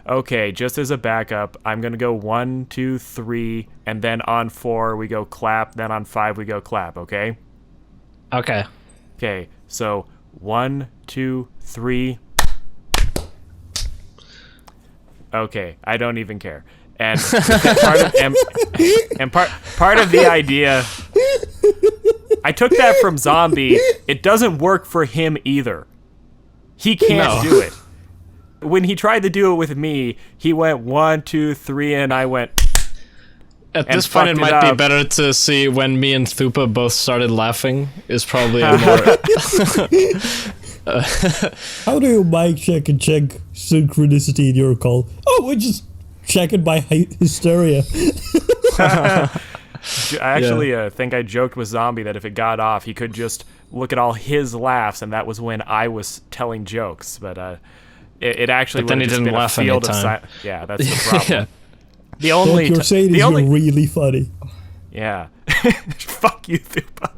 okay, just as a backup, I'm going to go 1, 2, 3, and then on 4 we go clap, then on 5 we go clap, okay? Okay. Okay, so 1, 2, 3. Okay, I don't even care. And part of the idea, I took that from Zombie. It doesn't work for him either. He can't do it. When he tried to do it with me, he went 1, 2, 3, and I went. At this point, it might be better to see when me and Thupa both started laughing. Is probably a more. How do you mic check and check synchronicity in your call? Oh, we just check it by hysteria. I actually think I joked with Zombie that if it got off, he could just look at all his laughs, and that was when I was telling jokes. But it actually would have just been a field of silence. Yeah, that's the problem. Yeah. The only what you're saying is you're really funny. Yeah. Fuck you, Thupa.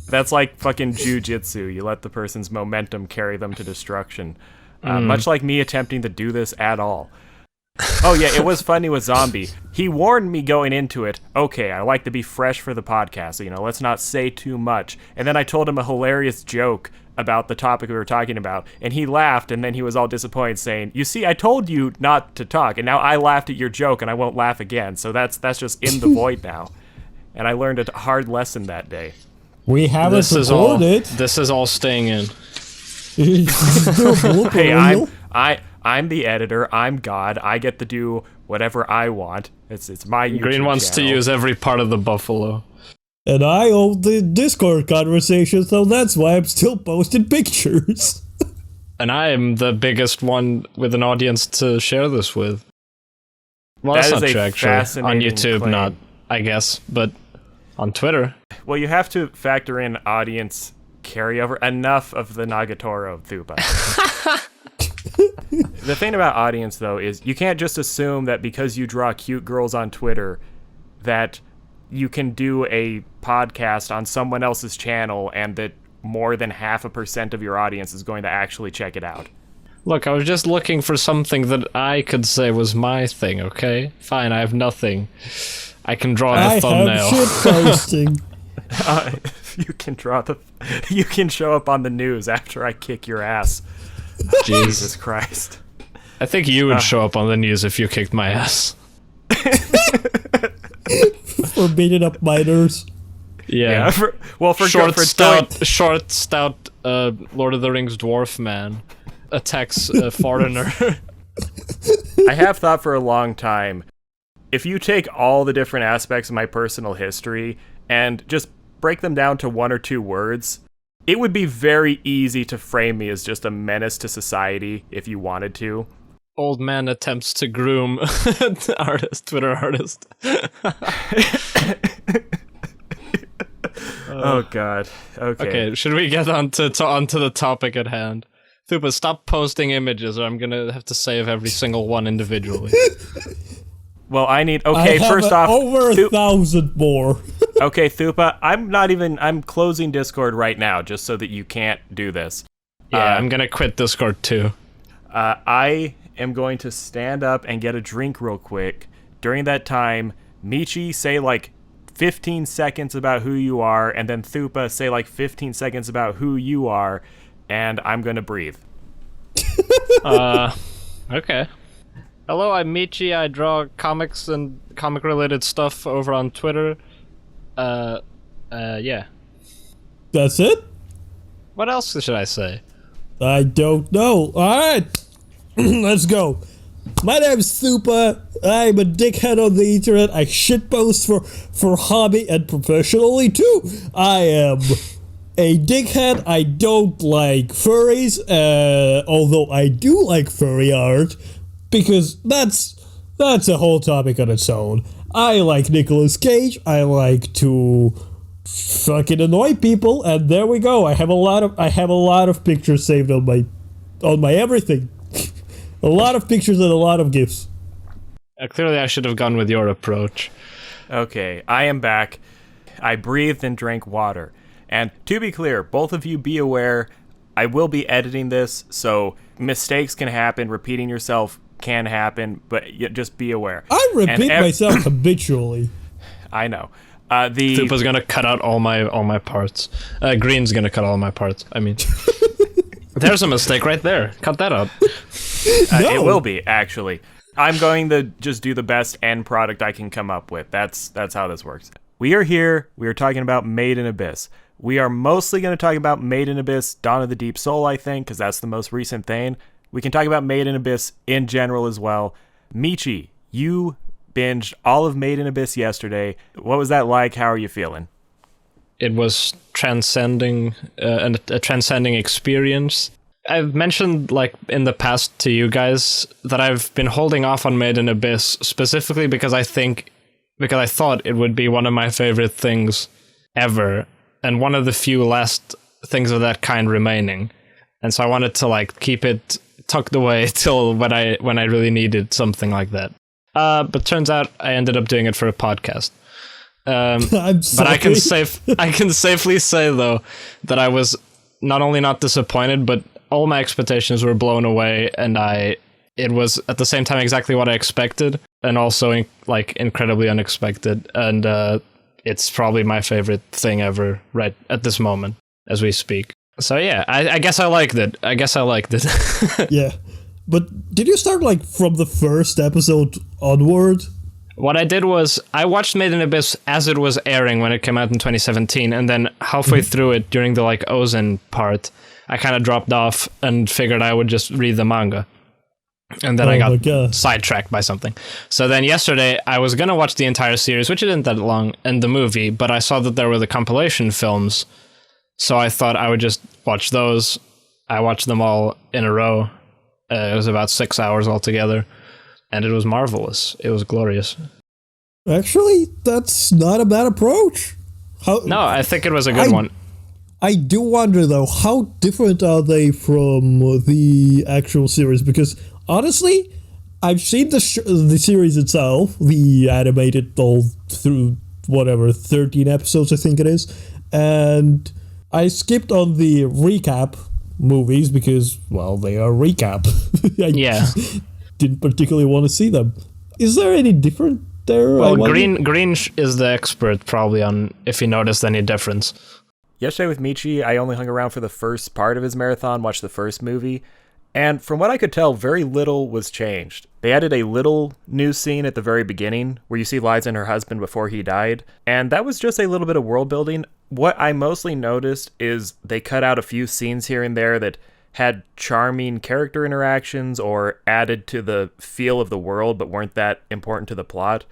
That's like fucking jujitsu. You let the person's momentum carry them to destruction. Much like me attempting to do this at all. Oh yeah, it was funny with Zombie. He warned me going into it, okay, I like to be fresh for the podcast, so, let's not say too much. And then I told him a hilarious joke about the topic we were talking about, and he laughed, and then he was all disappointed, saying, you see, I told you not to talk, and now I laughed at your joke, and I won't laugh again, so that's just in the void now. And I learned a hard lesson that day. We haven't recorded. This is all staying in. Hey, I'm the editor. I'm God. I get to do whatever I want. It's my YouTube Green wants channel. to use every part of the buffalo. And I own the Discord conversation, so that's why I'm still posting pictures. And I am the biggest one with an audience to share this with. Well, that's not true, actually. On YouTube, claim. not, I guess, but on Twitter. Well, you have to factor in audience carryover. Enough of the Nagatoro, Thupa. The thing about audience, though, is you can't just assume that because you draw cute girls on Twitter that you can do a podcast on someone else's channel and that more than 0.5% of your audience is going to actually check it out. Look, I was just looking for something that I could say was my thing, okay? Fine, I have nothing. I can draw the thumbnail. I have shit posting. You can show up on the news after I kick your ass. Jesus Christ. I think you would show up on the news if you kicked my ass. For beating up minors. Yeah. For short, stout, Lord of the Rings dwarf man attacks a foreigner. I have thought for a long time, if you take all the different aspects of my personal history and just break them down to 1 or 2 words, it would be very easy to frame me as just a menace to society if you wanted to. Old man attempts to groom Twitter artist. Oh god. Okay, should we get onto the topic at hand? Thupa, stop posting images or I'm gonna have to save every single one individually. Well, I first off, over 1,000 more. Okay, Thupa, I'm closing Discord right now just so that you can't do this. Yeah, I'm gonna quit Discord too. I am going to stand up and get a drink real quick. During that time, Michi, say like 15 seconds about who you are, and then Thupa, say like 15 seconds about who you are, and I'm gonna breathe. Okay. Hello, I'm Michi. I draw comics and comic-related stuff over on Twitter. Yeah. That's it? What else should I say? I don't know. Alright. Let's go. My name's Thupa. I'm a dickhead on the internet. I shitpost for hobby and professionally too. I am a dickhead. I don't like furries, although I do like furry art, because that's a whole topic on its own. I like Nicolas Cage. I like to fucking annoy people, and there we go. I have a lot of pictures saved on my everything. A lot of pictures and a lot of GIFs. Clearly, I should have gone with your approach. Okay, I am back. I breathed and drank water. And to be clear, both of you be aware, I will be editing this, so mistakes can happen, repeating yourself can happen, but just be aware. I repeat myself habitually. I know. Stupa's gonna cut out all my parts. Green's gonna cut all my parts. I mean, there's a mistake right there. Cut that out. It will be, actually. I'm going to just do the best end product I can come up with. That's how this works. We are here. We are talking about Made in Abyss. We are mostly going to talk about Made in Abyss, Dawn of the Deep Soul, I think, because that's the most recent thing. We can talk about Made in Abyss in general as well. Michi, you binged all of Made in Abyss yesterday. What was that like? How are you feeling? It was transcending, a transcending experience. I've mentioned, like, in the past to you guys that I've been holding off on Made in Abyss specifically because I thought it would be one of my favorite things ever, and one of the few last things of that kind remaining. And so I wanted to, like, keep it tucked away till when I really needed something like that. But turns out I ended up doing it for a podcast. I'm sorry. But I can safely say, though, that I was not only not disappointed, but all my expectations were blown away, and it was at the same time exactly what I expected, and also incredibly unexpected. And it's probably my favorite thing ever right at this moment as we speak. So yeah, I guess I liked it. Yeah. But did you start, like, from the first episode onward? What I did was, I watched Made in Abyss as it was airing when it came out in 2017, and then halfway through it, during the, like, Ozen part, I kind of dropped off and figured I would just read the manga. And then I got sidetracked by something. So then yesterday, I was going to watch the entire series, which isn't that long, and the movie, but I saw that there were the compilation films, so I thought I would just watch those. I watched them all in a row. It was about 6 hours altogether, and it was marvelous. It was glorious. Actually, that's not a bad approach. No, I think it was a good one. I do wonder, though, how different are they from the actual series? Because, honestly, I've seen the series itself, the animated all through, 13 episodes, I think it is, and I skipped on the recap movies because, well, they are recap. I didn't particularly want to see them. Is there any different there? Well, Green is the expert probably on if he noticed any difference. Yesterday with Michi, I only hung around for the first part of his marathon, watched the first movie, and from what I could tell, very little was changed. They added a little new scene at the very beginning where you see Liza and her husband before he died, and that was just a little bit of world building. What I mostly noticed is they cut out a few scenes here and there that had charming character interactions or added to the feel of the world but weren't that important to the plot.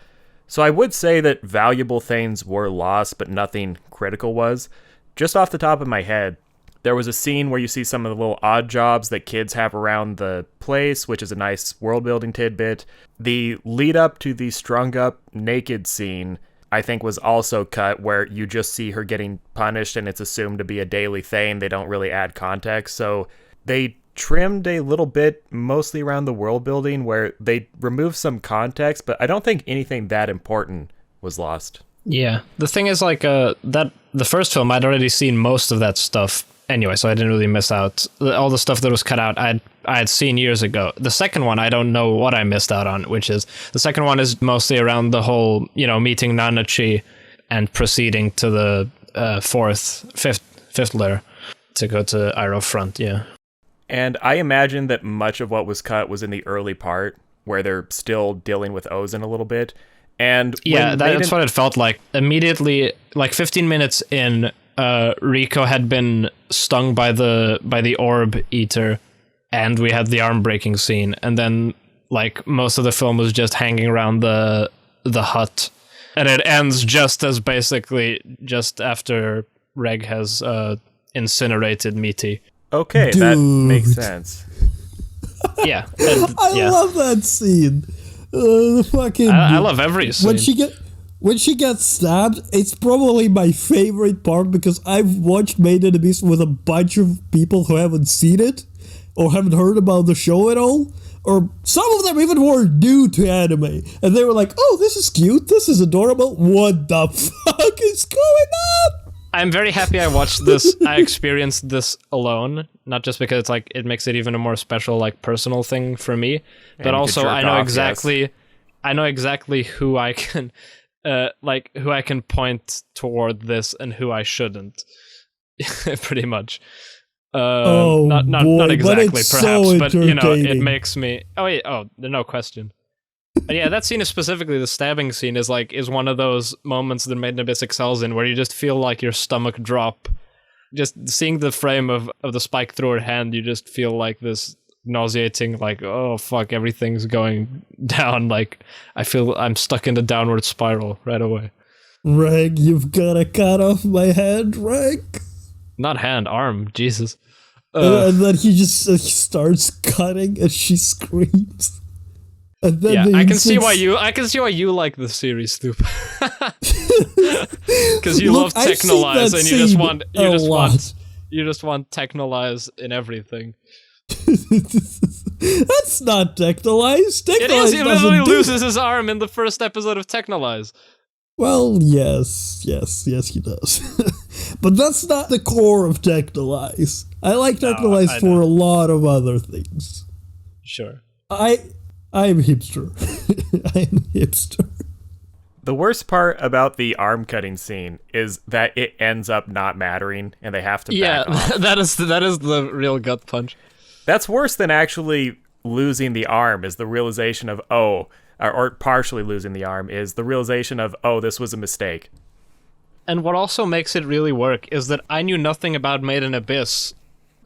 So I would say that valuable things were lost, but nothing critical was. Just off the top of my head, there was a scene where you see some of the little odd jobs that kids have around the place, which is a nice world-building tidbit. The lead-up to the strung-up naked scene, I think, was also cut, where you just see her getting punished and it's assumed to be a daily thing. They don't really add context. So they trimmed a little bit, mostly around the world-building, where they removed some context, but I don't think anything that important was lost. Yeah. The thing is, like, that the first film, I'd already seen most of that stuff anyway, so I didn't really miss out. All the stuff that was cut out, I had seen years ago. The second one, I don't know what I missed out on, which is, the second one is mostly around the whole, meeting Nanachi and proceeding to the fifth layer to go to Iroh Front, yeah. And I imagine that much of what was cut was in the early part, where they're still dealing with Ozen a little bit. And yeah, that's what it felt like. Immediately, like 15 minutes in, Rico had been stung by the orb eater, and we had the arm breaking scene, and then like most of the film was just hanging around the hut, and it ends just after Reg has incinerated Meaty. Okay, Dude. that makes sense. Yeah, I love that scene. I love every scene. When she gets stabbed, it's probably my favorite part because I've watched Made in Abyss with a bunch of people who haven't seen it or haven't heard about the show at all. Or some of them even were new to anime. And they were like, oh, this is cute, this is adorable. What the fuck is going on? I'm very happy I watched this. I experienced this alone, not just because it's like it makes it even a more special, like, personal thing for me, but also I know exactly, I know exactly who I can, who I can point toward this and who I shouldn't, pretty much. Not exactly, perhaps, so but you know, it makes me. No question. But yeah, that scene is specifically the stabbing scene is one of those moments that Made in Abyss excels in, where you just feel like your stomach drop. Just seeing the frame of the spike through her hand, you just feel like this nauseating, like, oh fuck, everything's going down. Like, I feel I'm stuck in the downward spiral right away. Reg, you've gotta cut off my hand, Reg. Not hand, arm, Jesus. And then he just starts cutting, and she screams. And then yeah, I can see why you like the series, Stoop. Because you love Technolize, and you just want Technolize in everything. That's not Technolize. It is. He literally loses his arm in the first episode of Technolize. Well, yes, he does. But that's not the core of Technolize. I like Technolize for a lot of other things. Sure. I'm hipster. I'm hipster. The worst part about the arm cutting scene is that it ends up not mattering, and they have to back off. that is the real gut punch. That's worse than actually losing the arm. Is the realization of or partially losing the arm is the realization of this was a mistake. And what also makes it really work is that I knew nothing about Made in Abyss.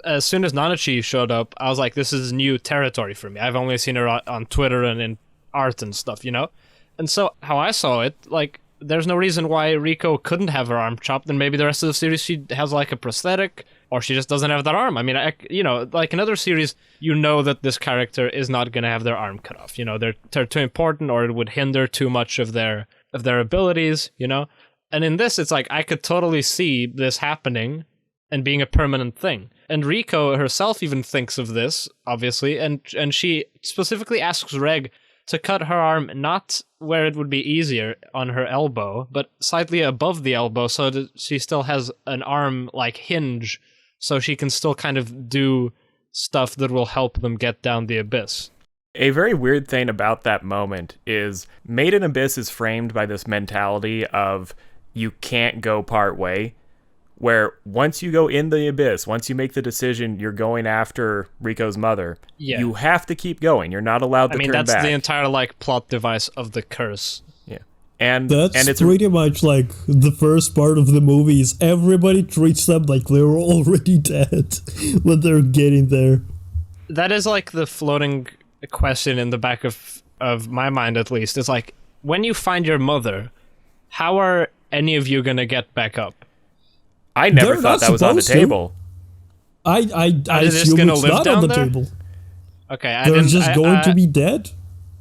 As soon as Nanachi showed up, I was like, this is new territory for me. I've only seen her on Twitter and in art and stuff, you know? And so, how I saw it, like, there's no reason why Riko couldn't have her arm chopped, and maybe the rest of the series she has, like, a prosthetic, or she just doesn't have that arm. I mean, like, in other series, you know that this character is not gonna have their arm cut off. You know, they're too important, or it would hinder too much of their abilities, you know? And in this, it's like, I could totally see this happening and being a permanent thing. And Riko herself even thinks of this, obviously, and she specifically asks Reg to cut her arm not where it would be easier, on her elbow, but slightly above the elbow, so that she still has an arm, like, hinge, so she can still kind of do stuff that will help them get down the abyss. A very weird thing about that moment is Made in Abyss is framed by this mentality of you can't go part way, where once you go in the abyss, once you make the decision you're going after Riko's mother, you have to keep going. You're not allowed to turn back. That's the entire, like, plot device of the curse. Yeah. And it's pretty much like the first part of the movies. Everybody treats them like they're already dead when they're getting there. That is, like, the floating question in the back of my mind, at least. It's like, when you find your mother, how are any of you gonna get back up? I never thought that was on the table. I assume it's not on the table. Okay, they're just going to be dead.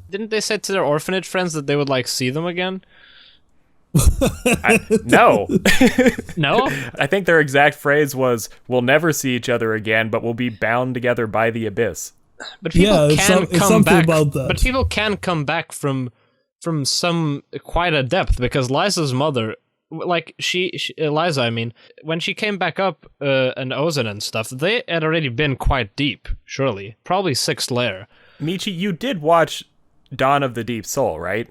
Didn't they say to their orphanage friends that they would, like, see them again? No. No? I think their exact phrase was, "We'll never see each other again, but we'll be bound together by the abyss." But people can come back. About that. But people can come back from some quite a depth, because Liza's mother, like, Eliza, I mean, when she came back up, and Ozen and stuff, they had already been quite deep, surely. Probably 6th layer. Michi, you did watch Dawn of the Deep Soul, right?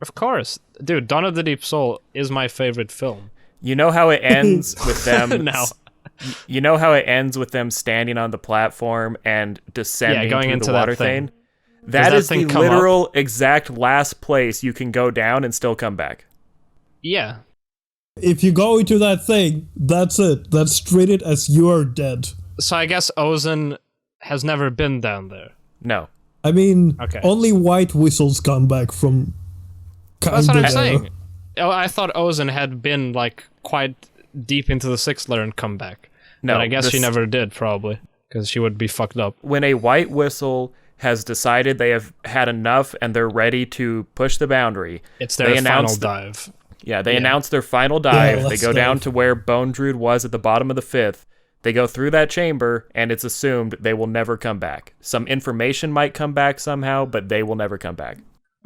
Of course. Dude, Dawn of the Deep Soul is my favorite film. You know how it ends with them... No. You know how it ends with them standing on the platform and descending going through into the water that thing. That is the literal exact last place you can go down and still come back. Yeah. If you go into that thing, that's it. That's treated as you're dead. So I guess Ozen has never been down there. No. I mean, only white whistles come back from... That's what I'm saying. I thought Ozen had been, like, quite deep into the 6th layer and come back. No. But I guess she never did, probably, because she would be fucked up. When a white whistle has decided they have had enough and they're ready to push the boundary... It's their final dive. Yeah, they announce their final dive. They go down to where Bone Druid was at the bottom of the 5th. They go through that chamber, and it's assumed they will never come back. Some information might come back somehow, but they will never come back.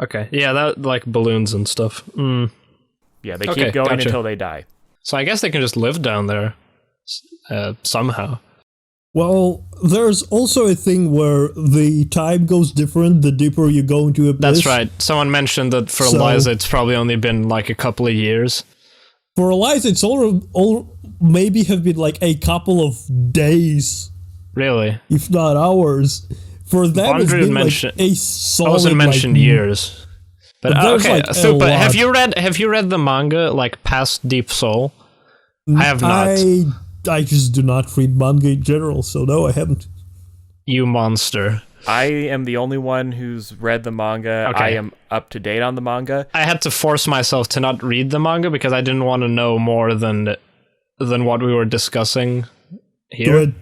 Okay, yeah, that, like, balloons and stuff. Yeah, they keep going until they die. So I guess they can just live down there somehow. Well, there's also a thing where the time goes different the deeper you go into Abyss. That's right. Someone mentioned that for Eliza, it's probably only been like a couple of years. For Eliza, it's all maybe have been like a couple of days. Really? If not hours. For them, it's been like a solid... I wasn't mentioned years. But okay, like so but have you read the manga, like, past Deep Soul? I have not. I just do not read manga in general, so no, I haven't. You monster. I am the only one who's read the manga. Okay. I am up to date on the manga. I had to force myself to not read the manga because I didn't want to know more than what we were discussing here. Good.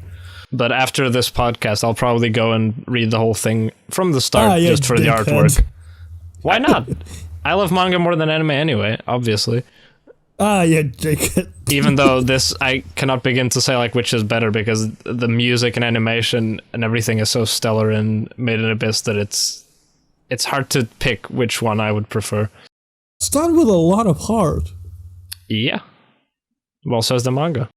But after this podcast, I'll probably go and read the whole thing from the start just for the artwork. Why not? I love manga more than anime anyway, obviously. Yeah, Jake. Even though I cannot begin to say like which is better because the music and animation and everything is so stellar in Made in Abyss that it's hard to pick which one I would prefer. It's done with a lot of heart. Yeah. Well, so is the manga.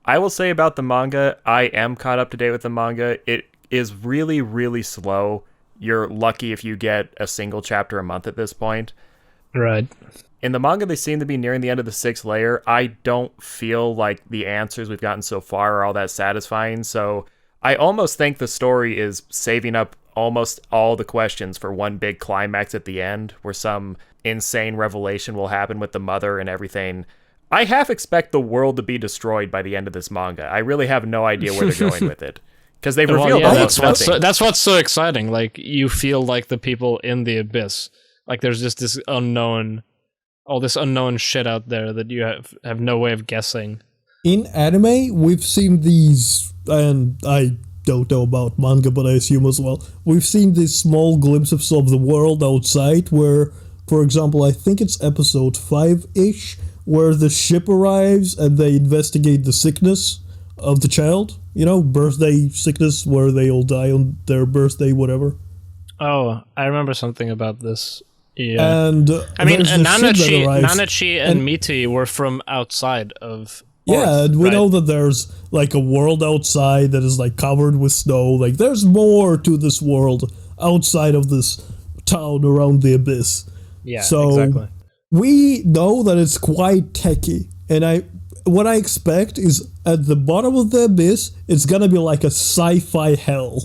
I will say about the manga, I am caught up to date with the manga. It is really, really slow. You're lucky if you get a single chapter a month at this point. Right. In the manga, they seem to be nearing the end of the 6th layer. I don't feel like the answers we've gotten so far are all that satisfying, so I almost think the story is saving up almost all the questions for one big climax at the end, where some insane revelation will happen with the mother and everything. I half expect the world to be destroyed by the end of this manga. I really have no idea where they're going with it. Because they've revealed almost nothing. That's what's so exciting. Like, you feel like the people in the abyss. Like, there's just this unknown... all this unknown shit out there that you have no way of guessing. In anime, we've seen these, and I don't know about manga, but I assume as well, we've seen these small glimpses of the world outside where, for example, I think it's episode 5-ish, where the ship arrives and they investigate the sickness of the child. You know, birthday sickness, where they all die on their birthday, whatever. Oh, I remember something about this. Yeah. And I mean, Nanachi and Miti were from outside of Earth, yeah, and we right? know that there's like a world outside that is like covered with snow. Like, there's more to this world outside of this town around the abyss. Yeah, so exactly. We know that it's quite techy, and what I expect is at the bottom of the abyss, it's gonna be like a sci-fi hell.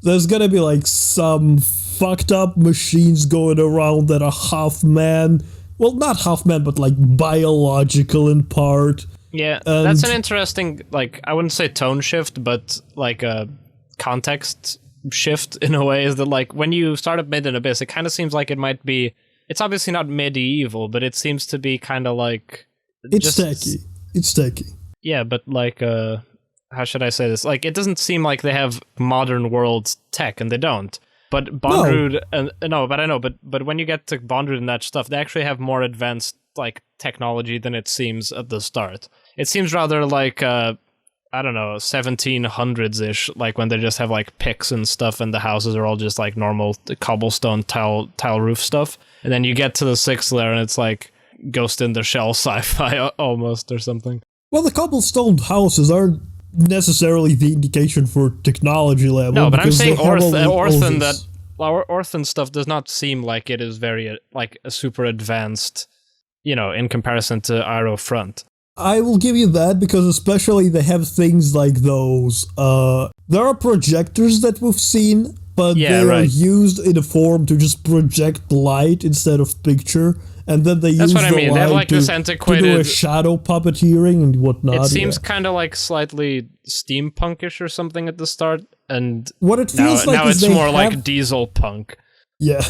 There's gonna be like some fucked up machines going around that are half man. Well, not half man, but like biological in part. Yeah, that's an interesting, like, I wouldn't say tone shift, but like a context shift in a way. Is that like when you start up Made in Abyss, it kind of seems like it might be. It's obviously not medieval, but it seems to be kind of like. It's techy. It's techy. Yeah, but like, how should I say this? Like, it doesn't seem like they have modern world tech, and they don't. But Bondrewd, but when you get to Bondrewd and that stuff, they actually have more advanced like technology than it seems at the start. It seems rather like I don't know, 1700s-ish, like when they just have like picks and stuff, and the houses are all just like normal cobblestone tile roof stuff. And then you get to the 6th layer, and it's like Ghost in the Shell sci-fi almost or something. Well, the cobblestone houses aren't necessarily the indication for technology level. No, but I'm saying Orthan stuff does not seem like it is very like a super advanced, you know, in comparison to Arrow Front. I will give you that, because especially they have things like those. There are projectors that we've seen, but they are used in a form to just project light instead of picture. And then they use the light They have like this antiquated to do a shadow puppeteering and whatnot. It seems kind of like slightly steampunkish or something at the start, and what it feels like now is it's more like diesel punk. Yeah,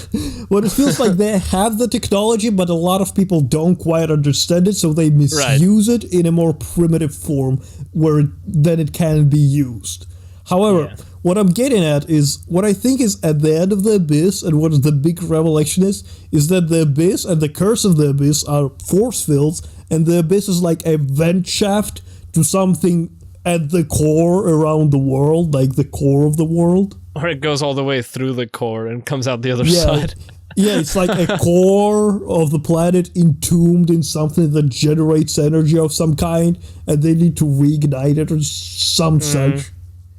what it feels like, they have the technology, but a lot of people don't quite understand it, so they misuse it in a more primitive form then it can be used. However, what I'm getting at is, what I think is at the end of the Abyss, and what the big revelation is that the Abyss and the Curse of the Abyss are force fields, and the Abyss is like a vent shaft to something at the core around the world, like the core of the world. Or it goes all the way through the core and comes out the other Yeah. side. Yeah, it's like a core of the planet entombed in something that generates energy of some kind, and they need to reignite it or some such.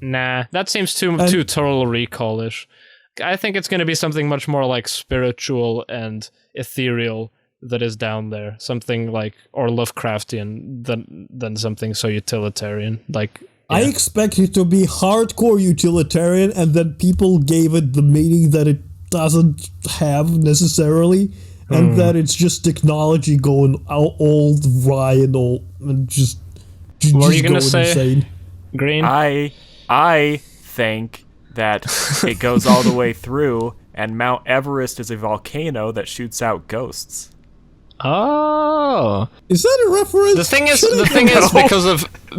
Nah, that seems too Total Recall-ish. I think it's going to be something much more like spiritual and ethereal that is down there. Something like, or Lovecraftian than something so utilitarian. Like, I expect it to be hardcore utilitarian, and then people gave it the meaning that it doesn't have necessarily, and that it's just technology going all wry and just what are you going to going say, insane. Green? I think that it goes all the way through, and Mount Everest is a volcano that shoots out ghosts. Oh, Is that a reference? the thing is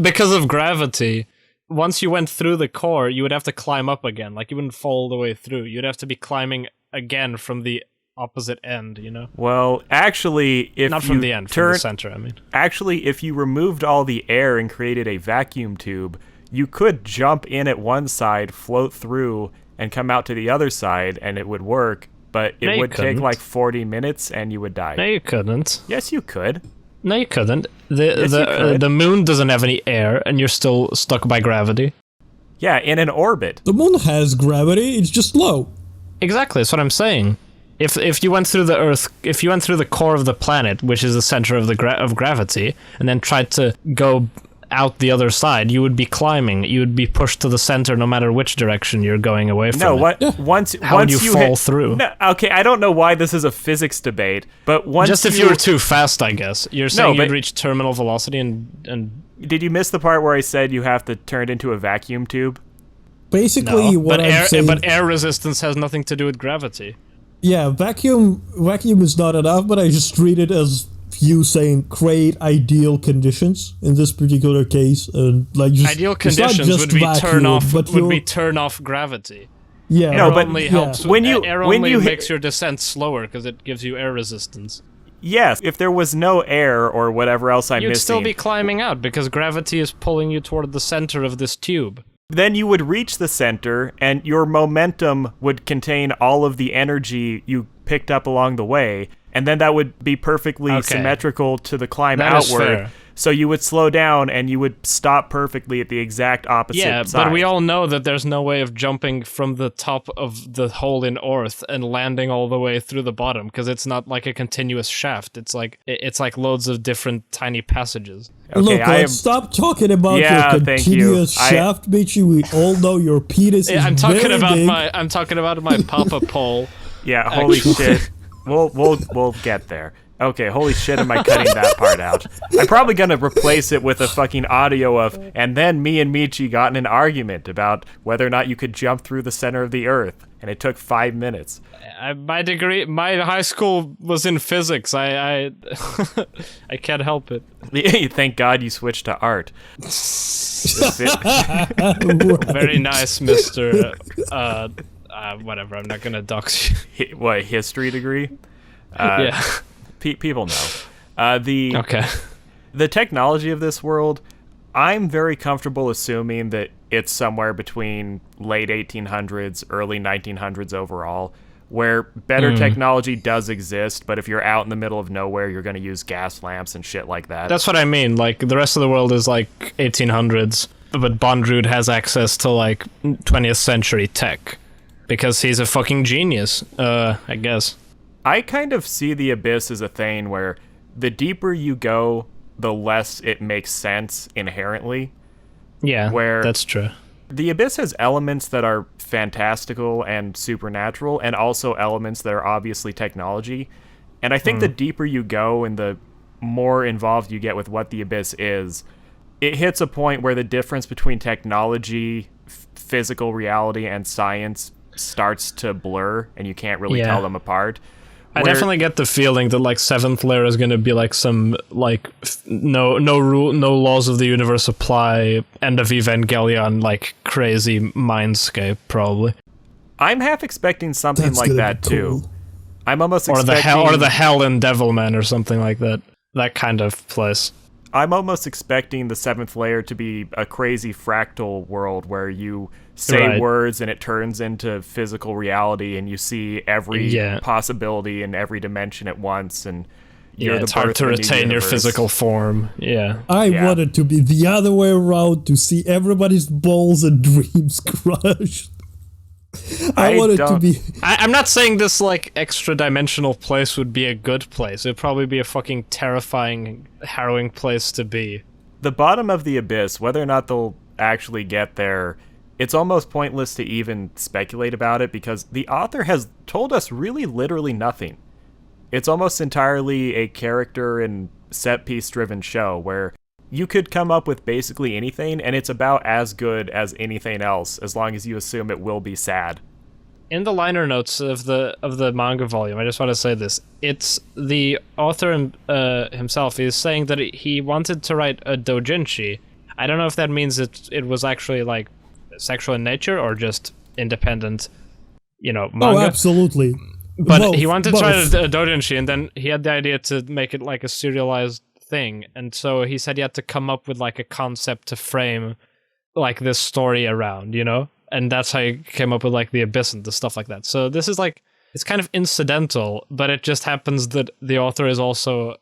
because of gravity. Once you went through the core, you would have to climb up again. Like, you wouldn't fall all the way through. You'd have to be climbing again from the opposite end, you know? Well, actually, if Not you from the end, from the center, I mean. Actually, if you removed all the air and created a vacuum tube, you could jump in at one side, float through, and come out to the other side, and it would work. But it would take like 40 minutes, and you would die. No, you couldn't. Yes, you could. No, you couldn't. you could. The moon doesn't have any air, and you're still stuck by gravity. Yeah, in an orbit. The moon has gravity, it's just low. Exactly, that's what I'm saying. If you went through the Earth, if you went through the core of the planet, which is the center of the of gravity, and then tried to go out the other side, you would be climbing. You would be pushed to the center, no matter which direction you're going away from. No, it. what? Once How would once you you fall hit, through? No, okay, I don't know why this is a physics debate, but once Just if you were too fast, I guess. You're saying but- you'd reach terminal velocity and Did you miss the part where I said you have to turn it into a vacuum tube? Basically, no. what I'm saying... But air resistance has nothing to do with gravity. Yeah, vacuum is not enough, but I just treat it as you saying create ideal conditions in this particular case, and like just Ideal it's not conditions just would be vacuum, turn off gravity. yeah. No, Air but only yeah. helps. When you- air when only you hit- makes your descent slower because it gives you air resistance. Yes, if there was no air or whatever else I'm You'd missing, still be climbing out because gravity is pulling you toward the center of this tube. then you would reach the center, and your momentum would contain all of the energy you picked up along the way, and then that would be perfectly Okay. symmetrical to the climb That is outward. fair. So you would slow down, and you would stop perfectly at the exact opposite Yeah, side. but we all know that there's no way of jumping from the top of the hole in Earth and landing all the way through the bottom because it's not like a continuous shaft. It's like loads of different tiny passages. Okay, Look, I am- stop talking about Yeah, your thank you. continuous shaft, bitchy. We all know your penis is I'm talking very about big. I'm talking about my Papa pole. Yeah, holy shit. We'll get there. Okay, holy shit, am I cutting that part out? I'm probably gonna replace it with a fucking audio of, and then me and Michi got in an argument about whether or not you could jump through the center of the earth, and it took 5 minutes. My high school was in physics. I I can't help it. Thank God you switched to art. Very nice, Mister. Whatever. I'm not gonna dox you. What, history degree? Yeah. People know. Okay. The technology of this world, I'm very comfortable assuming that it's somewhere between late 1800s, early 1900s overall, where better technology does exist, but if you're out in the middle of nowhere, you're going to use gas lamps and shit like that. That's what I mean. Like, the rest of the world is like 1800s, but Bondrud has access to like 20th century tech because he's a fucking genius, I guess. I kind of see the Abyss as a thing where the deeper you go, the less it makes sense inherently. Yeah, Where- that's true. The Abyss has elements that are fantastical and supernatural, and also elements that are obviously technology. And I think the deeper you go and the more involved you get with what the Abyss is, it hits a point where the difference between technology, physical reality, and science starts to blur, and you can't really tell them apart. I Where- definitely get the feeling that like Seventh Layer is gonna be like some like no laws of the universe apply, end of Evangelion, like crazy mindscape probably, I'm half expecting something That's like gonna that be too. cool. I'm almost or expecting the hell in Devilman or something like that. That kind of place. I'm almost expecting the Seventh Layer to be a crazy fractal world where you say words and it turns into physical reality, and you see every possibility in every dimension at once, and it's hard to retain your physical form. I want it to be the other way around, to see everybody's balls and dreams crushed. I want it to be... I'm not saying this, like, extra-dimensional place would be a good place. It'd probably be a fucking terrifying, harrowing place to be. The bottom of the abyss, whether or not they'll actually get there, it's almost pointless to even speculate about it, because the author has told us really literally nothing. It's almost entirely a character and set-piece-driven show, where you could come up with basically anything, and it's about as good as anything else, as long as you assume it will be sad. In the liner notes of the manga volume, I just want to say this. It's the author himself is saying that he wanted to write a doujinshi. I don't know if that means it was actually, like, sexual in nature or just independent, manga. Oh, absolutely. But both, he wanted to write a doujinshi, and then he had the idea to make it like a serialized thing, and so he said he had to come up with like a concept to frame like this story around, and that's how he came up with like the abyss and the stuff like that. So this is like, it's kind of incidental, but it just happens that the author is also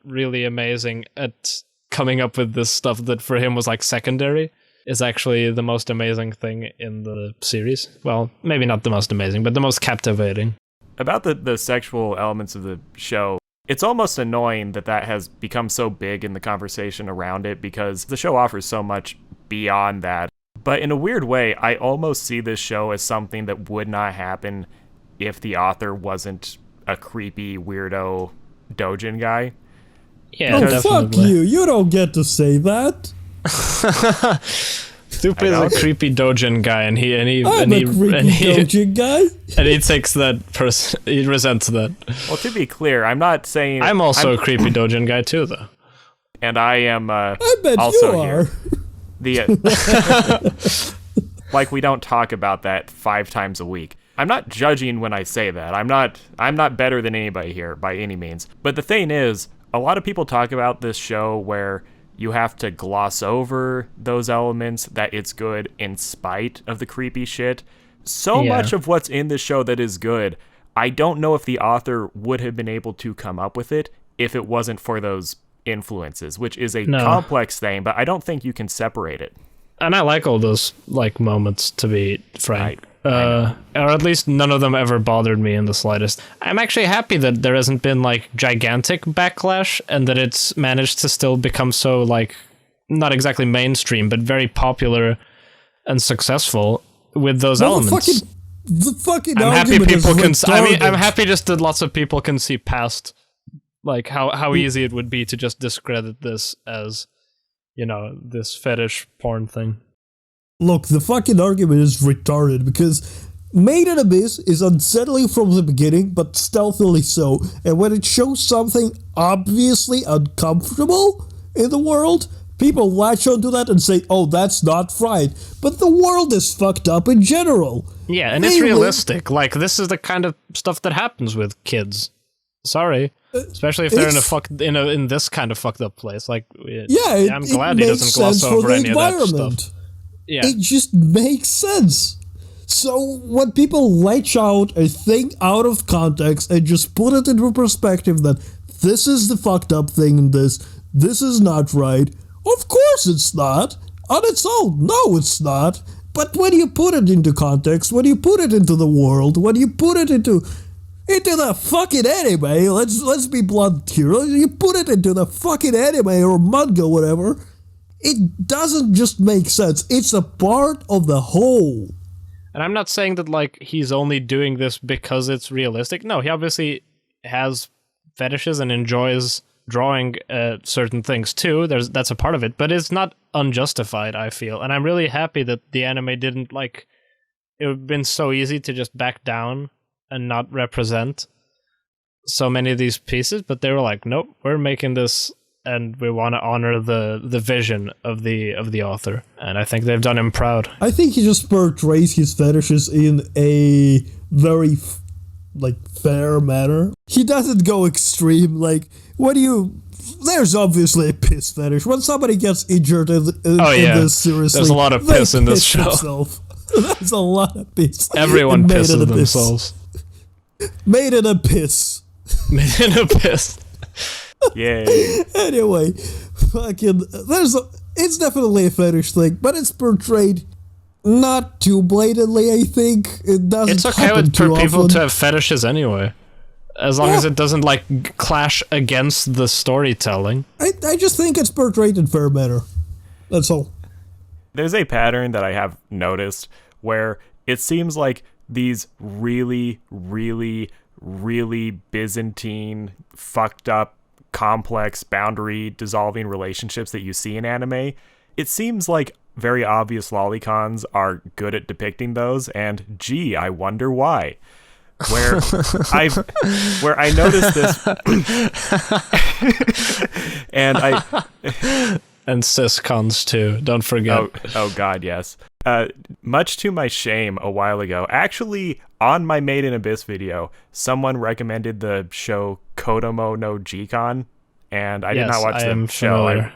really amazing at coming up with this stuff that for him was like secondary, is actually the most amazing thing in the series. Well, maybe not the most amazing, but the most captivating. About the sexual elements of the show, it's almost annoying that has become so big in the conversation around it, because the show offers so much beyond that. But in a weird way, I almost see this show as something that would not happen if the author wasn't a creepy, weirdo doujin guy. Yeah, oh, definitely. Fuck you. You don't get to say that. Stupe is a creepy doujin guy, and he doujin guy, and he takes that person. He resents that. Well, to be clear, I'm not saying I'm also a creepy doujin guy too, though. And I am. I bet also you are. Like, we don't talk about that 5 times a week. I'm not judging when I say that. I'm not better than anybody here by any means. But the thing is, a lot of people talk about this show where you have to gloss over those elements, that it's good in spite of the creepy shit. So much of what's in this show that is good, I don't know if the author would have been able to come up with it if it wasn't for those influences, which is a complex thing, but I don't think you can separate it. And I like all those like moments, to be frank. Or at least none of them ever bothered me in the slightest. I'm actually happy that there hasn't been like gigantic backlash, and that it's managed to still become so like, not exactly mainstream, but very popular and successful with those elements. The fucking I'm happy argument people is can. retarded. I'm happy just that lots of people can see past, like how easy it would be to just discredit this as, this fetish porn thing. Look, the fucking argument is retarded, because Made in Abyss is unsettling from the beginning, but stealthily so, and when it shows something obviously uncomfortable in the world, people latch onto that and say, oh, that's not right. But the world is fucked up in general. Yeah, and it's realistic. Like, this is the kind of stuff that happens with kids. Sorry. Especially if they're in this kind of fucked up place. Like, I'm glad he doesn't gloss over any of that stuff. Yeah. It just makes sense. So when people latch out a thing out of context and just put it into perspective that this is the fucked up thing in this is not right, of course it's not. On its own, no, it's not. But when you put it into context, when you put it into the world, when you put it into the fucking anime, let's be blunt here, you put it into the fucking anime or manga, whatever, it doesn't just make sense. It's a part of the whole. And I'm not saying that, like, he's only doing this because it's realistic. No, he obviously has fetishes and enjoys drawing certain things too. That's a part of it, but it's not unjustified, I feel. And I'm really happy that the anime didn't, like, it would have been so easy to just back down and not represent so many of these pieces, but they were like, nope, we're making this and we want to honor the vision of the author, and I think they've done him proud. I think he just portrays his fetishes in a very fair manner. He doesn't go extreme. Like, there's obviously a piss fetish. When somebody gets injured in this series, there's a lot of piss in this show. That's a lot of piss. Everyone Made pisses in a piss. themselves. Made in a piss. Made in a piss. Yay. Anyway, fucking, it's definitely a fetish thing, but it's portrayed not too blatantly, I think. It doesn't It's okay happen for too people often. to have fetishes anyway. As long as it doesn't, like, clash against the storytelling. I just think it's portrayed in fair manner. That's all. There's a pattern that I have noticed where it seems like these really, really, really Byzantine, fucked up, complex, boundary dissolving relationships that you see in anime, it seems like very obvious lolicons are good at depicting those, and gee, I wonder why. Where I noticed this and And ciscons too, don't forget. oh god, yes. Much to my shame, a while ago, actually on my Made in Abyss video, someone recommended the show Kodomo no Jikon, and I did not watch the show.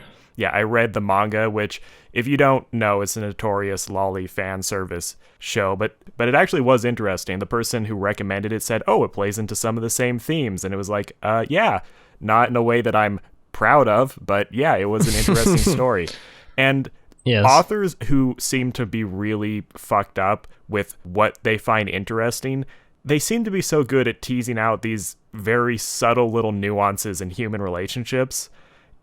I read the manga, which, if you don't know, it's a notorious lolly fan service show, but it actually was interesting. The person who recommended it said, oh, it plays into some of the same themes, and it was like, yeah, not in a way that I'm proud of, but yeah, it was an interesting story. And authors who seem to be really fucked up with what they find interesting, they seem to be so good at teasing out these very subtle little nuances in human relationships.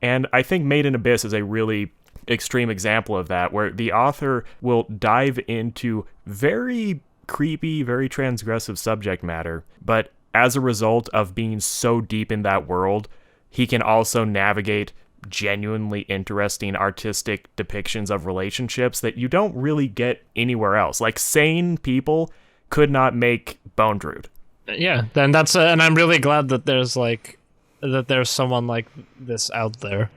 And I think Made in Abyss is a really extreme example of that, where the author will dive into very creepy, very transgressive subject matter, but as a result of being so deep in that world, he can also navigate genuinely interesting artistic depictions of relationships that you don't really get anywhere else. Like, sane people could not make Bone Druid. Yeah, then that's and I'm really glad that there's someone like this out there.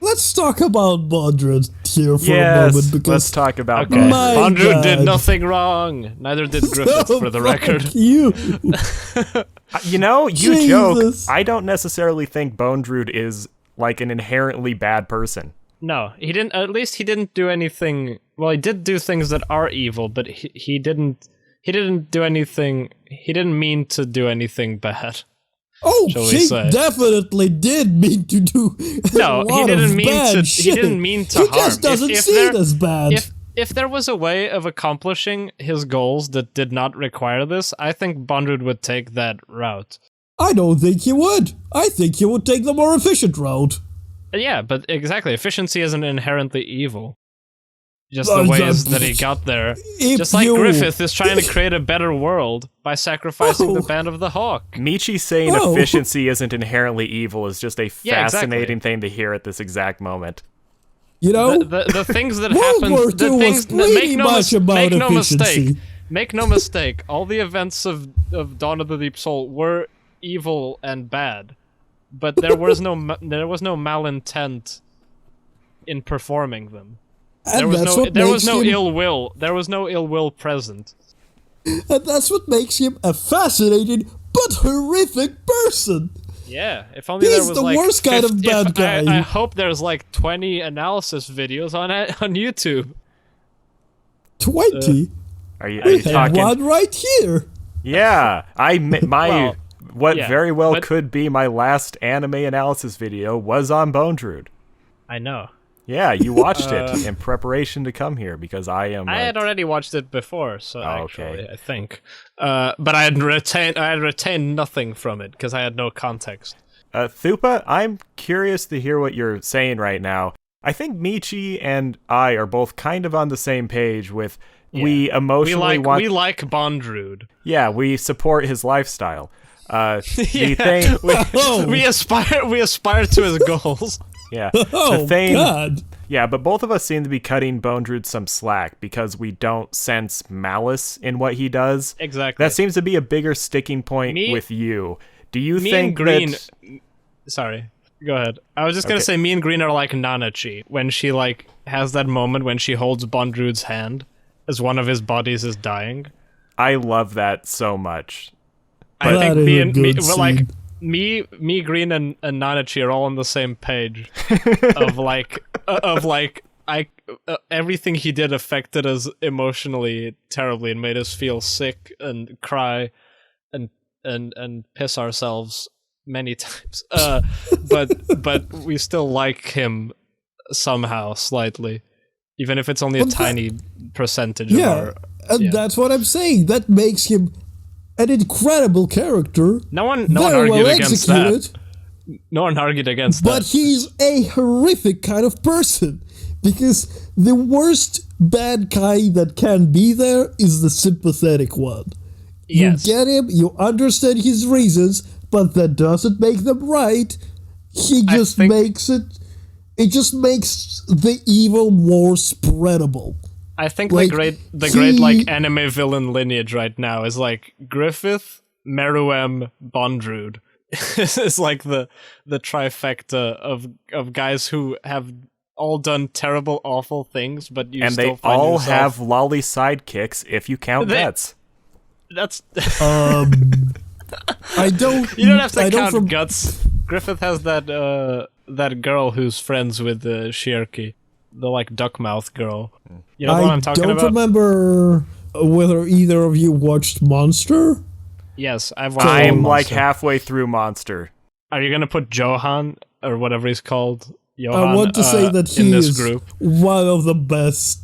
Let's talk about Bondred here for a Yes, moment, because let's talk about Okay, My Bondrewd did God. nothing wrong. Neither did Griffith, for the record. Fuck you. You know, you Jesus. joke. I don't necessarily think Bone Druid is like an inherently bad person. No, he didn't. At least he didn't do anything. Well, he did do things that are evil, but he didn't. He didn't do anything. He didn't mean to do anything bad. Oh, Shall we he say. definitely did mean to do No, a he lot didn't of mean bad to. shit. He didn't mean to He harm. just doesn't see it as bad. If there was a way of accomplishing his goals that did not require this, I think Bondrewd would take that route. I don't think he would. I think he would take the more efficient route. Yeah, but exactly, efficiency isn't inherently evil. Just the ways that he got there. Just like Griffith is trying to create a better world by sacrificing the Band of the Hawk. Michi saying Oh. efficiency isn't inherently evil is just a Yeah, fascinating exactly. thing to hear at this exact moment. You know, The things that World happen, War the II things was pretty much about make no efficiency. mistake. Make no mistake. All the events of Dawn of the Deep Soul were evil and bad, but there was no malintent in performing them. and There was that's no what makes him, ill will. There was no ill will present. and that's what makes him a fascinating but horrific person. Yeah, if only He's there was the like worst kind of bad guy. I hope there's like 20 analysis videos on YouTube. 20. Are you I have talking? one right here. Yeah, Well, what yeah, very well but- could be my last anime analysis video was on Bone Druid. I know. Yeah, you watched it in preparation to come here because I am. I had already watched it before, so Oh, actually, okay. I think. But I had retained nothing from it because I had no context. Thupa, I'm curious to hear what you're saying right now. I think Michi and I are both kind of on the same page with we emotionally We like Bondrewd. Yeah, we support his lifestyle. The Yeah, thing, Oh. we aspire to his goals. yeah, Oh, the thing, God. yeah, but both of us seem to be cutting Bone Druid some slack because we don't sense malice in what he does. Exactly. That seems to be a bigger sticking point Me- with you. Do you Me think and Green. that? Sorry, go ahead. I was just gonna Okay. say, me and Green are like Nanachi when she like has that moment when she holds Bondrewd's hand as one of his bodies is dying. I love that so much. I That think is me a and me, good well, like scene. me, Green, and Nanachi are all on the same page of like everything he did affected us emotionally terribly and made us feel sick and cry and piss ourselves many times. But we still like him somehow slightly, even if it's only a tiny percentage of our. And that's what I'm saying. That makes him an incredible character. No one argued against that. No one argued against that. But he's a horrific kind of person. Because the worst bad guy that can be there is the sympathetic one. Yes. You get him, you understand his reasons, but that doesn't make them right. He just makes it just makes the evil more spreadable. I think the great like anime villain lineage right now is like Griffith, Meruem, Bondrewd. It's like the trifecta of guys who have all done terrible, awful things, but you and still they find all yourself... have lolly sidekicks if you count Guts. That's I don't. You don't have to count Guts. Griffith has that girl who's friends with Shirky, the like duckmouth girl. You know what I'm talking about? I don't remember whether either of you watched Monster. Yes, I've watched. I'm like halfway through Monster. Are you gonna put Johan or whatever he's called? Johan, I want to say that he is group. One of the best,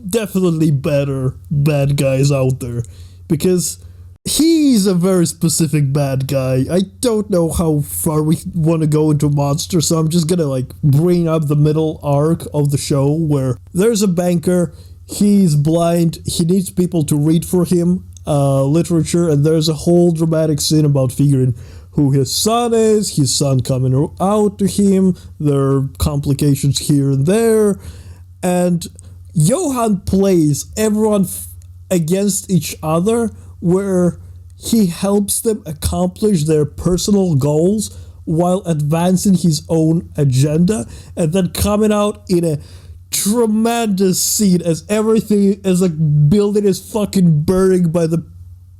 definitely better bad guys out there, because he's a very specific bad guy. I don't know how far we want to go into Monster, so I'm just gonna like bring up the middle arc of the show where there's a banker, he's blind, he needs people to read for him literature, and there's a whole dramatic scene about figuring who his son is, his son coming out to him, there are complications here and there, and Johan plays everyone against each other, where he helps them accomplish their personal goals while advancing his own agenda, and then coming out in a tremendous scene as everything is like building is fucking burning by the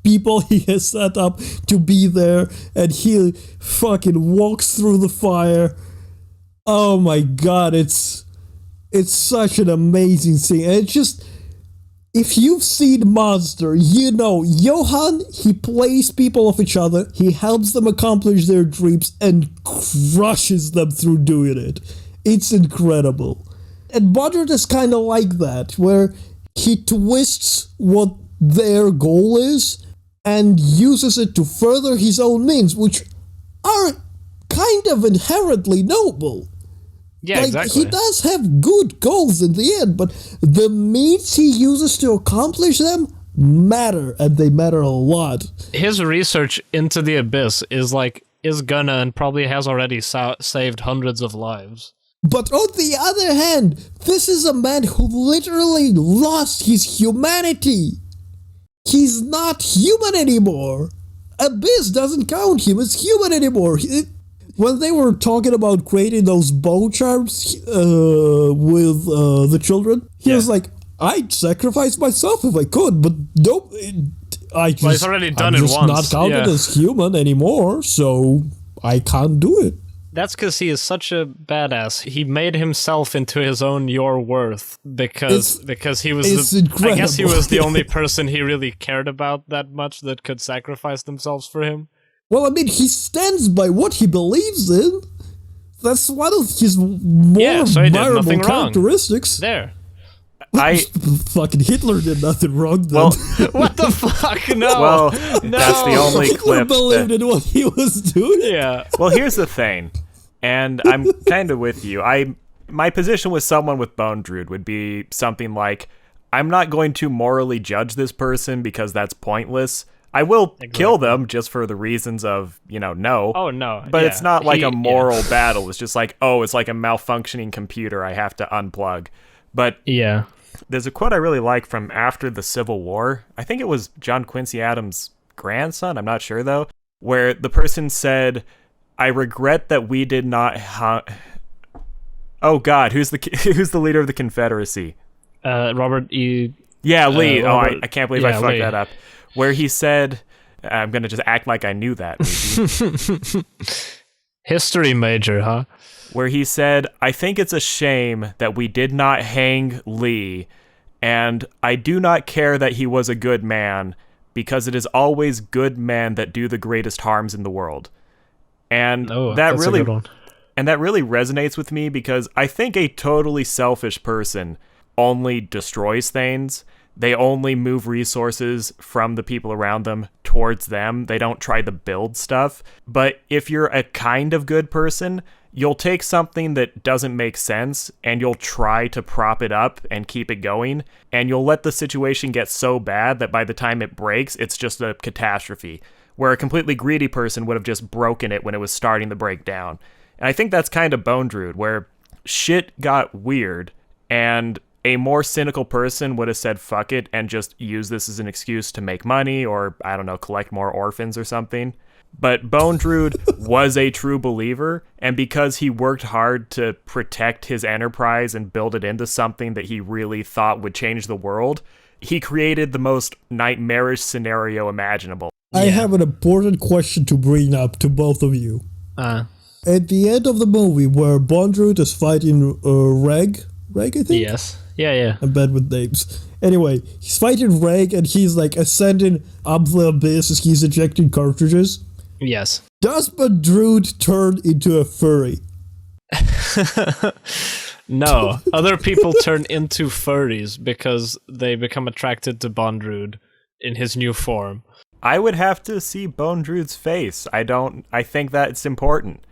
people he has set up to be there, and he fucking walks through the fire. Oh my god, it's such an amazing scene. And it's just, if you've seen Monster, you know Johan, he plays people off each other, he helps them accomplish their dreams and crushes them through doing it. It's incredible. And Butterd is kind of like that, where he twists what their goal is and uses it to further his own means, which are kind of inherently noble. Yeah, like, exactly. He does have good goals in the end, but the means he uses to accomplish them matter, and they matter a lot. His research into the Abyss is gonna and probably has already saved hundreds of lives. But on the other hand, this is a man who literally lost his humanity. He's not human anymore. Abyss doesn't count him as human anymore. When they were talking about creating those bow charms with the children, he was like, I'd sacrifice myself if I could, but nope. He's already done it once. I'm just not counted as human anymore, so I can't do it. That's because he is such a badass. He made himself into his own your worth because he was I guess he was the only person he really cared about that much that could sacrifice themselves for him. Well, I mean, he stands by what he believes in. That's one of his more admirable characteristics. There. Fucking Hitler did nothing wrong then. Well, what the fuck? No. Well, that's the only Hitler clip. believed in what he was doing. Yeah. Well, here's the thing, and I'm kind of with you. My position with someone with Bondrewd would be something like, I'm not going to morally judge this person because that's pointless. I will kill them just for the reasons of, no. Oh, no. But it's not like a moral battle. It's just like, it's like a malfunctioning computer I have to unplug. But yeah, there's a quote I really like from after the Civil War. I think it was John Quincy Adams' grandson. I'm not sure, though. Where the person said, I regret that we did not... Oh, God. Who's the leader of the Confederacy? Robert E. Yeah, Lee. Robert, I can't believe I fucked that up. Where he said, I'm going to just act like I knew that. History major, huh? where he said, "I think it's a shame that we did not hang Lee, and I do not care that he was a good man, because it is always good men that do the greatest harms in the world." And that that's really a good one. and that really resonates with me, because I think a totally selfish person only destroys things. They only move resources from the people around them towards them. They don't try to build stuff. But if you're a kind of good person, you'll take something that doesn't make sense and you'll try to prop it up and keep it going. And you'll let the situation get so bad that by the time it breaks, it's just a catastrophe, where a completely greedy person would have just broken it when it was starting to break down. And I think that's kind of Bone Druid, where shit got weird and a more cynical person would have said fuck it and just use this as an excuse to make money or, I don't know, collect more orphans or something. But Bone Druid was a true believer, and because he worked hard to protect his enterprise and build it into something that he really thought would change the world, he created the most nightmarish scenario imaginable. I have an important question to bring up to both of you. At the end of the movie where Bone Druid is fighting Reg, I think? Yes. Yeah. I'm bad with names. Anyway, he's fighting Reg and he's like ascending up the abyss as he's ejecting cartridges. Yes. Does Bone Druid turn into a furry? No. Other people turn into furries because they become attracted to Bone Druid in his new form. I would have to see Bone Druid's face. I think that it's important.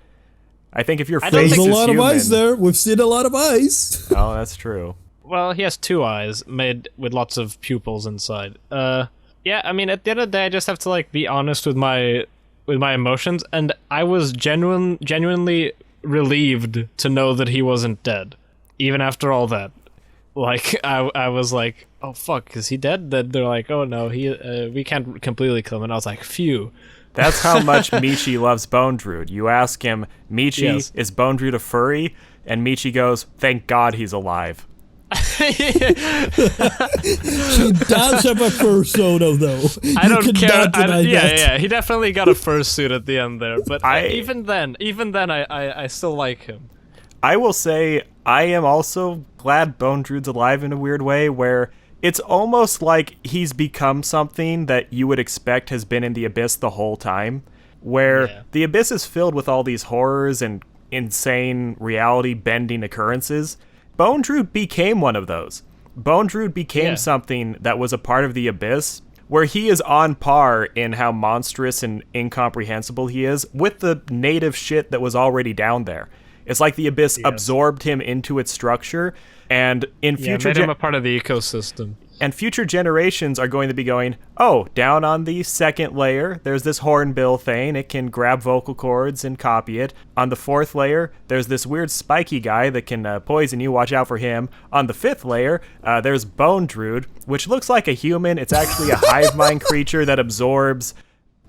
I think if your face There's is a lot human, of eyes there. We've seen a lot of eyes. Oh, that's true. Well, he has two eyes made with lots of pupils inside. Yeah, I mean, at the end of the day, I just have to like be honest with my emotions, and I was genuinely relieved to know that he wasn't dead, even after all that. Like, I was like, oh fuck, is he dead? Then they're like, oh no, we can't completely kill him, and I was like, phew. That's how much Michi loves Bone Druid. You ask him, Michi, Yes. is Bone Druid a furry? And Michi goes, thank God he's alive. He does have a fursona, though. I don't care. cannot deny that. Yeah, he definitely got a fursuit at the end there. But even then, I still like him. I will say, I am also glad Bone Druid's alive in a weird way, where it's almost like he's become something that you would expect has been in the Abyss the whole time, where the Abyss is filled with all these horrors and insane reality-bending occurrences. Bone Druid became one of those. Bone Druid became something that was a part of the Abyss, where he is on par in how monstrous and incomprehensible he is with the native shit that was already down there. It's like the Abyss absorbed him into its structure, and in future made him a part of the ecosystem. And future generations are going to be going, oh, down on the second layer, there's this hornbill thing. It can grab vocal cords and copy it. On the fourth layer, there's this weird spiky guy that can poison you. Watch out for him. On the fifth layer, there's Bone Druid, which looks like a human. It's actually a hive mind creature that absorbs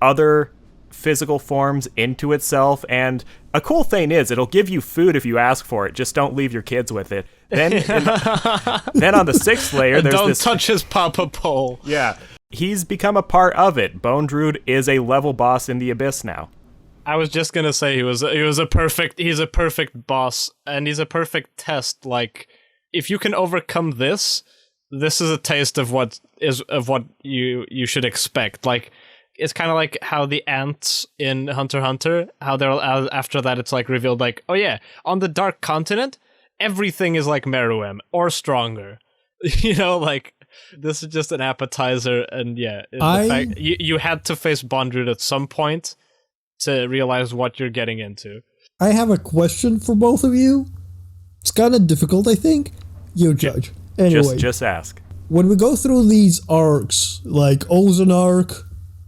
other physical forms into itself. And a cool thing is, it'll give you food if you ask for it. Just don't leave your kids with it. Then on the sixth layer, there's Don't this... touch his papa pole. Yeah. He's become a part of it. Bone Druid is a level boss in the Abyss now. I was just gonna say he's a perfect boss, and he's a perfect test. Like, if you can overcome this is a taste of what you should expect. Like, it's kind of like how the ants in Hunter x Hunter, how they're after that it's like revealed like, oh yeah, on the Dark Continent, everything is like Meruem or stronger. You know, like, this is just an appetizer, and the fact you had to face Bone Druid at some point to realize what you're getting into. I have a question for both of you. It's kind of difficult, I think. You judge. Anyway, Just ask. when we go through these arcs, like Ozen arc,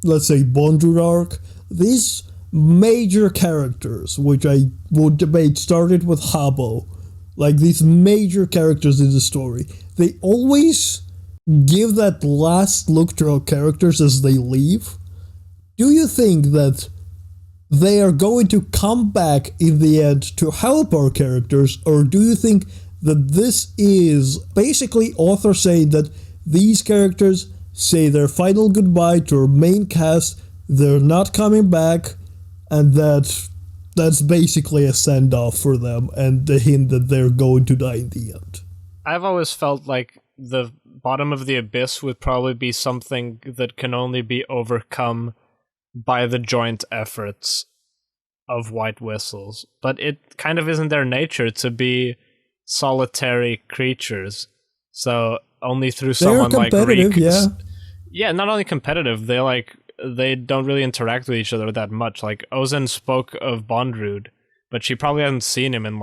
let's say Bone Druid arc, these major characters, which I would debate started with Habo, like these major characters in the story, they always give that last look to our characters as they leave. Do you think that they are going to come back in the end to help our characters, or do you think that this is basically author saying that these characters say their final goodbye to our main cast, they're not coming back, and that that's basically a send-off for them and the hint that they're going to die in the end. I've always felt like the bottom of the abyss would probably be something that can only be overcome by the joint efforts of white whistles. But it kind of isn't their nature to be solitary creatures. So only through someone like Reek... Yeah, not only competitive, they don't really interact with each other that much. Like, Ozen spoke of Bondrewd, but she probably hasn't seen him in,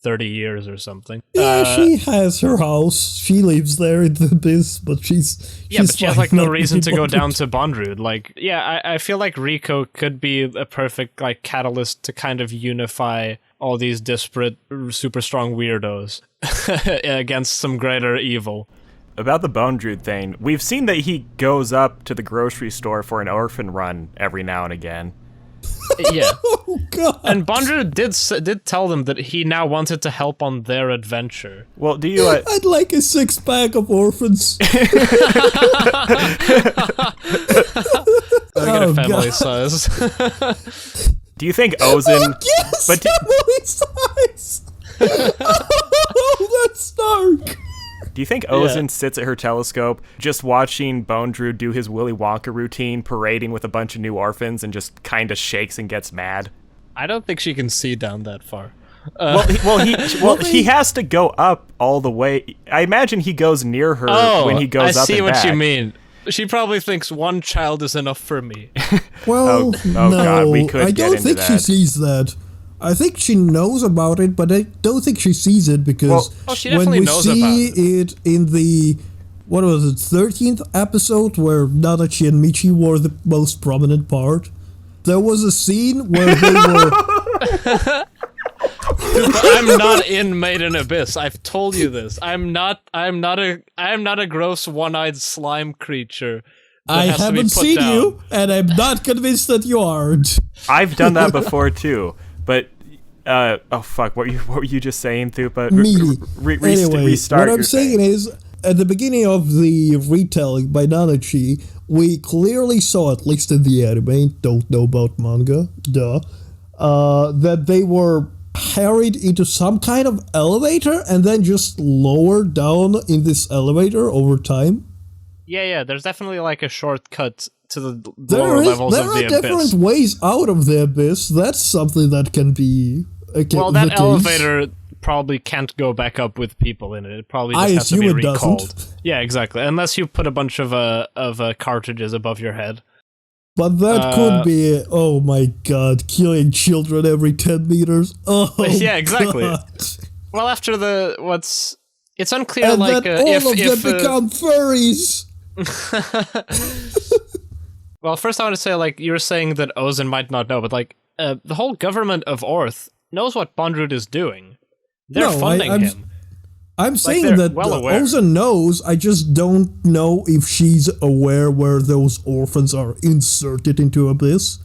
30 years or something. Yeah, she has her house. She lives there in the abyss, but she's yeah, but she has, no reason to go down to Bondrewd. I feel like Rico could be a perfect, catalyst to kind of unify all these disparate, super strong weirdos against some greater evil. About the Bondrewd thing, we've seen that he goes up to the grocery store for an orphan run every now and again. Yeah. Oh, God. And Bondrewd did tell them that he now wanted to help on their adventure. Well, do you... I'd like a 6-pack of orphans. Look at a family size. Do you think Ozen... Yes, family size! Oh, that's dark. Do you think Ozen sits at her telescope just watching Bondrewd do his Willy Wonka routine, parading with a bunch of new orphans, and just kind of shakes and gets mad? I don't think she can see down that far. He has to go up all the way. I imagine he goes near her when he goes up and back. I see what you mean. She probably thinks one child is enough for me. Well, no, God, we could I don't think she that. sees that. I think she knows about it, but I don't think she sees it because when we see it in the, 13th episode where Nanachi and Michi were the most prominent part, there was a scene where they were... I'm not in Made in Abyss. I've told you this. I am not a gross one-eyed slime creature. I haven't seen you, and I'm not convinced that you aren't. I've done that before too. But, oh fuck, what were you just saying, Thupa? Anyway, restart what I'm saying is, at the beginning of the retelling by Nanachi, we clearly saw, at least in the anime, don't know about manga, that they were carried into some kind of elevator and then just lowered down in this elevator over time. Yeah, there's definitely a shortcut to the lower levels of the abyss. There are different ways out of the abyss. That's something that can be... that elevator probably can't go back up with people in it. It probably just has to be recalled. Doesn't. Yeah, exactly. Unless you put a bunch of cartridges above your head. But that could be, oh my god, killing children every 10 meters. Oh, yeah, exactly. God. Well, after it's unclear, and then all of them become furries. Well, first I want to say, you were saying that Ozen might not know, but, the whole government of Orth knows what Bondrewd is doing. They're funding him. I'm saying that Ozen knows, I just don't know if she's aware where those orphans are inserted into Abyss.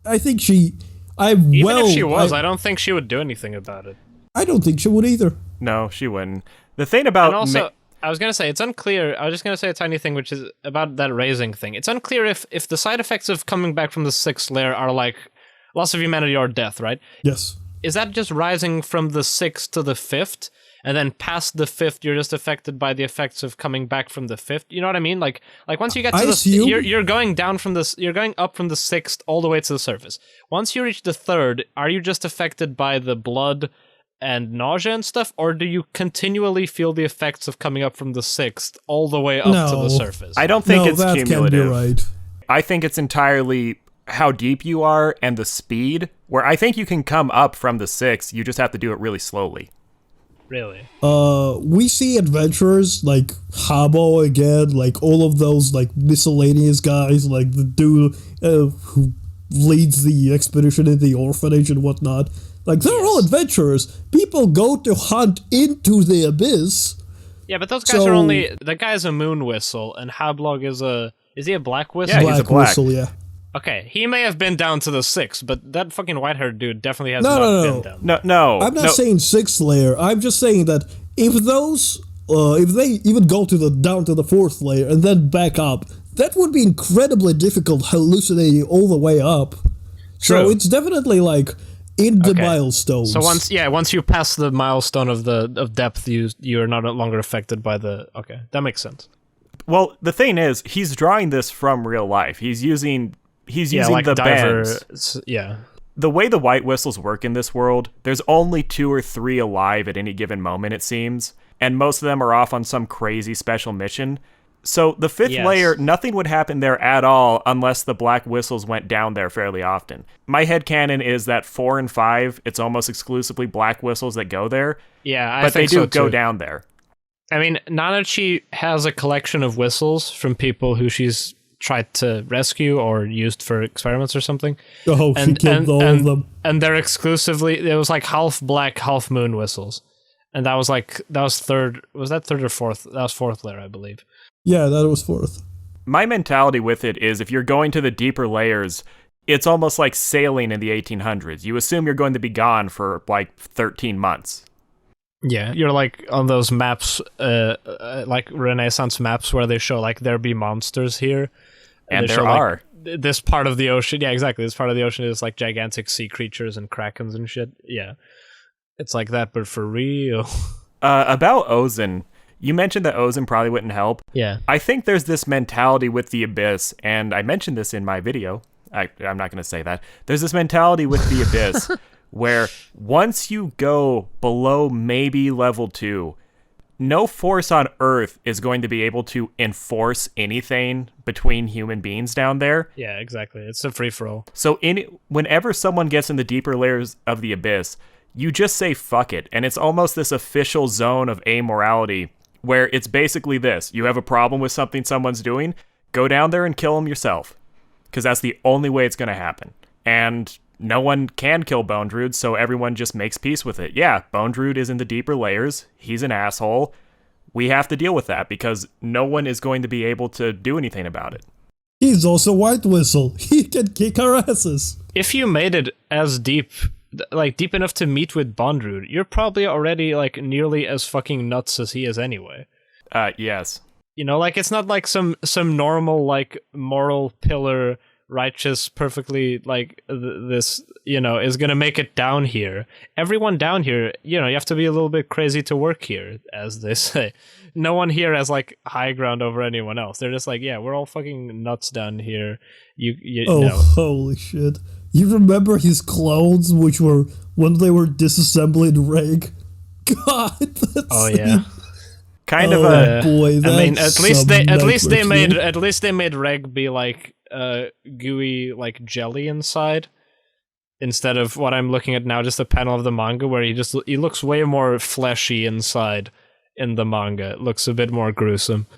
I think Even if she was, I don't think she would do anything about it. I don't think she would either. No, she wouldn't. The thing about... And also, I was going to say, it's unclear, I was just going to say a tiny thing, which is about that raising thing. It's unclear if the side effects of coming back from the 6th layer are loss of humanity or death, right? Yes. Is that just rising from the 6th to the 5th? And then past the 5th, you're just affected by the effects of coming back from the 5th. You know what I mean? Like once you get to you're going down from this, you're going up from the 6th all the way to the surface. Once you reach the 3rd, are you just affected by the blood and nausea and stuff, or do you continually feel the effects of coming up from the 6th all the way up to the surface? I don't think it's that cumulative. Can't be right. I think it's entirely how deep you are and the speed. Where I think you can come up from the 6th, you just have to do it really slowly. Really? We see adventurers like Habo again, like all of those like miscellaneous guys, like the dude who leads the expedition in the orphanage and whatnot. Like they're all adventurers. People go to hunt into the abyss. Yeah, but those guys are only... That guy is a moon whistle, and Hablog is a... Is he a black whistle? Yeah, he's a black whistle, yeah. Okay, he may have been down to the 6th, but that fucking white-haired dude definitely has not been down. No. I'm not saying 6th layer. I'm just saying that if those... if they even go down to the 4th layer and then back up, that would be incredibly difficult hallucinating all the way up. True. So it's definitely like... in the milestones. So once you pass the milestone of depth, you're no longer affected by the. Okay, that makes sense. Well, the thing is, he's drawing this from real life. He's using like the bends. Yeah. The way the white whistles work in this world, there's only 2 or 3 alive at any given moment, it seems, and most of them are off on some crazy special mission. So the 5th layer, nothing would happen there at all unless the black whistles went down there fairly often. My headcanon is that 4 and 5, it's almost exclusively black whistles that go there. Yeah, but they do go down there. I mean, Nanachi has a collection of whistles from people who she's tried to rescue or used for experiments or something. Oh, she killed all of them. And they're exclusively, it was like half black, half moon whistles. And that was third, was that third or fourth? That was 4th layer, I believe. Yeah, that was 4th. My mentality with it is if you're going to the deeper layers, it's almost like sailing in the 1800s. You assume you're going to be gone for like 13 months. Yeah, you're like on those maps, like Renaissance maps where they show like there be monsters here. And there show, are. Like, this part of the ocean, yeah, exactly. This part of the ocean is like gigantic sea creatures and krakens and shit. Yeah. It's like that, but for real. About Ozen, you mentioned that Ozen probably wouldn't help. Yeah. I think there's this mentality with the Abyss, and I mentioned this in my video. I'm not going to say that. There's this mentality with the Abyss where once you go below maybe level 2, no force on Earth is going to be able to enforce anything between human beings down there. Yeah, exactly. It's a free-for-all. So whenever someone gets in the deeper layers of the Abyss, you just say fuck it, and it's almost this official zone of amorality where it's basically this. You have a problem with something someone's doing, go down there and kill them yourself, because that's the only way it's going to happen. And no one can kill Bone Druid, so everyone just makes peace with it. Yeah, Bone Druid is in the deeper layers. He's an asshole. We have to deal with that because no one is going to be able to do anything about it. He's also White Whistle. He can kick our asses. If you made it as deep, like deep enough to meet with Bone Druid, you're probably already like nearly as fucking nuts as he is anyway. Yes. You know, like it's not like some normal like moral pillar, righteous, perfectly like this, you know, is gonna make it down here. Everyone down here, you know, you have to be a little bit crazy to work here, as they say. No one here has like high ground over anyone else. They're just like, yeah, we're all fucking nuts down here. You know. Holy shit. You remember his clones, which were when they were disassembling Reg? God, that's yeah. Kind of a boy. I mean, at least they made Reg be like gooey like jelly inside, instead of what I'm looking at now, just a panel of the manga where he looks way more fleshy inside in the manga. It looks a bit more gruesome.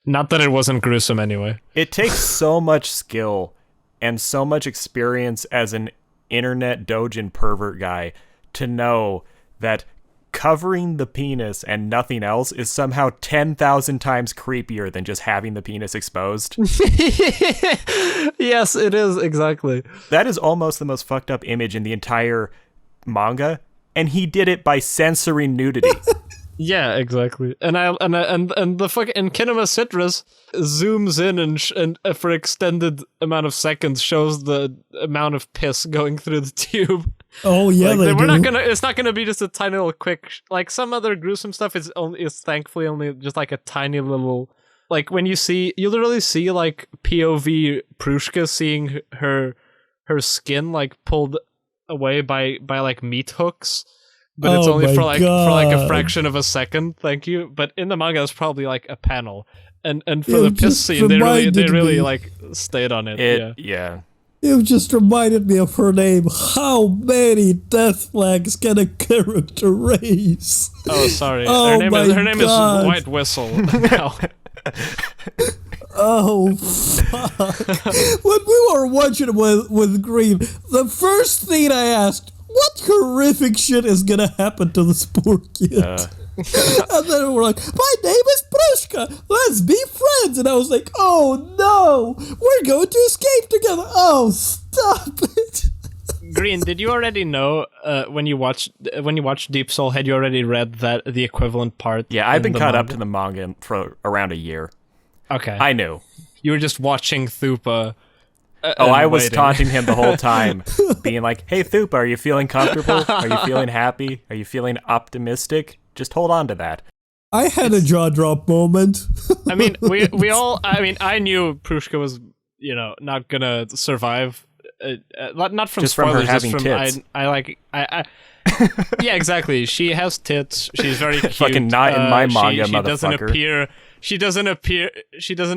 Not that it wasn't gruesome anyway. It takes so much skill and so much experience as an internet dojin pervert guy to know that covering the penis and nothing else is somehow 10,000 times creepier than just having the penis exposed. Yes, it is, exactly. That is almost the most fucked up image in the entire manga, and he did it by censoring nudity. Yeah, exactly. And the fucking Kinema Citrus zooms in and for extended amount of seconds shows the amount of piss going through the tube. Oh yeah, like, it's not gonna be just a tiny little quick like some other gruesome stuff is thankfully only just like a tiny little, like when you literally see like POV Prushka seeing her skin like pulled away by like meat hooks. But it's only for like a fraction of a second. Thank you. But in the manga, it's probably like a panel, and for the piss scene, they really like stayed on it. Yeah. It just reminded me of her name. How many death flags can a character raise? Oh, sorry. Her name is White Whistle. Now. Oh, fuck. When we were watching with Green, the first thing I asked, what horrific shit is gonna happen to this poor kid? And then we're like, my name is Prushka, let's be friends. And I was like, oh no, we're going to escape together. Oh, stop it. Green, did you already know when you watched Deep Soul, had you already read the equivalent part? Yeah, I've been caught up to the manga for around a year. Okay. I knew. You were just watching Thupa I was waiting. taunting him the whole time, being like, "Hey, Thupa, are you feeling comfortable? Are you feeling happy? Are you feeling optimistic? Just hold on to that." I had a jaw drop moment. I mean, we all. I mean, I knew Prushka was, not gonna survive. Not from Just from her spoilers, having just from tits. I yeah, exactly. She has tits. She's very cute. Fucking not in my manga, she doesn't motherfucker. appear. She doesn't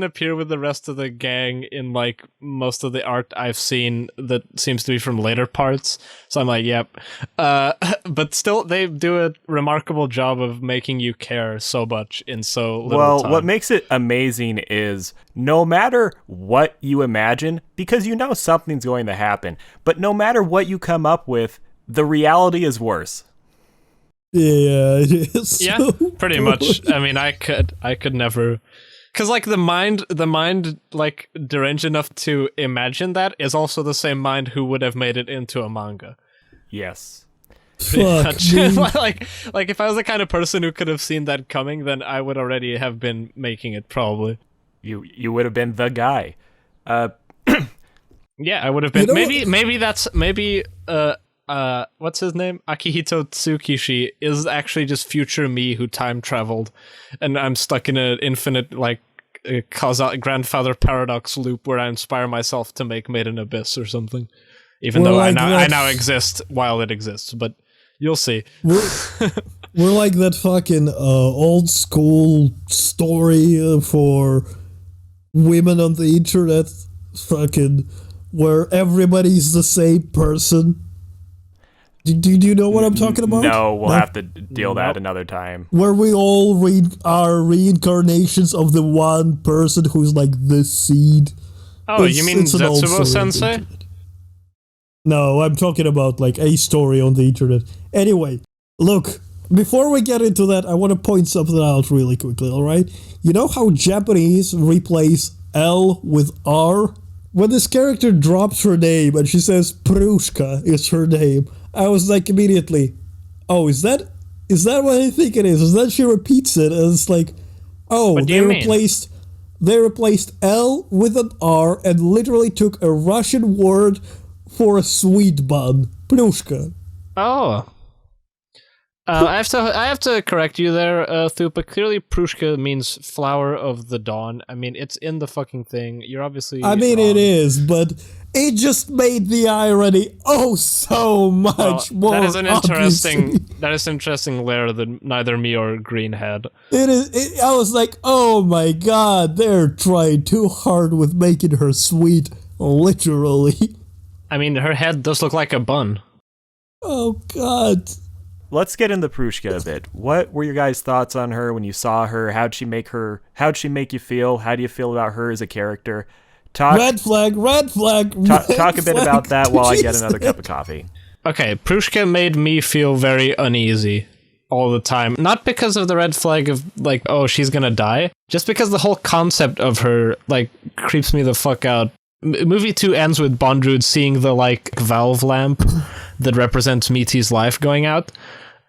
appear with the rest of the gang in like most of the art I've seen that seems to be from later parts. So I'm like, yep. But still, they do a remarkable job of making you care so much in so little time. What makes it amazing is no matter what you imagine, because you know something's going to happen, but no matter what you come up with, the reality is worse. Yeah, it is. Yeah, so pretty good. much. I mean, I could never, because like the mind like deranged enough to imagine that is also the same mind who would have made it into a manga. Yes. Fuck, dude. like if I was the kind of person who could have seen that coming, then I would already have been making it probably. You would have been the guy. Yeah, I would have been. You know Maybe what's his name? Akihito Tsukishi is actually just future me who time traveled, and I'm stuck in an infinite like grandfather paradox loop where I inspire myself to make Made in Abyss or something. Even though I now exist while it exists, but you'll see. We're like that fucking old school story for women on the internet, fucking where everybody's the same person. Do you know what I'm talking about? No, we'll have to deal that another time. Where we all are reincarnations of the one person who's like the seed. Oh, you mean it's an old Zetsubo story on the Sensei? internet. No, I'm talking about like a story on the internet. Anyway, look, before we get into that, I want to point something out really quickly, alright? You know how Japanese replace L with R? When this character drops her name and she says Prushka is her name, I was like immediately, oh, is that what I think it is? Is that she repeats it and it's like, oh, What do they you mean? replaced L with an R and literally took a Russian word for a sweet bun. Prushka. Oh. I have to correct you there, Thupa. Clearly, Prushka means flower of the dawn. I mean, it's in the fucking thing. You're obviously I mean, wrong. it is, but it just made the irony so much more. That is an obviously. interesting layer that neither me or Green had. I was like, oh my god, they're trying too hard with making her sweet, literally. I mean, her head does look like a bun. Oh god. Let's get into Prushka a bit. What were your guys' thoughts on her when you saw her? How'd she make you feel? How do you feel about her as a character? Red flag. Talk a bit about that while I get another cup of coffee. Okay, Prushka made me feel very uneasy all the time. Not because of the red flag of, like, oh, she's gonna die. Just because the whole concept of her, like, creeps me the fuck out. Movie 2 ends with Bondrewd seeing the, like, valve lamp that represents Miti's life going out.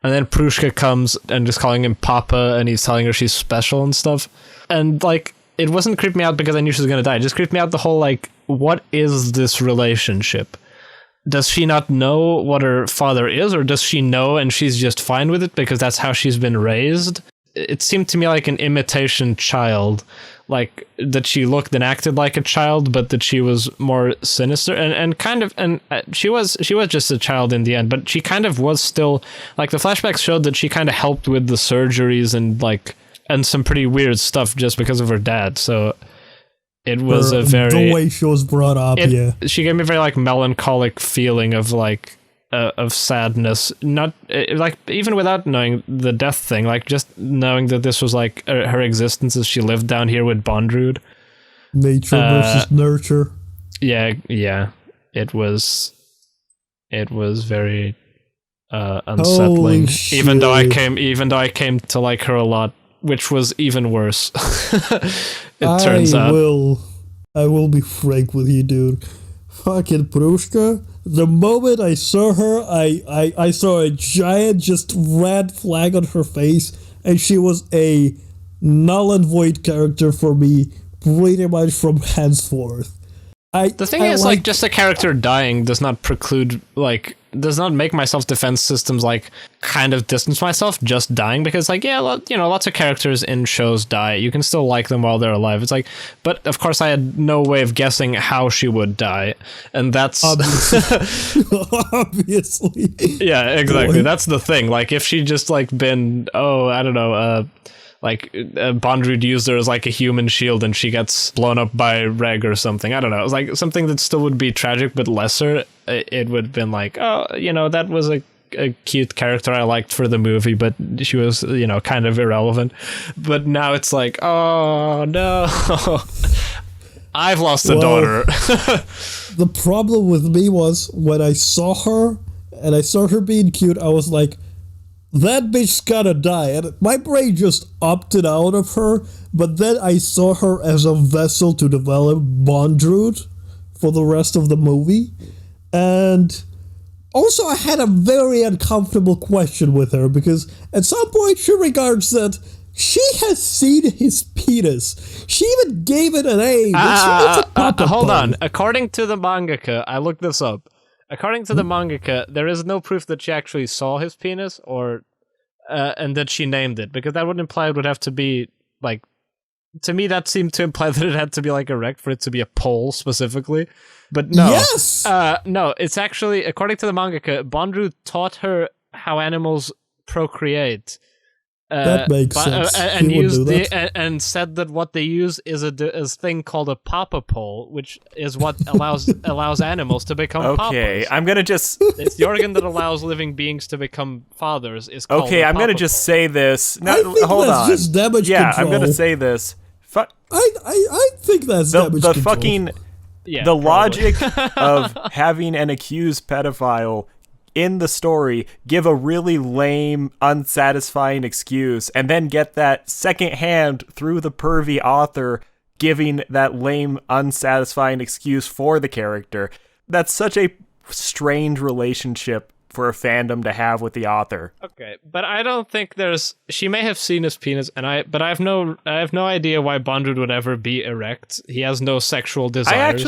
And then Prushka comes and just calling him Papa, and he's telling her she's special and stuff. And, like, it wasn't creeping me out because I knew she was gonna die. It just creeped me out the whole, like, what is this relationship? Does she not know what her father is, or does she know and she's just fine with it because that's how she's been raised? It seemed to me like an imitation child. Like, that she looked and acted like a child, but that she was more sinister and she was just a child in the end, but she kind of was still, like, the flashbacks showed that she kind of helped with the surgeries and some pretty weird stuff just because of her dad. So it was the way she was brought up. She gave me a very, like, melancholic feeling of, like, of sadness, not like, even without knowing the death thing, like, just knowing that this was like her existence as she lived down here with Bondrewd. Nature versus nurture. Yeah, it was very unsettling. Even though I came to like her a lot, which was even worse. Turns out. I will be frank with you, dude. Fucking Prushka. The moment I saw her, I saw a giant just red flag on her face, and she was a null and void character for me pretty much from henceforth. The thing is, like, just a character dying does not preclude, like, does not make my self-defense systems, like, kind of distance myself just dying, because, like, yeah, you know, lots of characters in shows die. You can still like them while they're alive. It's like, but of course I had no way of guessing how she would die, and that's... Obviously. Yeah, exactly. That's the thing. Like, if she just, like, been, I don't know, like, Bondrewd used her as, like, a human shield and she gets blown up by Reg or something. I don't know. It's like something that still would be tragic but lesser. It would have been like, oh, you know, that was a cute character I liked for the movie, but she was, you know, kind of irrelevant. But now it's like, oh, no. I've lost a daughter. The problem with me was when I saw her and I saw her being cute, I was like, that bitch's gotta die. And my brain just opted out of her, but then I saw her as a vessel to develop Bondrewd for the rest of the movie. And also I had a very uncomfortable question with her, because at some point she regards that she has seen his penis. She even gave it an A. Hold on. According to the mangaka, I looked this up. According to the mangaka, there is no proof that she actually saw his penis, or and that she named it, because that would imply it would have to be, like, to me that seemed to imply that it had to be, like, erect for it to be a pole specifically. But no. Yes! No, it's actually, according to the mangaka, Bondrewd taught her how animals procreate. That makes sense. And said that what they use is a thing called a papa pole, which is what allows animals to become papas. Okay, I'm gonna just... It's the organ that allows living beings to become fathers. Is called okay, I'm gonna just say this. No, hold on. Just damage yeah, control. I'm gonna say this. I think that's damage the control. fucking Yeah, the probably. logic of having an accused pedophile in the story give a really lame, unsatisfying excuse, and then get that secondhand through the pervy author giving that lame, unsatisfying excuse for the character. That's such a strange relationship for a fandom to have with the author. Okay, but I don't think there's... She may have seen his penis, but I have no idea why Bondrewd would ever be erect. He has no sexual desires.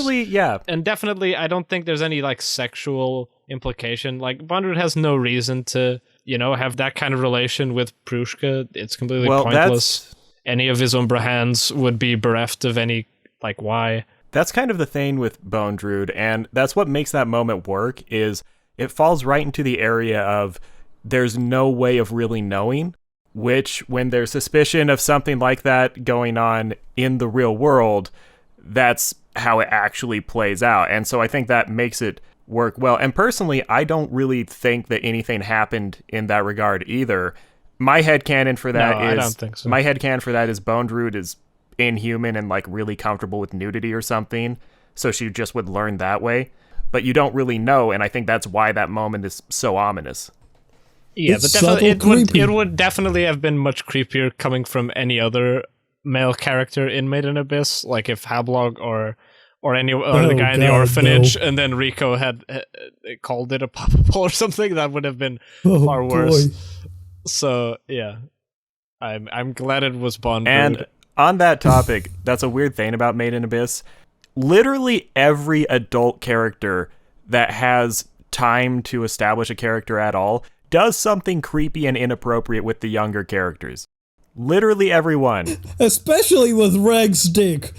And definitely, I don't think there's any, like, sexual implication. Like, Bondrewd has no reason to, you know, have that kind of relation with Prushka. It's completely pointless. Any of his Umbra hands would be bereft of any, like, why. That's kind of the thing with Bondrewd, and that's what makes that moment work, is it falls right into the area of there's no way of really knowing, which, when there's suspicion of something like that going on in the real world, that's how it actually plays out. And so I think that makes it work well. And personally, I don't really think that anything happened in that regard either. My headcanon for that I don't think so. My headcanon for that is Bondrewd is inhuman and, like, really comfortable with nudity or something, so she just would learn that way. But you don't really know, and I think that's why that moment is so ominous. Yeah, It's but definitely subtle it would definitely have been much creepier coming from any other male character in Made in Abyss, like if Hablog or the guy in the orphanage, and then Rico had called it a papa pole or something. That would have been far worse. Boy. So yeah, I'm glad it was Bondrewd. And on that topic, that's a weird thing about Made in Abyss. Literally every adult character that has time to establish a character at all does something creepy and inappropriate with the younger characters. Literally everyone. Especially with Reg's dick.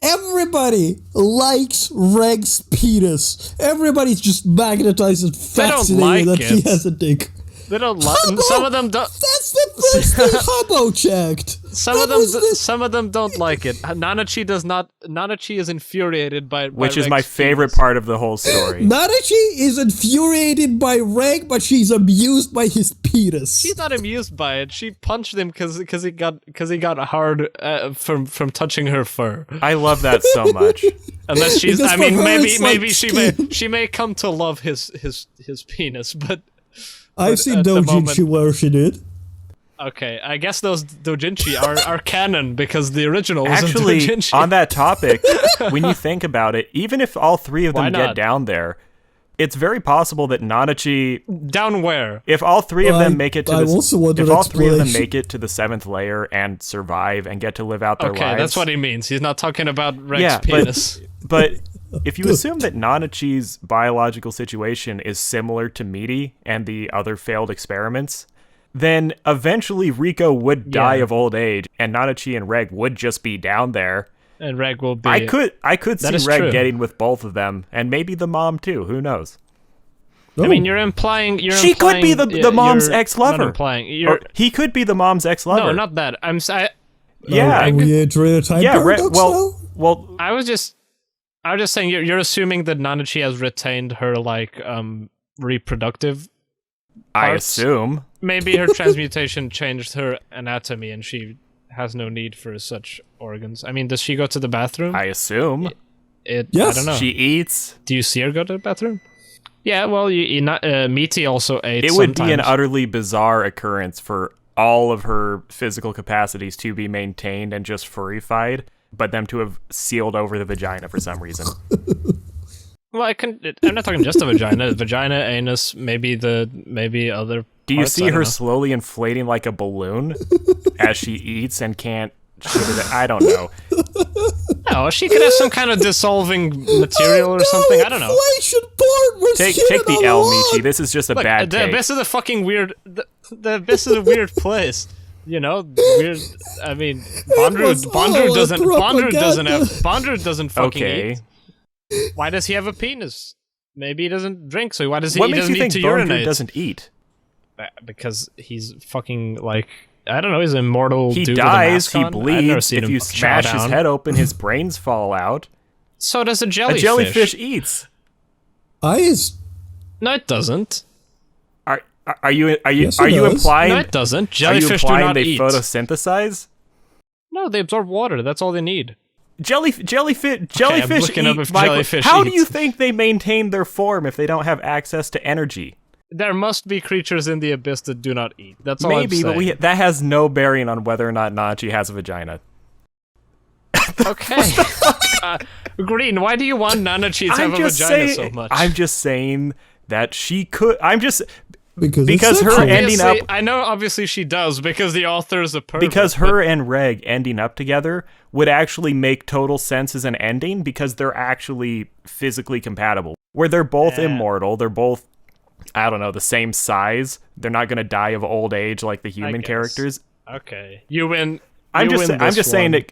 Everybody likes Reg's penis. Everybody's just magnetized and fascinated that he has a dick. They don't like. Some of them don't. That's the first thing Hubbo checked. Some of them don't like it. Nanachi does not. Nanachi is infuriated by which is Reg's my favorite penis. part of the whole story. Nanachi is infuriated by Reg, but she's amused by his penis. She's not amused by it. She punched him because he got hard from touching her fur. I love that so much. Unless she's. Because I mean, for her, maybe it's like she may come to love his penis, but. I've seen doujinshi where she did. Okay, I guess those doujinshi are canon because the original was Actually, doujinshi. on that topic, when you think about it, even if all three of them get down there, It's very possible that Nanachi, Down where? if all three of them make it to I also want an explanation. the 7th layer and survive and get to live out their lives. Okay, that's what he means. He's not talking about Reg's penis. But if you assume that Nanachi's biological situation is similar to Meaty and the other failed experiments, then eventually Rico would die of old age, and Nanachi and Reg would just be down there. And Reg will be... I could see Reg true. getting with both of them, and maybe the mom too. Who knows? Oh. I mean, you're implying... She could be the mom's ex-lover. Not implying. Or he could be the mom's ex-lover. No, not that. Yeah. Are we entering a time paradox now? Well, I was just saying you're assuming that Nanachi has retained her like reproductive I parts. assume. Maybe her transmutation changed her anatomy and she has no need for such organs. I mean, does she go to the bathroom? I assume. Yes. I don't know. She eats. Do you see her go to the bathroom? Yeah, well, Meaty also ate. It would be an utterly bizarre occurrence for all of her physical capacities to be maintained and just furrified, but them to have sealed over the vagina for some reason. Well, I'm not talking just a vagina. Vagina, anus, maybe other. Do you parts, see I don't her know. slowly inflating like a balloon as she eats and can't shit it? I don't know. No, she could have some kind of dissolving material or something. I don't know. Inflation porn was Take shit the on L, the lawn. Michi. This is just a Look, bad the take. abyss is a fucking weird. The abyss is a weird place. You know, weird. I mean, was all Bondru propaganda. doesn't fucking Okay. eat. Why does he have a penis? Maybe he doesn't drink, so why does he? What He makes doesn't you need think to Bondru urinate. doesn't eat? Because he's fucking like, I don't know. He's an immortal. He dude dies, with he a mask on. I've never bleeds. seen If him you chow smash his down. head open, his brains fall out. So does a A jellyfish. jellyfish eats. No, it doesn't. Are you Yes, it are you does. implying No, it doesn't. are you Jellyfish do implying not they eat. photosynthesize? No, they absorb water. That's all they need. Jellyfish looking eat, up if Michael. jellyfish How do eat. you think they maintain their form if they don't have access to energy? There must be creatures in the abyss that do not eat. That's all Maybe, I'm but saying. that has no bearing on whether or not Nachi has a vagina. Okay. Green, why do you want Nanachi to have a vagina so much? I'm just saying that she could. Because Because it's her sexual. ending up- I know obviously she does because the author is a pervert. Because her and Reg ending up together would actually make total sense as an ending because they're actually physically compatible. Where they're both immortal, they're both, I don't know, the same size. They're not going to die of old age like the human guess. characters. Okay, you win. I'm just saying that.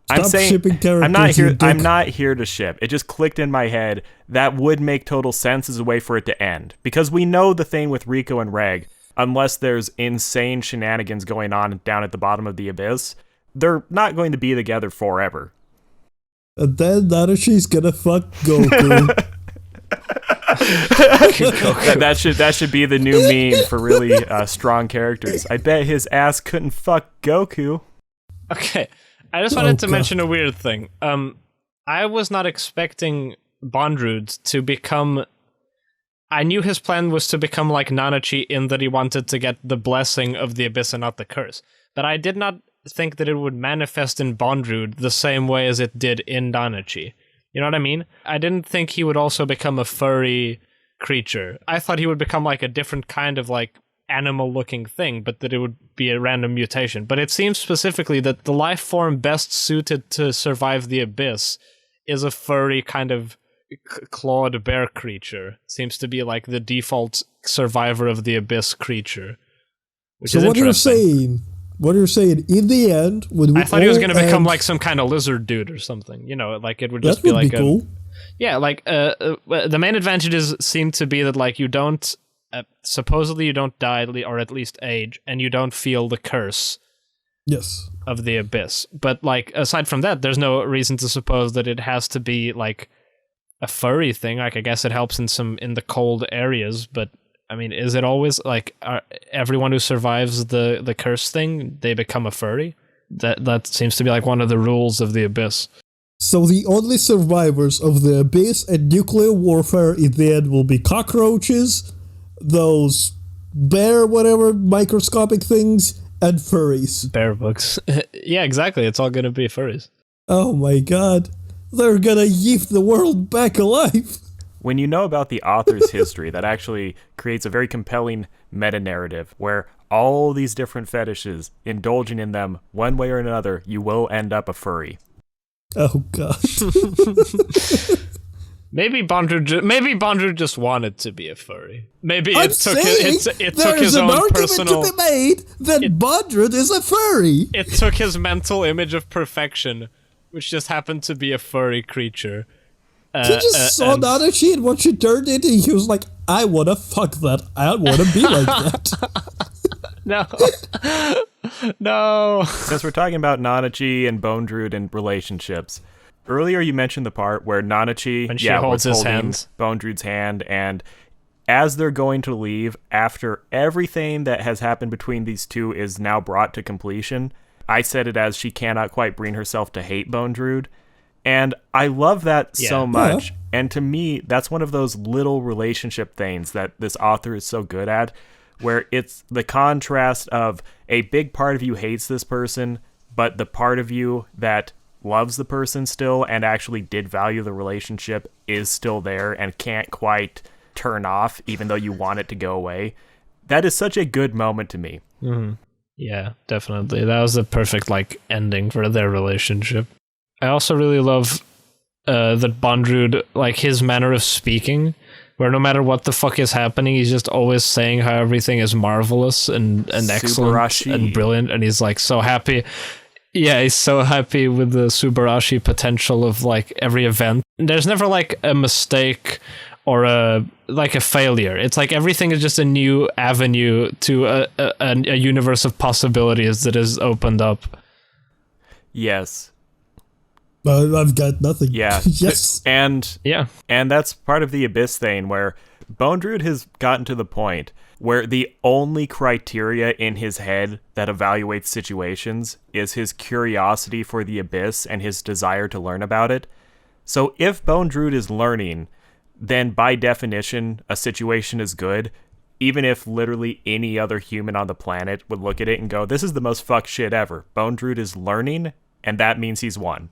Stop shipping I'm not characters, you here. dick. I'm not here to ship. It just clicked in my head. That would make total sense as a way for it to end because we know the thing with Rico and Reg. Unless there's insane shenanigans going on down at the bottom of the abyss, they're not going to be together forever. And then Nanachi's gonna fuck Goku. That should be the new meme for really strong characters. I bet his ass couldn't fuck Goku. Okay, I just wanted to God. mention a weird thing. I was not expecting Bondrud to become. I knew his plan was to become like Nanachi in that he wanted to get the blessing of the abyss and not the curse. But I did not think that it would manifest in Bondrud the same way as it did in Nanachi. You know what I mean? I didn't think he would also become a furry creature. I thought he would become like a different kind of like animal-looking thing, but that it would be a random mutation. But it seems specifically that the life form best suited to survive the abyss is a furry kind of clawed bear creature. Seems to be like the default survivor of the abyss creature. Which So is what interesting. you're saying, in the end, when we I thought he was all going to become end- like some kind of lizard dude or something. You know, like it would that just be would like be cool. Yeah, like the main advantages seem to be that like you don't supposedly you don't die or at least age, and you don't feel the curse Yes. of the abyss. But like aside from that, there's no reason to suppose that it has to be like a furry thing. Like I guess it helps in the cold areas, but I mean, is it always like everyone who survives the curse thing, they become a furry? That seems to be like one of the rules of the abyss. So the only survivors of the abyss and nuclear warfare in the end will be cockroaches, those bear whatever microscopic things, and furries. Bear books. Yeah, exactly. It's all gonna be furries. Oh my god. They're gonna yeet the world back alive. when you know about the author's history, that actually creates a very compelling meta-narrative where all these different fetishes, indulging in them one way or another, you will end up a furry. Oh god. Maybe Bondrewd just wanted to be a furry. Maybe I'm it took saying it took his own personal. There's an argument to be made that Bondrewd is a furry. It took his mental image of perfection, which just happened to be a furry creature. He just saw Nanachi and what she turned into. He was like, I want to fuck that. I want to be like that. No. Since we're talking about Nanachi and Bondrewd and relationships, earlier you mentioned the part where Nanachi holds his holding hand. Bondrewd's hand, and as they're going to leave, after everything that has happened between these two is now brought to completion, I said it as she cannot quite bring herself to hate Bondrewd. And I love that so much. Yeah. And to me, that's one of those little relationship things that this author is so good at, where it's the contrast of a big part of you hates this person, but the part of you that loves the person still and actually did value the relationship is still there and can't quite turn off, even though you want it to go away. That is such a good moment to me. Mm-hmm. Yeah, definitely. That was the perfect ending for their relationship. I also really love that Bondrewd, his manner of speaking, where no matter what the fuck is happening, he's just always saying how everything is marvelous and excellent and brilliant, and he's so happy. Yeah, he's so happy with the Subarashi potential of every event. There's never a mistake or a failure. It's everything is just a new avenue to a universe of possibilities that is opened up. Yes. I've got nothing. Yeah. Yes. And that's part of the Abyss thing, where Bondrewd has gotten to the point where the only criteria in his head that evaluates situations is his curiosity for the Abyss and his desire to learn about it. So if Bondrewd is learning, then by definition, a situation is good, even if literally any other human on the planet would look at it and go, this is the most fucked shit ever. Bondrewd is learning, and that means he's won.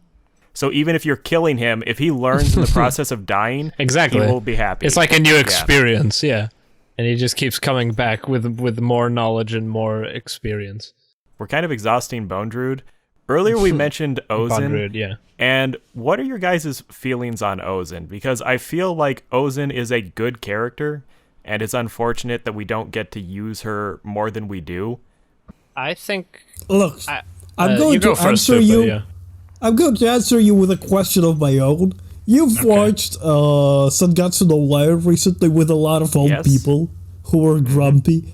So even if you're killing him, if he learns in the process of dying, exactly, he will be happy. It's a new experience, yeah. And he just keeps coming back with more knowledge and more experience. We're kind of exhausting Bondrewd. Earlier we mentioned Ozen. Bondrewd, yeah. And what are your guys' feelings on Ozen? Because I feel like Ozen is a good character, and it's unfortunate that we don't get to use her more than we do. I think... Look, I'm going to answer you... Yeah. I'm going to answer you with a question of my own. You've watched Sangatsu no Lion recently with a lot of old people who are grumpy.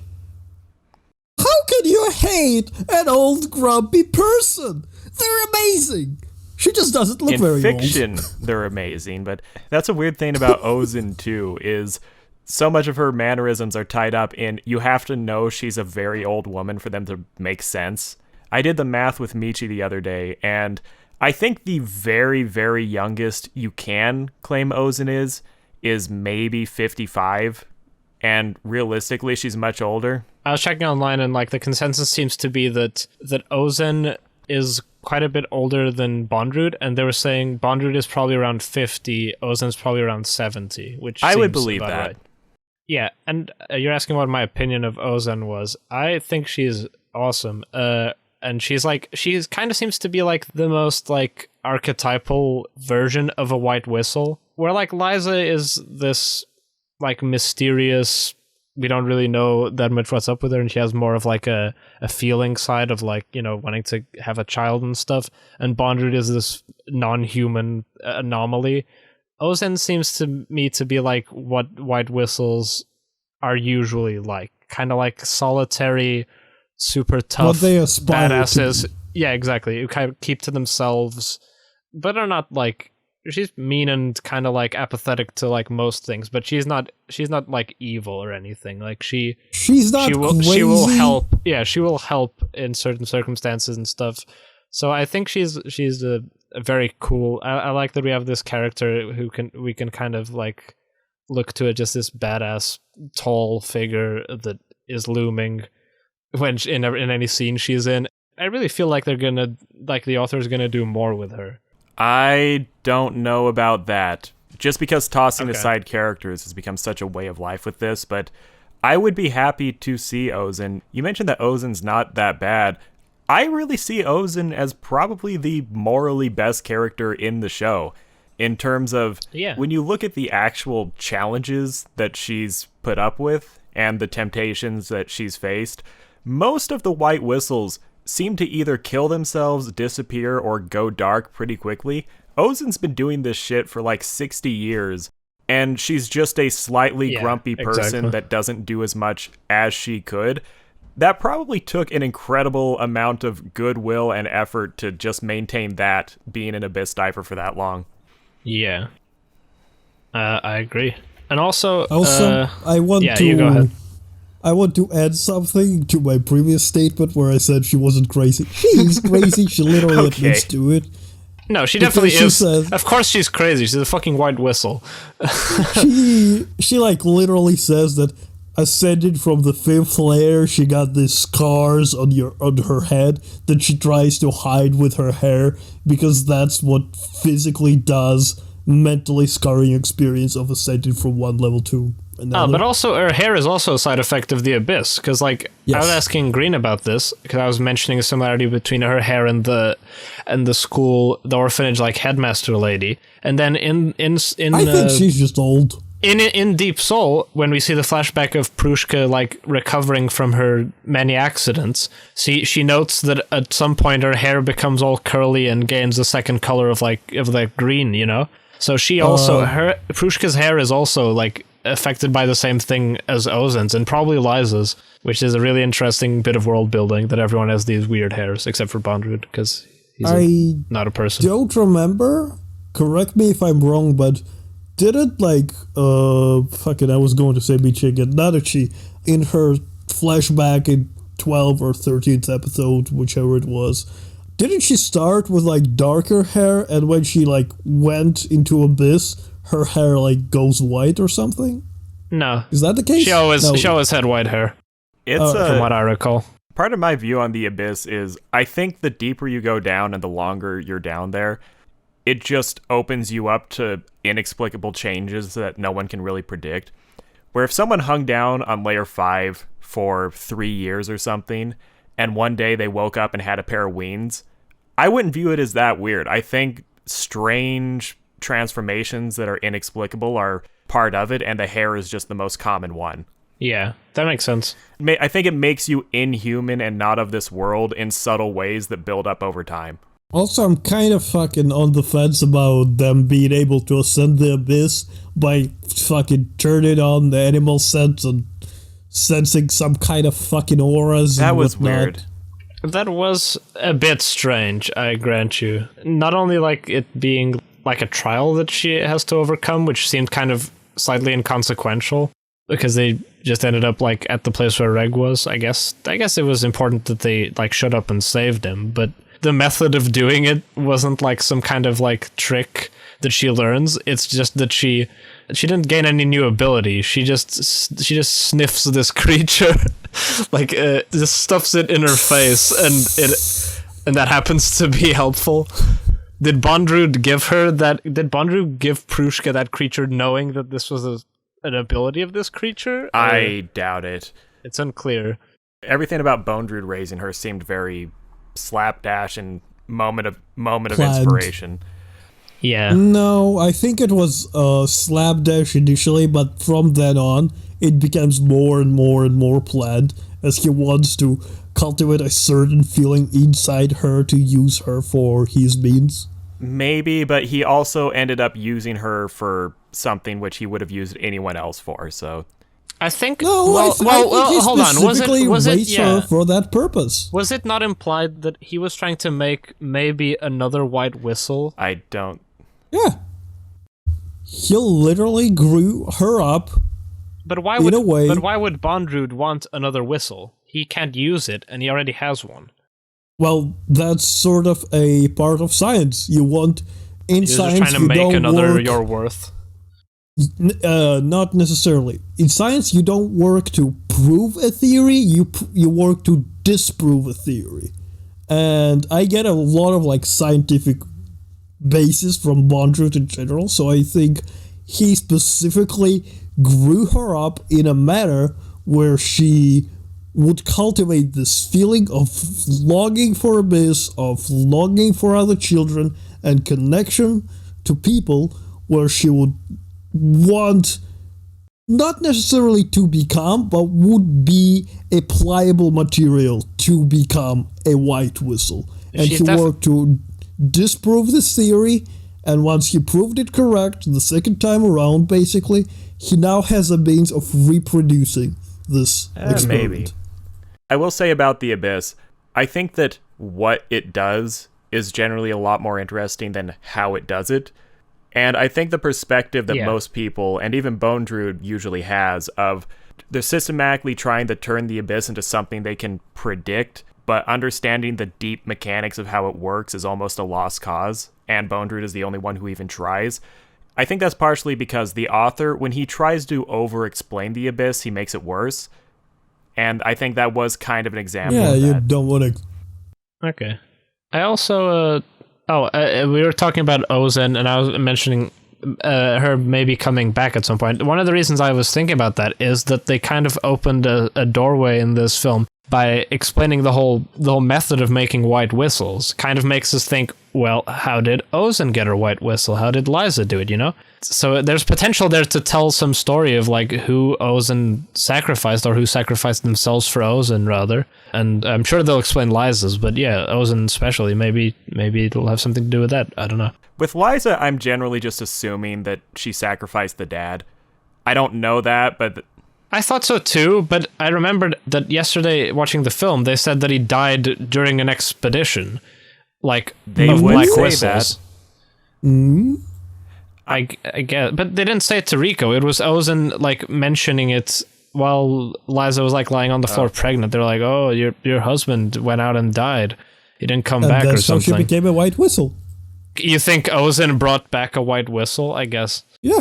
How can you hate an old grumpy person? They're amazing. She just doesn't look very old. In fiction, they're amazing, but that's a weird thing about Ozen too, is so much of her mannerisms are tied up in you have to know she's a very old woman for them to make sense. I did the math with Michi the other day, and I think the very, very youngest you can claim Ozen is maybe 55, and realistically, she's much older. I was checking online, and the consensus seems to be that Ozen is quite a bit older than Bondrewd, and they were saying Bondrewd is probably around 50, Ozen's probably around 70, which I seems would believe about that. Right. Yeah, and you're asking what my opinion of Ozen was. I think she's awesome. And she kind of seems to be the most archetypal version of a White Whistle, where Liza is this mysterious, we don't really know that much what's up with her, and she has more of a feeling side of wanting to have a child and stuff, and Bondrewd is this non-human anomaly. Ozen seems to me to be what White Whistles are usually kind of solitary, super tough badasses. Yeah, exactly. Who kind of keep to themselves, but are not she's mean and kind of apathetic to most things. But she's not evil or anything. She's not crazy. She will help. Yeah, she will help in certain circumstances and stuff. So I think she's a very cool. I like that we have this character we can kind of look to it, just this badass tall figure that is looming when in any scene she's in. I really feel like they're gonna the author's gonna do more with her. I don't know about that, just because tossing Okay. aside characters has become such a way of life with this, but I would be happy to see Ozen. You mentioned that Ozen's not that bad. I really see Ozen as probably the morally best character in the show in terms of when you look at the actual challenges that she's put up with and the temptations that she's faced. Most of the White Whistles seem to either kill themselves, disappear, or go dark pretty quickly. Ozen's been doing this shit for like 60 years, and she's just a slightly grumpy person that doesn't do as much as she could. That probably took an incredible amount of goodwill and effort to just maintain that being an Abyss diver for that long. Yeah. I agree. And also, I want to... you go ahead. I want to add something to my previous statement where I said she wasn't crazy. She is crazy. She literally admits to it. No, she definitely is. Says, of course she's crazy. She's a fucking White Whistle. she like literally says that ascended from the 5th layer, she got these scars on her head that she tries to hide with her hair because that's what physically does mentally scarring experience of ascending from one level to another. But also her hair is also a side effect of the Abyss, because I was asking Green about this because I was mentioning a similarity between her hair and the school, the orphanage like headmaster lady, and then in I think she's just old. In Deep Soul, when we see the flashback of Prushka like recovering from her many accidents, she notes that at some point her hair becomes all curly and gains a second color of green, you know. So she also Prushka's hair is also like affected by the same thing as Ozen's and probably Liza's, which is a really interesting bit of world building that everyone has these weird hairs except for Bondrewd because he's not a person. Don't remember. Correct me if I'm wrong, but didn't I was going to say Michigan, Nadachi, in her flashback in 12th or 13th episode, whichever it was, didn't she start with like darker hair, and when she like went into Abyss, her hair like goes white or something? No. Is that the case? She always had white hair. It's from what I recall. Part of my view on the Abyss is I think the deeper you go down and the longer you're down there, it just opens you up to inexplicable changes that no one can really predict. Where if someone hung down on layer 5 for 3 years or something, and one day they woke up and had a pair of wings, I wouldn't view it as that weird. I think strange transformations that are inexplicable are part of it, and the hair is just the most common one. Yeah, that makes sense. I think it makes you inhuman and not of this world in subtle ways that build up over time. Also, I'm kind of fucking on the fence about them being able to ascend the Abyss by fucking turning on the animal sense and sensing some kind of fucking auras. That and was whatnot. weird. That was a bit strange, I grant you. Not only like it being like a trial that she has to overcome, which seemed kind of slightly inconsequential, because they just ended up like at the place where Reg was. I guess it was important that they like showed up and saved him, but the method of doing it wasn't like some kind of like trick that she learns. It's just that she didn't gain any new ability. She just sniffs this creature, like just stuffs it in her face, and that happens to be helpful. Did Bondrewd give her that? Did Bondrewd give Prushka that creature knowing that this was an ability of this creature? I doubt it. It's unclear. Everything about Bondrewd raising her seemed very slapdash and moment of Planned. inspiration. Yeah. No, I think it was slapdash initially, but from then on, it becomes more and more and more planned as he wants to cultivate a certain feeling inside her to use her for his means. Maybe, but he also ended up using her for something which he would have used anyone else for, so... I think. No, I think he hold on. Was it her for that purpose? Was it not implied that he was trying to make maybe another White Whistle? I don't. Yeah, he literally grew her up. But why would Bondrewd want another whistle? He can't use it, and he already has one. Well, that's sort of a part of science. You want in He's science just trying to make another your worth. Not necessarily. In science, you don't work to prove a theory, you work to disprove a theory. And I get a lot of like scientific basis from Bondrewd in general, so I think he specifically grew her up in a manner where she would cultivate this feeling of longing for abyss, of longing for other children, and connection to people, where she would want not necessarily to become, but would be a pliable material to become a white whistle. And he worked to disprove this theory, and once he proved it correct, the second time around, basically, he now has a means of reproducing this experiment. Maybe. I will say about the Abyss, I think that what it does is generally a lot more interesting than how it does it. And I think the perspective that most people, and even Bondrewd usually has, of they're systematically trying to turn the Abyss into something they can predict, but understanding the deep mechanics of how it works is almost a lost cause, and Bondrewd is the only one who even tries. I think that's partially because the author, when he tries to over-explain the Abyss, he makes it worse. And I think that was kind of an example of that. Yeah, you don't want to... Okay. I also... we were talking about Ozen, and I was mentioning her maybe coming back at some point. One of the reasons I was thinking about that is that they kind of opened a doorway in this film by explaining the whole method of making white whistles. Kind of makes us think, well, how did Ozen get her white whistle? How did Liza do it, you know? So there's potential there to tell some story of like who Ozen sacrificed, or who sacrificed themselves for Ozen, rather. And I'm sure they'll explain Liza's, but yeah, Ozen especially, maybe it'll have something to do with that. I don't know. With Liza, I'm generally just assuming that she sacrificed the dad. I don't know that, but... I thought so too, but I remembered that yesterday watching the film, they said that he died during an expedition. Like, they of would black say whistles. That. Mm-hmm. I guess, but they didn't say it to Rico. It was Ozen like mentioning it while Liza was like lying on the floor pregnant. They're like, "Oh, your husband went out and died. He didn't come back or something." That's how she became a white whistle. You think Ozen brought back a white whistle? I guess. Yeah.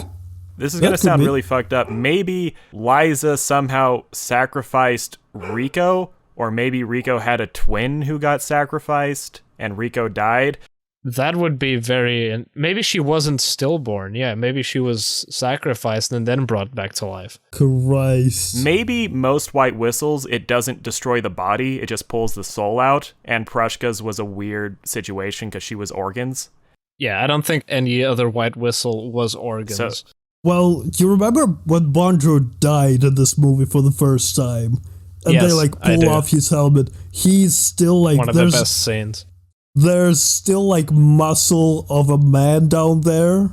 This is going to sound really fucked up. Maybe Liza somehow sacrificed Rico, or maybe Rico had a twin who got sacrificed and Rico died. That would be very... Maybe she wasn't stillborn. Yeah, maybe she was sacrificed and then brought back to life. Christ. Maybe most white whistles, it doesn't destroy the body, it just pulls the soul out, and Prushka's was a weird situation because she was organs. Yeah, I don't think any other white whistle was organs. Well, you remember when Bondrewd died in this movie for the first time? And yes, they like pull off his helmet. He's still like... One of the best scenes. There's still like muscle of a man down there.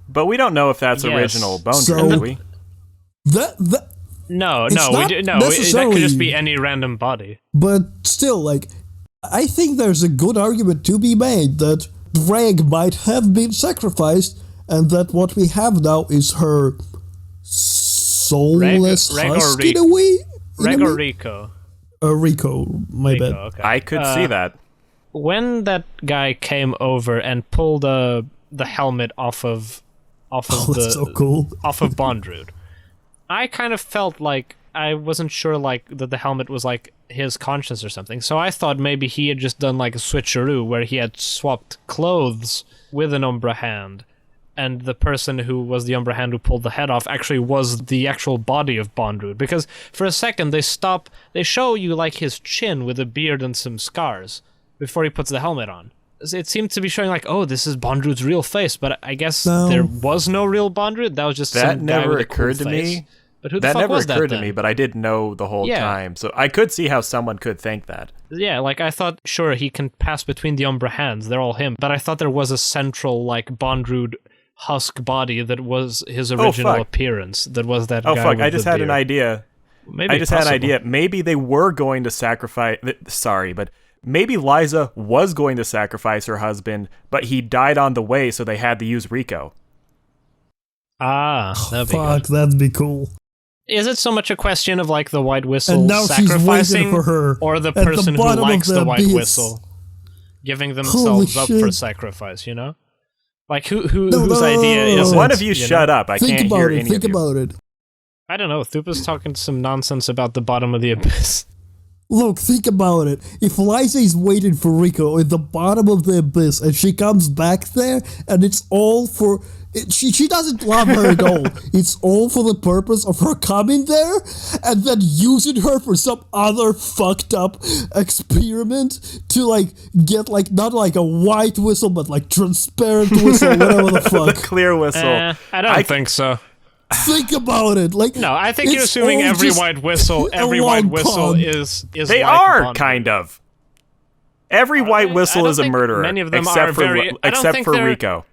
But we don't know if that's original Bondrewd, do we? No, that could just be any random body. But still, like, I think there's a good argument to be made that Greg might have been sacrificed, and that what we have now is her soulless husk in a way. Reg or Rico? Rico, my bad. Okay. I could see that. When that guy came over and pulled the helmet off of that's so cool. off of Bondrewd, I kind of felt like I wasn't sure like that the helmet was like his conscience or something. So I thought maybe he had just done like a switcheroo where he had swapped clothes with an Umbra hand, and the person who was the Umbra hand who pulled the head off actually was the actual body of Bondrewd. Because for a second they show you like his chin with a beard and some scars before he puts the helmet on. It seemed to be showing like, oh, this is Bondrewd's real face, but I guess there was no real Bondrewd. That was just some guy with a cool face. But who the fuck was that? That never occurred to me, but I did know the whole time. So I could see how someone could think that. Yeah, like I thought, sure, he can pass between the Umbra hands. They're all him. But I thought there was a central like Bondrewd husk body that was his original appearance. That was that guy with I just had an idea. Maybe they were going to sacrifice... Sorry, but... Maybe Liza was going to sacrifice her husband, but he died on the way, so they had to use Rico. That'd be cool. Is it so much a question of like the white whistle and now sacrificing, for her or the person who likes the white whistle giving themselves up for sacrifice? You know, like whose idea is it? One of you shut up! I can't hear any of you. Think about it. I don't know. Thupa's talking some nonsense about the bottom of the abyss. Look, think about it. If Liza is waiting for Rico at the bottom of the abyss and she comes back there and it's all for... She doesn't love her at all. It's all for the purpose of her coming there and then using her for some other fucked up experiment to, like, get, like, not like a white whistle, but, like, transparent whistle, whatever the fuck. The clear whistle. I don't think so. Think about it. Like, No, I think you're assuming every white whistle is They like are, Bond. kind of. Every white whistle is a murderer, many of them except are for very- I don't except think for they're- Rico.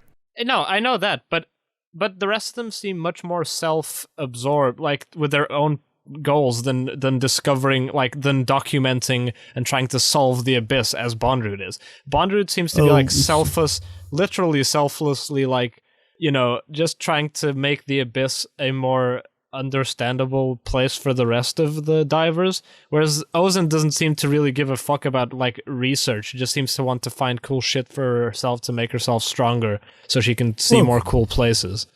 No, I know that, but the rest of them seem much more self-absorbed, like with their own goals than discovering, like, than documenting and trying to solve the abyss as Bondroot is. Bondroot seems to be like selfless, literally selflessly, like, you know, just trying to make the abyss a more understandable place for the rest of the divers, whereas Ozen doesn't seem to really give a fuck about, like, research. She just seems to want to find cool shit for herself to make herself stronger so she can see more cool places.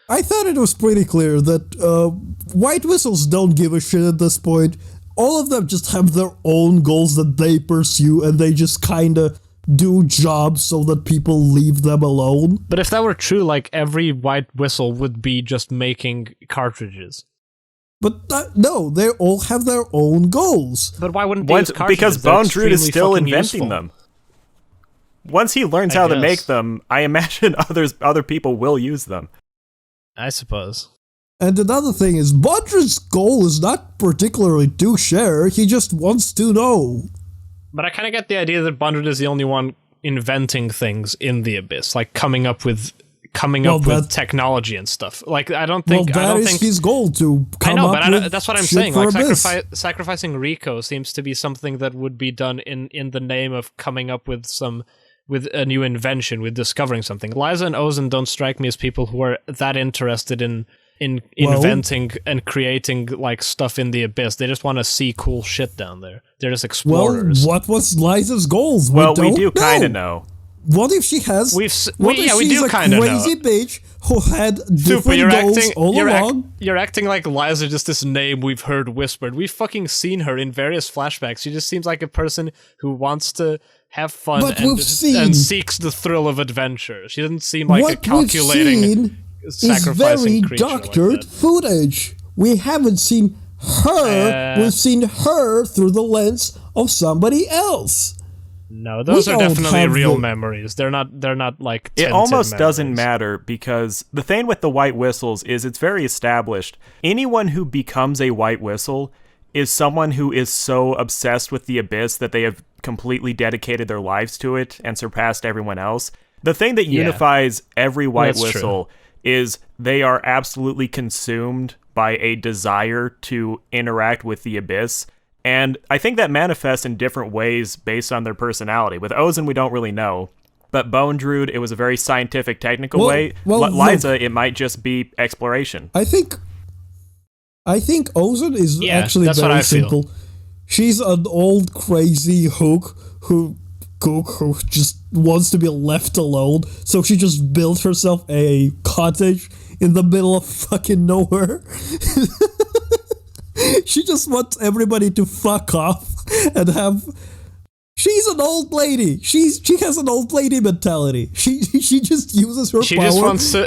I thought it was pretty clear that white whistles don't give a shit at this point. All of them just have their own goals that they pursue, and they just kinda do jobs so that people leave them alone. But if that were true, like, every white whistle would be just making cartridges. But no, they all have their own goals. But why wouldn't they use cartridges? Because They're Bondroot is extremely still fucking inventing useful. them. Once he learns I how to guess. make them, I imagine other people will use them. I suppose. And another thing is, Bondroot's goal is not particularly to share, he just wants to know. But I kind of get the idea that Bondroot is the only one inventing things in the abyss, like coming up with technology and stuff. Like, I don't think his goal to come up with that's what I'm shit saying. for Like, Abyss. sacrificing Rico seems to be something that would be done in the name of coming up with a new invention, with discovering something. Liza and Ozen don't strike me as people who are that interested in inventing and creating, like, stuff in the abyss. They just want to see cool shit down there. They're just explorers. Well, what was Liza's goals? Well, we don't do kind of know. know. What if she has? We she's do a kind of know. crazy bitch who had Super, different goals all along? You're acting like Liza just this name we've heard whispered. We've fucking seen her in various flashbacks. She just seems like a person who wants to have fun and seeks the thrill of adventure. She doesn't seem like a calculating, sacrificing creature. It's very doctored like that. footage. We haven't seen her. We've seen her through the lens of somebody else. No, those We are don't definitely have real the- memories. They're not like It tinted almost memories. doesn't matter because the thing with the white whistles is it's very established. Anyone who becomes a white whistle is someone who is so obsessed with the abyss that they have completely dedicated their lives to it and surpassed everyone else. The thing that unifies every white That's whistle is they are absolutely consumed by a desire to interact with the abyss. And I think that manifests in different ways based on their personality. With Ozen, we don't really know. But Bondroot, it was a very scientific, technical way. Liza, it might just be exploration. I think Ozen is actually that's what very I feel. simple. She's an old crazy cook who just wants to be left alone. So she just built herself a cottage in the middle of fucking nowhere. She just wants everybody to fuck off and have. She's an old lady. She has an old lady mentality. She just uses her power.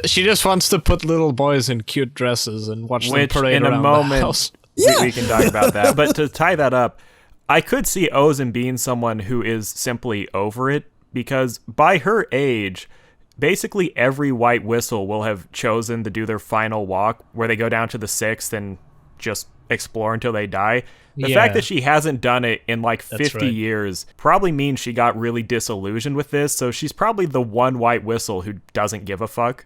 She just wants to put little boys in cute dresses and watch them parade in a around moment, the house. we can talk about that. But to tie that up, I could see Ozen being someone who is simply over it because by her age, basically every white whistle will have chosen to do their final walk where they go down to the 6th and just explore until they die. The fact that she hasn't done it in like 50 years probably means she got really disillusioned with this, so she's probably the one white whistle who doesn't give a fuck.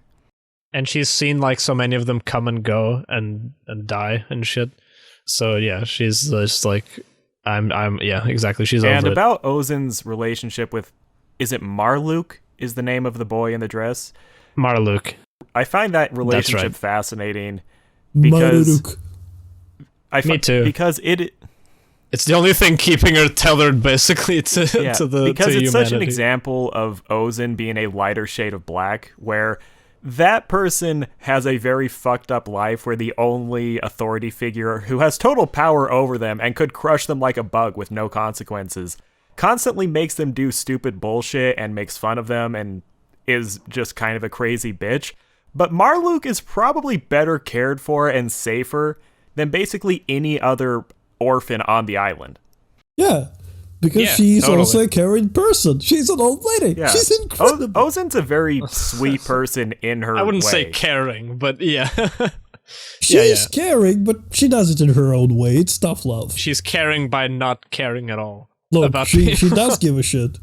And she's seen like so many of them come and go and die and shit. So yeah, she's just like exactly. She's over it. And about Ozen's relationship with, is it Marluke is the name of the boy in the dress? Marluke. I find that relationship fascinating because Me too. Because it's the only thing keeping her tethered basically to because to it's humanity. such an example of Ozen being a lighter shade of black, where that person has a very fucked up life where the only authority figure who has total power over them and could crush them like a bug with no consequences constantly makes them do stupid bullshit and makes fun of them and is just kind of a crazy bitch. But Marluke is probably better cared for and safer than basically any other orphan on the island. Yeah. Because she's also a caring person. She's an old lady. Yeah. She's incredible. Ozen's a very sweet person in her way. I wouldn't say caring, but yeah. She's caring, but she does it in her own way. It's tough love. She's caring by not caring at all. Look, she does give a shit.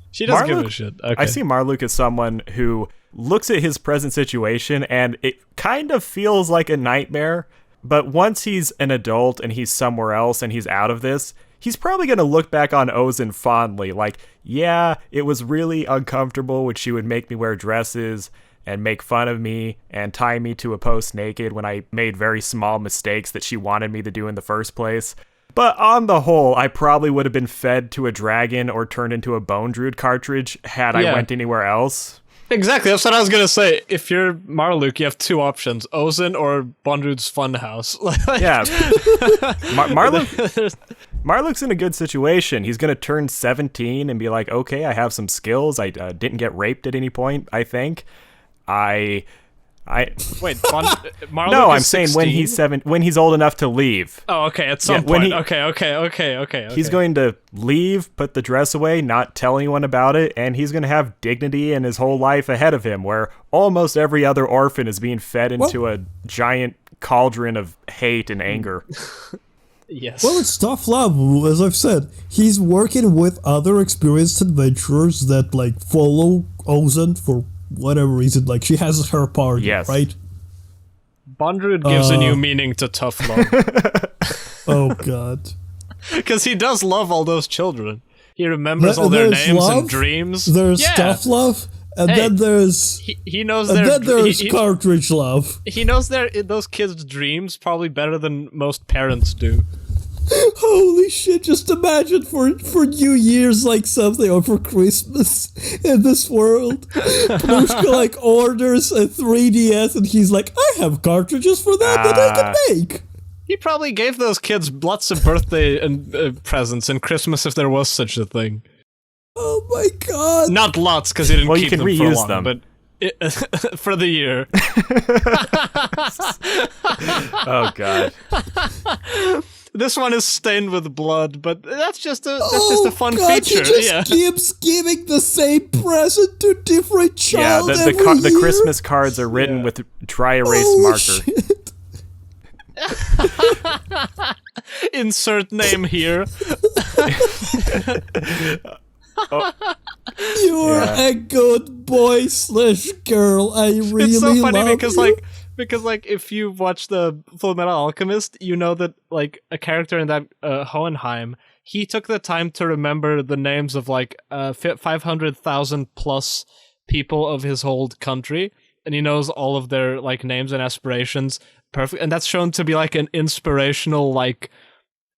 She does give a shit. Okay. I see Marluke as someone who looks at his present situation and it kind of feels like a nightmare, but once he's an adult and he's somewhere else and he's out of this, he's probably going to look back on Ozen fondly, like, yeah, it was really uncomfortable when she would make me wear dresses and make fun of me and tie me to a post naked when I made very small mistakes that she wanted me to do in the first place. But on the whole, I probably would have been fed to a dragon or turned into a Bone Druid cartridge had I went anywhere else. Exactly, that's what I was gonna say. If you're Marluke, you have two options: Ozen or Bondrud's Funhouse. Yeah, Marluke's in a good situation. He's gonna turn 17 and be like, "Okay, I have some skills. I didn't get raped at any point. I think. Wait, Marluke no, I'm is saying 16? when he's old enough to leave. Oh, okay, at some point. Okay. He's going to leave, put the dress away, not tell anyone about it, and he's going to have dignity and his whole life ahead of him, where almost every other orphan is being fed into a giant cauldron of hate and anger. Yes. Well, it's tough love, as I've said. He's working with other experienced adventurers that, like, follow Ozen for whatever reason. Like, she has her party, right? Bondrud gives a new meaning to tough love. Oh, God. Because he does love all those children. He remembers all their names and dreams. There's tough love, and then there's... He knows and then there's cartridge love. He knows those kids' dreams probably better than most parents do. Holy shit, just imagine for New Year's, like, something, or for Christmas in this world. Prushka, like, orders a 3DS, and he's like, I have cartridges for that I can make. He probably gave those kids lots of birthday and presents and Christmas if there was such a thing. Oh my god. Not lots, because he didn't keep them for long, but for the year. Oh god. This one is stained with blood, but that's just a fun feature. He just keeps giving the same present to different child every year. The Christmas cards are written with dry erase marker. Shit. Insert name here. You're a good boy / girl. I really It's so funny love because you. Because if you watch the Full Metal Alchemist, you know that like a character in that Hohenheim, he took the time to remember the names of like 500,000 plus people of his whole country, and he knows all of their like names and aspirations perfect, and that's shown to be like an inspirational like,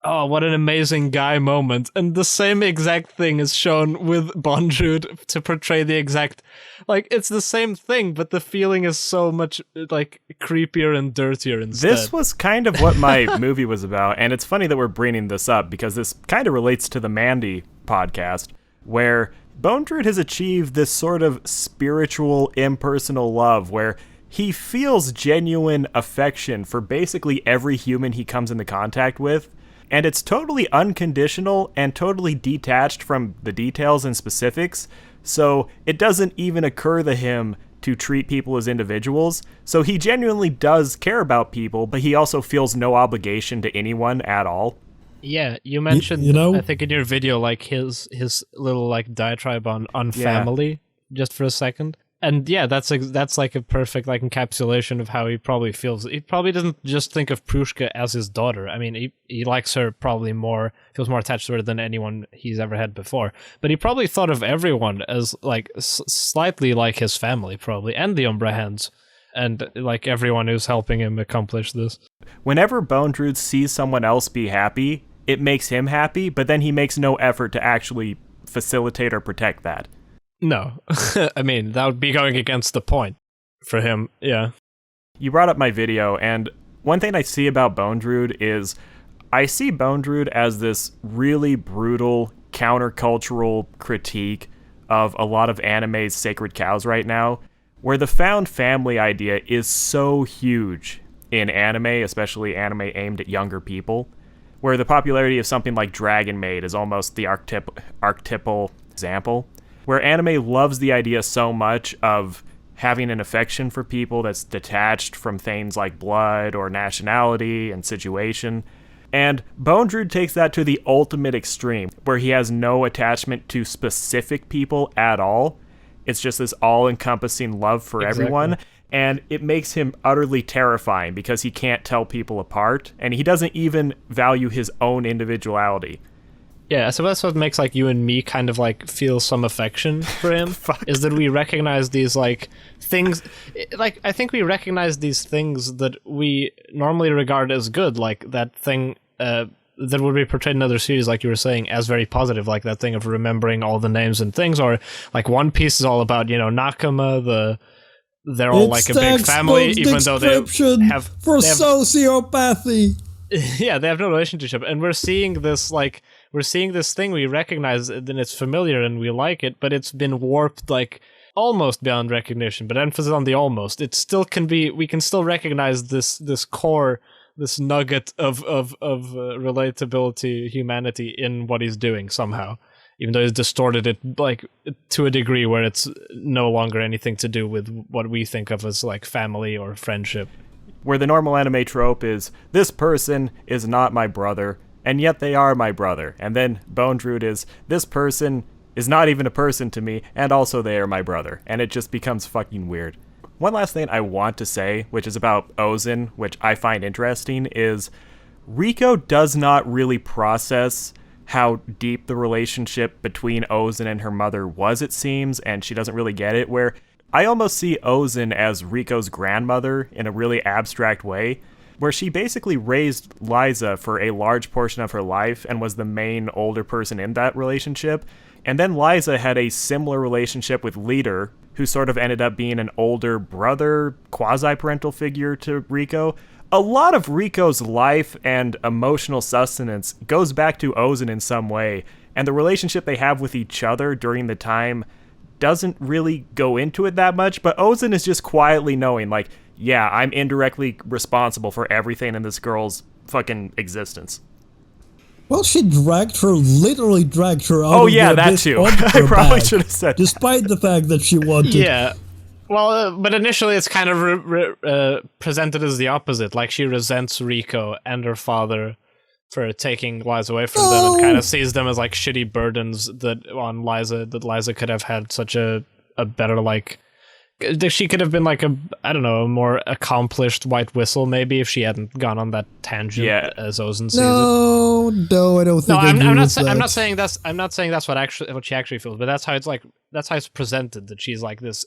oh, what an amazing guy moment. And the same exact thing is shown with Bondrud to portray the exact, like, it's the same thing, but the feeling is so much, like, creepier and dirtier instead. This was kind of what my movie was about, and it's funny that we're bringing this up, because this kind of relates to the Mandy podcast, where Bondrud has achieved this sort of spiritual, impersonal love, where he feels genuine affection for basically every human he comes into contact with. And it's totally unconditional and totally detached from the details and specifics, so it doesn't even occur to him to treat people as individuals. So he genuinely does care about people, but he also feels no obligation to anyone at all. Yeah, you mentioned, you know, I think in your video, like his little like diatribe on family, just for a second. And yeah, that's like a perfect like encapsulation of how he probably feels. He probably doesn't just think of Prushka as his daughter. I mean, he likes her probably more, feels more attached to her than anyone he's ever had before. But he probably thought of everyone as like slightly like his family, probably, and the Umbra Hands, and like everyone who's helping him accomplish this. Whenever Bondrud sees someone else be happy, it makes him happy, but then he makes no effort to actually facilitate or protect that. No, I mean, that would be going against the point. for him. Yeah. You brought up my video, and one thing I see about Bone Druid is I see Bone Druid as this really brutal countercultural critique of a lot of anime's sacred cows right now, where the found family idea is so huge in anime, especially anime aimed at younger people, where the popularity of something like Dragon Maid is almost the archetypal example, where anime loves the idea so much of having an affection for people that's detached from things like blood or nationality and situation. And Bone Druid takes that to the ultimate extreme, where he has no attachment to specific people at all. It's just this all-encompassing love for everyone, and it makes him utterly terrifying because he can't tell people apart, and he doesn't even value his own individuality. Yeah, so that's what makes like you and me kind of like feel some affection for him, is that we recognize these like things, like I think we recognize these things that we normally regard as good, like that thing that would be portrayed in other series, like you were saying, as very positive, like that thing of remembering all the names and things, or like One Piece is all about, you know, Nakama, they're all like a big family, even though they have sociopathy. Yeah, they have no relationship, and we're seeing this thing we recognize, and it's familiar and we like it, but it's been warped like almost beyond recognition. But emphasis on the almost. It still can be. We can still recognize this core, this nugget of relatability, humanity in what he's doing somehow, even though he's distorted it like to a degree where it's no longer anything to do with what we think of as like family or friendship. Where the normal anime trope is, this person is not my brother, and yet they are my brother. And then Bone Druid is, this person is not even a person to me, and also they are my brother. And it just becomes fucking weird. One last thing I want to say, which is about Ozen, which I find interesting, is Riko does not really process how deep the relationship between Ozen and her mother was, it seems, and she doesn't really get it, where I almost see Ozen as Riko's grandmother in a really abstract way, where she basically raised Liza for a large portion of her life and was the main older person in that relationship. And then Liza had a similar relationship with Leader, who sort of ended up being an older brother, quasi-parental figure to Riko. A lot of Riko's life and emotional sustenance goes back to Ozen in some way, and the relationship they have with each other during the time doesn't really go into it that much, but Ozen is just quietly knowing, like, yeah, I'm indirectly responsible for everything in this girl's fucking existence. Well, she literally dragged her out Oh of yeah, the that abyss too. onto I her probably back, should have said despite the fact that she wanted. Yeah. Well, but initially it's kind of presented as the opposite, like she resents Riko and her father for taking Liza away from them, and kind of sees them as like shitty burdens that on Liza, that Liza could have had such a better, like, she could have been like a more accomplished White Whistle maybe if she hadn't gone on that tangent, as Ozen sees it. No, I don't think. I'm not saying that's what she actually feels, but that's how it's presented, that she's like this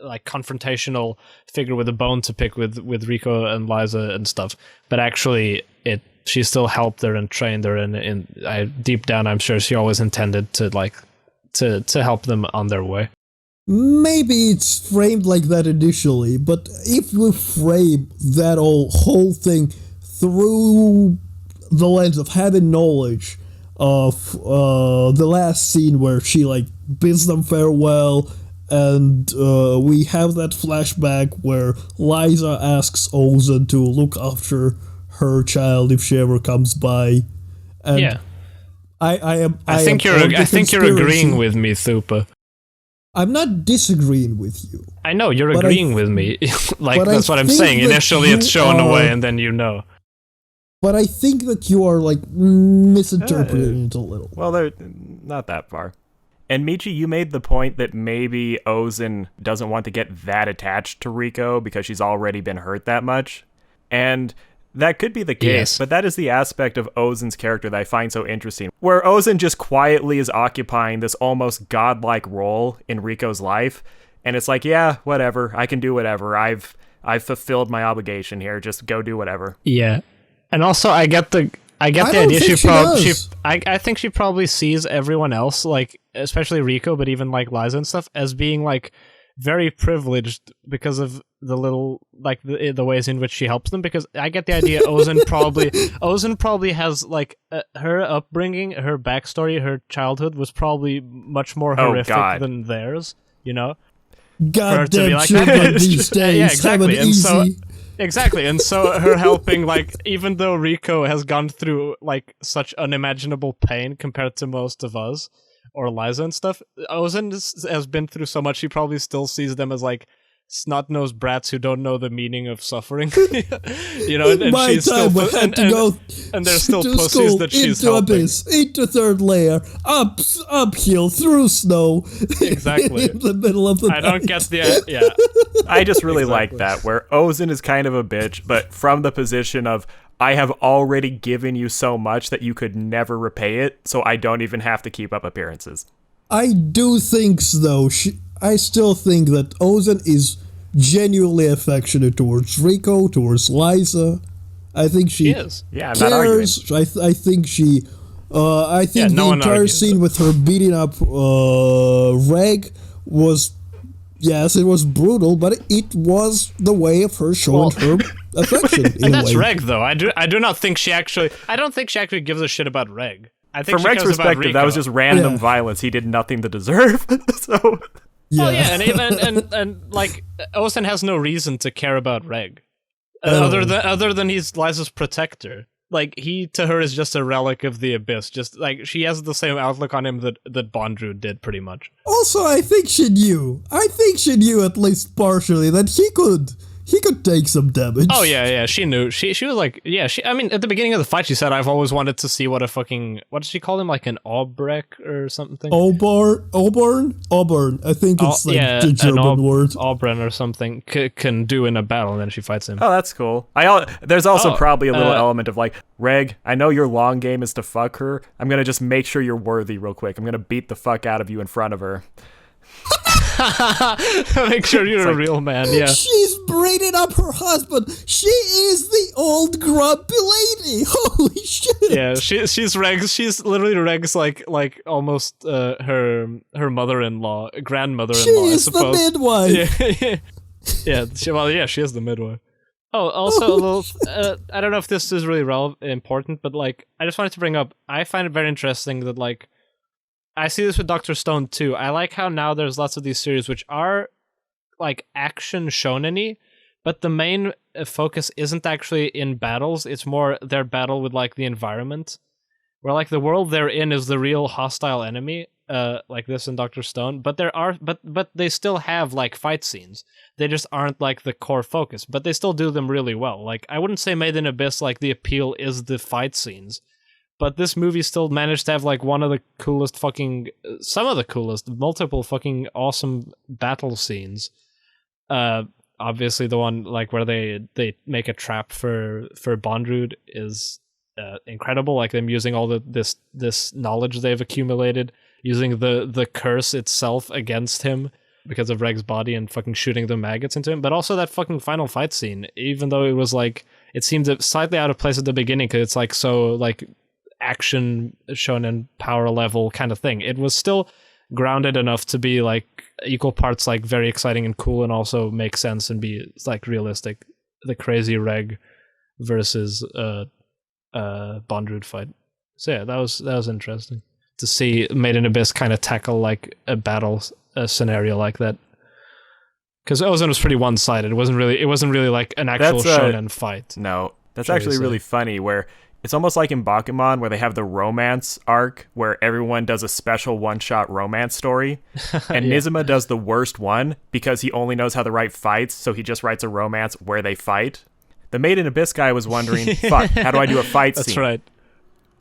like confrontational figure with a bone to pick with Riko and Liza and stuff, but actually she still helped her and trained her, and deep down I'm sure she always intended to help them on their way. Maybe it's framed like that initially, but if we frame that whole thing through the lens of having knowledge of the last scene where she like bids them farewell, and we have that flashback where Liza asks Ozen to look after her child if she ever comes by. And yeah, I think you're agreeing with me, Thupa. I'm not disagreeing with you. I know you're agreeing with me. Like, that's what I'm saying. Initially it's shown away, and then you know. But I think that you are like misinterpreting it a little. Well, they're not that far. And Michi, you made the point that maybe Ozen doesn't want to get that attached to Riko because she's already been hurt that much. And that could be the case, yes. But that is the aspect of Ozen's character that I find so interesting, where Ozen just quietly is occupying this almost godlike role in Riko's life, and it's like, yeah, whatever, I can do whatever, I've fulfilled my obligation here, just go do whatever. Yeah, and also I get the idea I think she probably sees everyone else, like especially Riko, but even like Liza and stuff, as being like very privileged because of the little like the ways in which she helps them. Because I get the idea Ozen probably has like her upbringing, her backstory, her childhood was probably much more horrific than theirs. You know, goddamn children these days. Yeah, exactly. And so exactly, and so her helping, like, even though Rico has gone through like such unimaginable pain compared to most of us or Liza and stuff, Ozen has been through so much. She probably still sees them as like snot-nosed brats who don't know the meaning of suffering. You know, and my she's time still we had to go and they're still to pussies school, that she's into helping. abyss, into third layer, uphill through snow. Exactly. In the middle of the I don't night. get the I just really like that, where Ozen is kind of a bitch, but from the position of, I have already given you so much that you could never repay it, so I don't even have to keep up appearances. I do think, though, I still think that Ozen is genuinely affectionate towards Rico, towards Liza. I think she is. Yeah, I'm not arguing. cares. I think she... I think no the one entire argues scene with her beating up Reg was... Yes, it was brutal, but it was the way of her showing her affection. And that's Reg, though. I do not think she actually... I don't think she actually gives a shit about Reg. I think From Reg's perspective, that was just random violence he did nothing to deserve. So... Yeah. Oh yeah, and even and like Ozen has no reason to care about Reg, other than he's Liza's protector. Like, he to her is just a relic of the abyss. Just like she has the same outlook on him that Bondru did, pretty much. Also, I think she knew. At least partially that he could take some damage. Oh yeah, she knew. She was like, yeah. I mean, at the beginning of the fight, she said, "I've always wanted to see what did she call him? Like an Aubrek or something? Auburn. I think it's the German word. Auburn or something can do in a battle, and then she fights him. Oh, that's cool. There's also probably a little element of like, Reg, I know your long game is to fuck her. I'm gonna just make sure you're worthy real quick. I'm gonna beat the fuck out of you in front of her. Make sure you're a real man. Yeah, she's braiding up her husband. She is the old grumpy lady. Holy shit! Yeah, she's Regs. She's literally Regs, like almost her mother-in-law, grandmother-in-law. She's I suppose. The midwife. Yeah. She is the midwife. Oh, also a little. I don't know if this is really important, but like, I just wanted to bring up. I find it very interesting that like, I see this with Dr. Stone too. I like how now there's lots of these series which are like action shonen-y, but the main focus isn't actually in battles. It's more their battle with like the environment, where like the world they're in is the real hostile enemy, like this in Dr. Stone. But but they still have like fight scenes. They just aren't like the core focus, but they still do them really well. Like, I wouldn't say Made in Abyss like the appeal is the fight scenes. But this movie still managed to have like some of the coolest, multiple fucking awesome battle scenes. Obviously the one like where they make a trap for Bondrewd is incredible. Like, them using all this knowledge they've accumulated, using the curse itself against him because of Reg's body, and fucking shooting the maggots into him. But also that fucking final fight scene, even though it was like, it seemed slightly out of place at the beginning because it's like so like action shonen power level kind of thing, it was still grounded enough to be like equal parts like very exciting and cool, and also make sense and be like realistic. The crazy Reg versus Bondrewd fight. So yeah, that was interesting to see Made in Abyss kind of tackle like a battle scenario like that, because Ozen was pretty one-sided. It wasn't really like an actual shonen fight. No, that's actually really funny, where it's almost like in Bakuman, where they have the romance arc, where everyone does a special one-shot romance story, and Nizuma does the worst one, because he only knows how to write fights, so he just writes a romance where they fight. The Made in Abyss guy was wondering, fuck, how do I do a fight scene? That's right.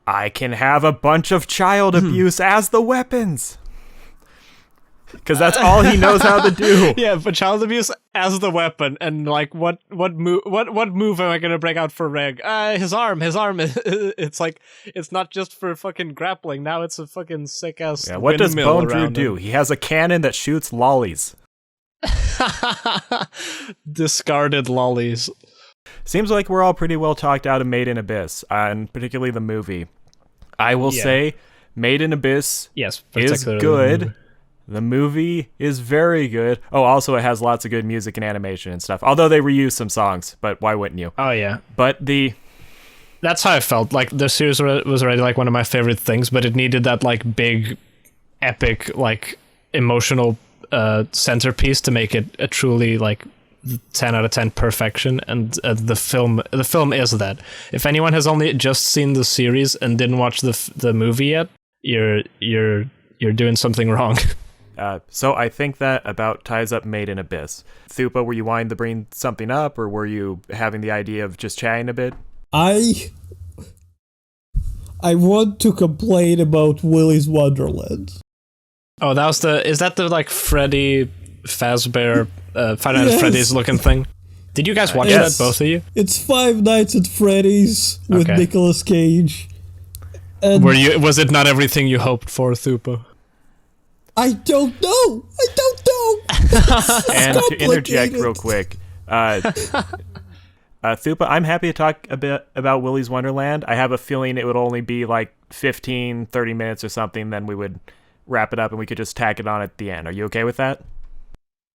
I can have a bunch of child abuse as the weapons. Because that's all he knows how to do. Yeah, but child abuse as the weapon, and like what move am I gonna break out for Reg? His arm. It's like, it's not just for fucking grappling. Now it's a fucking sick ass. Yeah, what does Bondrewd do? He has a cannon that shoots lollies. Discarded lollies. Seems like we're all pretty well talked out of Made in Abyss, and particularly the movie. I will say, Made in Abyss is good. The movie is very good. Oh, also it has lots of good music and animation and stuff. Although they reuse some songs, but why wouldn't you? Oh yeah. But that's how I felt. Like the series was already like one of my favorite things, but it needed that like big, epic, like emotional centerpiece to make it a truly like 10 out of 10 perfection. And the film is that. If anyone has only just seen the series and didn't watch the movie yet, you're doing something wrong. So I think that about ties up Made in Abyss. Thupa, were you wanting to bring something up, or were you having the idea of just chatting a bit? I want to complain about Willy's Wonderland. Oh, is that the like Freddy Fazbear, Five Nights at Freddy's looking thing? Did you guys watch that, both of you? It's Five Nights at Freddy's with Nicolas Cage. And was it not everything you hoped for, Thupa? I don't know. And to interject real quick, Thupa, I'm happy to talk a bit about Willy's Wonderland. I have a feeling it would only be like 15, 30 minutes or something, then we would wrap it up and we could just tack it on at the end. Are you okay with that?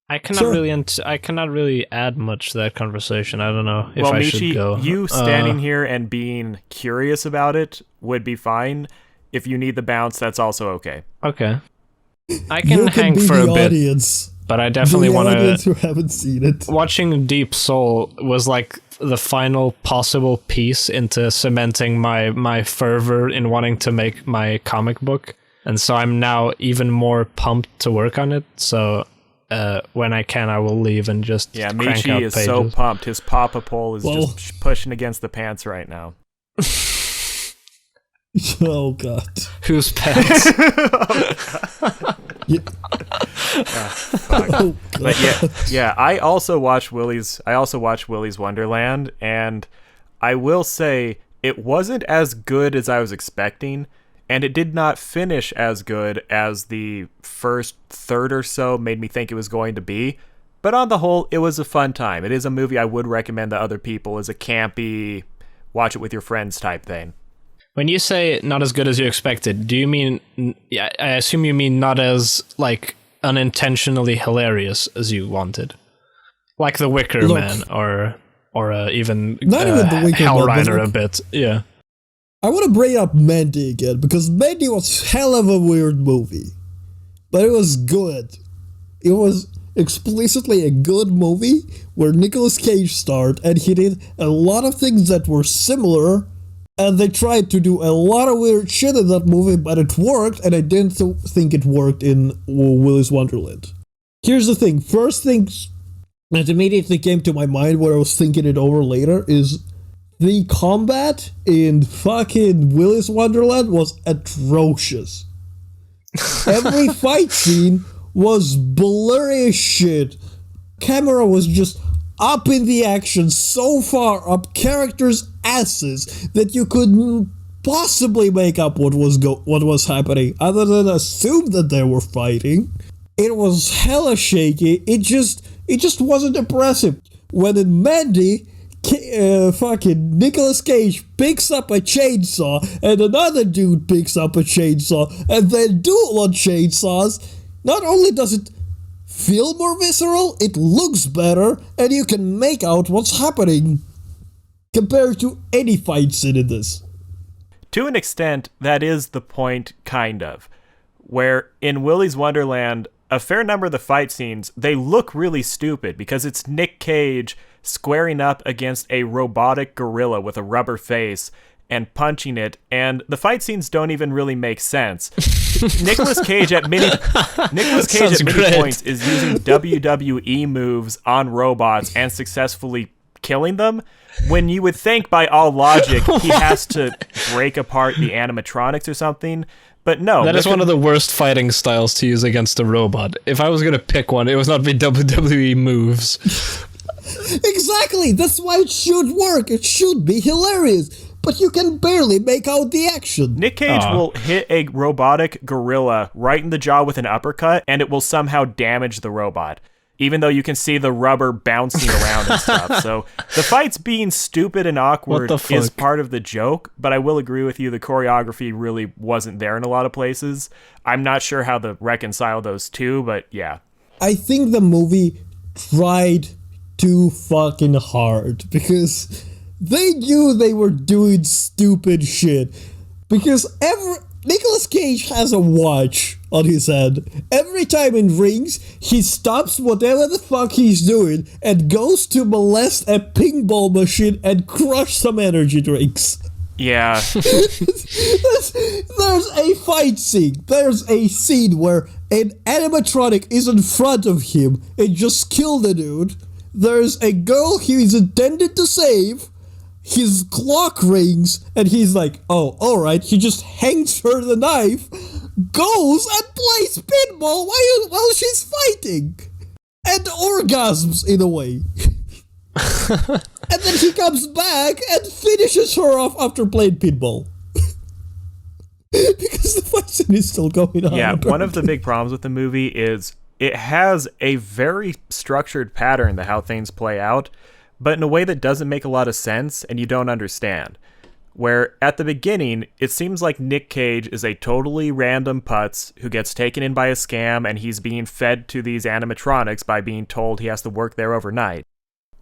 I cannot really add much to that conversation. I don't know if I should go. You standing here and being curious about it would be fine. If you need the bounce, that's also okay. Okay. I can hang for a bit, but I definitely want to. Who haven't seen it. Watching Deep Soul was like the final possible piece into cementing my fervor in wanting to make my comic book, and so I'm now even more pumped to work on it. So when I can, I will leave and just crank out Michi is pages. so pumped. His Papa Pole is just pushing against the pants right now. Oh god. Whose pants? Oh, but yeah, I also watched Willy's Wonderland, and I will say it wasn't as good as I was expecting, and it did not finish as good as the first third or so made me think it was going to be. But on the whole, it was a fun time. It is a movie I would recommend to other people as a campy, watch it with your friends type thing. When you say not as good as you expected, do you mean? I assume you mean not as like unintentionally hilarious as you wanted, like The Wicker Man, or even not even The Wicker Hell Man, Rider like, a bit. Yeah. I want to bring up Mandy again because Mandy was hell of a weird movie, but it was good. It was explicitly a good movie where Nicolas Cage starred, and he did a lot of things that were similar. And they tried to do a lot of weird shit in that movie, but it worked, and I didn't think it worked in Willy's Wonderland. Here's the thing. First thing that immediately came to my mind when I was thinking it over later is the combat in fucking Willy's Wonderland was atrocious. Every fight scene was blurry as shit. Camera was just up in the action, so far up characters' asses that you couldn't possibly make up what was happening, other than assume that they were fighting. It was hella shaky. It just wasn't impressive. When in Mandy, fucking Nicolas Cage picks up a chainsaw, and another dude picks up a chainsaw, and they duel on chainsaws, not only does it feel more visceral, it looks better, and you can make out what's happening compared to any fight scene in this. To an extent, that is the point, kind of. Where in Willy's Wonderland, a fair number of the fight scenes, they look really stupid because it's Nick Cage squaring up against a robotic gorilla with a rubber face and punching it, and the fight scenes don't even really make sense. Nicolas Cage at many points is using WWE moves on robots and successfully killing them, when you would think by all logic he has to break apart the animatronics or something. But no. That is one of the worst fighting styles to use against a robot. If I was going to pick one, it would not be WWE moves. Exactly! That's why it should work. It should be hilarious. But you can barely make out the action. Nick Cage will hit a robotic gorilla right in the jaw with an uppercut, and it will somehow damage the robot. even though you can see the rubber bouncing around and stuff. So the fights being stupid and awkward is part of the joke, but I will agree with you, the choreography really wasn't there in a lot of places. I'm not sure how to reconcile those two, but yeah. I think the movie tried too fucking hard because they knew they were doing stupid shit. Because Nicolas Cage has a watch on his head. Every time it rings, he stops whatever the fuck he's doing and goes to molest a pinball machine and crush some energy drinks. Yeah. There's a fight scene. There's a scene where an animatronic is in front of him and just killed the dude. There's a girl he is intended to save. His clock rings, and he's like, oh, alright. He just hangs her the knife, goes and plays pinball while she's fighting. And orgasms, in a way. And then he comes back and finishes her off after playing pinball. Because the fight scene is still going on. Yeah, one of the big problems with the movie is it has a very structured pattern to how things play out, but in a way that doesn't make a lot of sense and you don't understand. Where at the beginning, it seems like Nick Cage is a totally random putz who gets taken in by a scam and he's being fed to these animatronics by being told he has to work there overnight.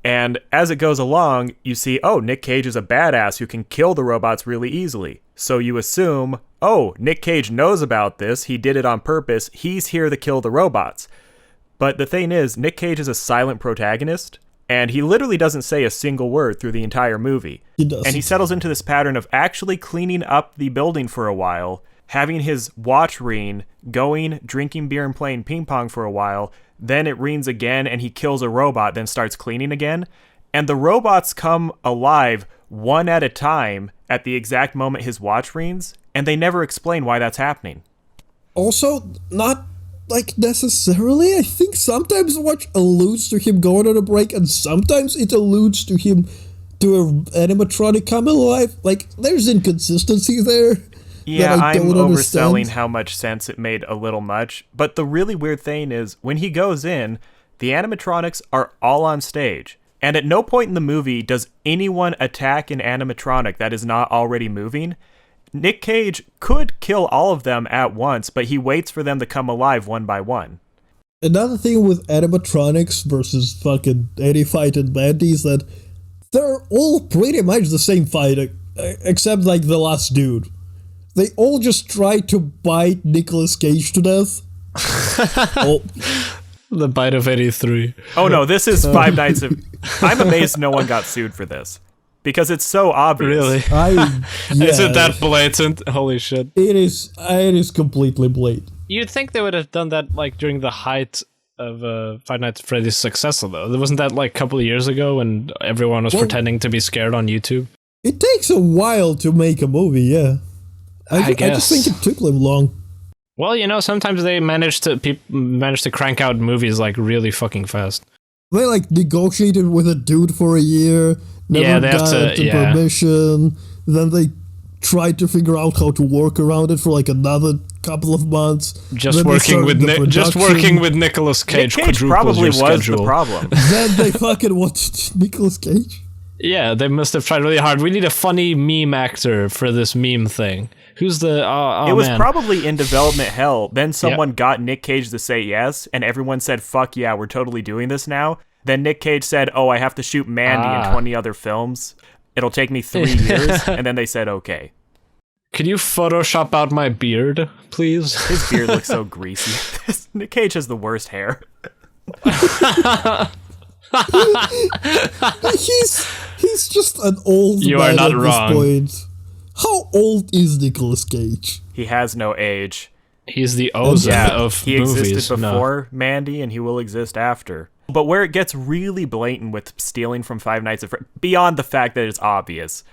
And as it goes along, you see, oh, Nick Cage is a badass who can kill the robots really easily. So you assume, oh, Nick Cage knows about this, he did it on purpose, he's here to kill the robots. But the thing is, Nick Cage is a silent protagonist, and he literally doesn't say a single word through the entire movie. He does. And he settles into this pattern of actually cleaning up the building for a while, having his watch ring, going, drinking beer and playing ping pong for a while, then it rings again and he kills a robot, then starts cleaning again. And the robots come alive one at a time at the exact moment his watch rings, and they never explain why that's happening. Also, not like necessarily. I think sometimes the watch alludes to him going on a break, and sometimes it alludes to him to an animatronic coming alive. Like, there's inconsistency there. Yeah, I'm overselling understand. how much sense it made a little much. But the really weird thing is, when he goes in, the animatronics are all on stage. And at no point in the movie does anyone attack an animatronic that is not already moving. Nick Cage could kill all of them at once, but he waits for them to come alive one by one. Another thing with animatronics versus fucking any fight in Bandy is that they're all pretty much the same fight, except like the last dude. They all just try to bite Nicolas Cage to death. Oh. The bite of 83. Oh no, this is Five Nights of... I'm amazed no one got sued for this. Because it's so obvious. Really? Is it that blatant? Holy shit. It is completely blatant. You'd think they would have done that like during the height of Five Nights at Freddy's success, though. Wasn't that like a couple of years ago when everyone was pretending to be scared on YouTube? It takes a while to make a movie, yeah. I just think it took them long. Well, you know, sometimes they manage to crank out movies like really fucking fast. They like negotiated with a dude for a year, never got permission. Then they tried to figure out how to work around it for like another couple of months. Just working with Nicolas Cage. Nick Cage probably was the problem. Then they fucking watched Nicolas Cage. Yeah, they must have tried really hard. We need a funny meme actor for this meme thing. Who's the... it was probably in development hell. Then someone got Nick Cage to say yes, and everyone said, fuck yeah, we're totally doing this now. Then Nick Cage said, oh, I have to shoot Mandy and 20 other films. It'll take me 3 years. And then they said, okay. Can you Photoshop out my beard, please? His beard looks so greasy. Nick Cage has the worst hair. He's just an old man at not this wrong. point. How old is Nicolas Cage? He has no age. He's the Oza of he movies. He existed before Mandy, and he will exist after. But where it gets really blatant with stealing from Five Nights at Freddy's, beyond the fact that it's obvious,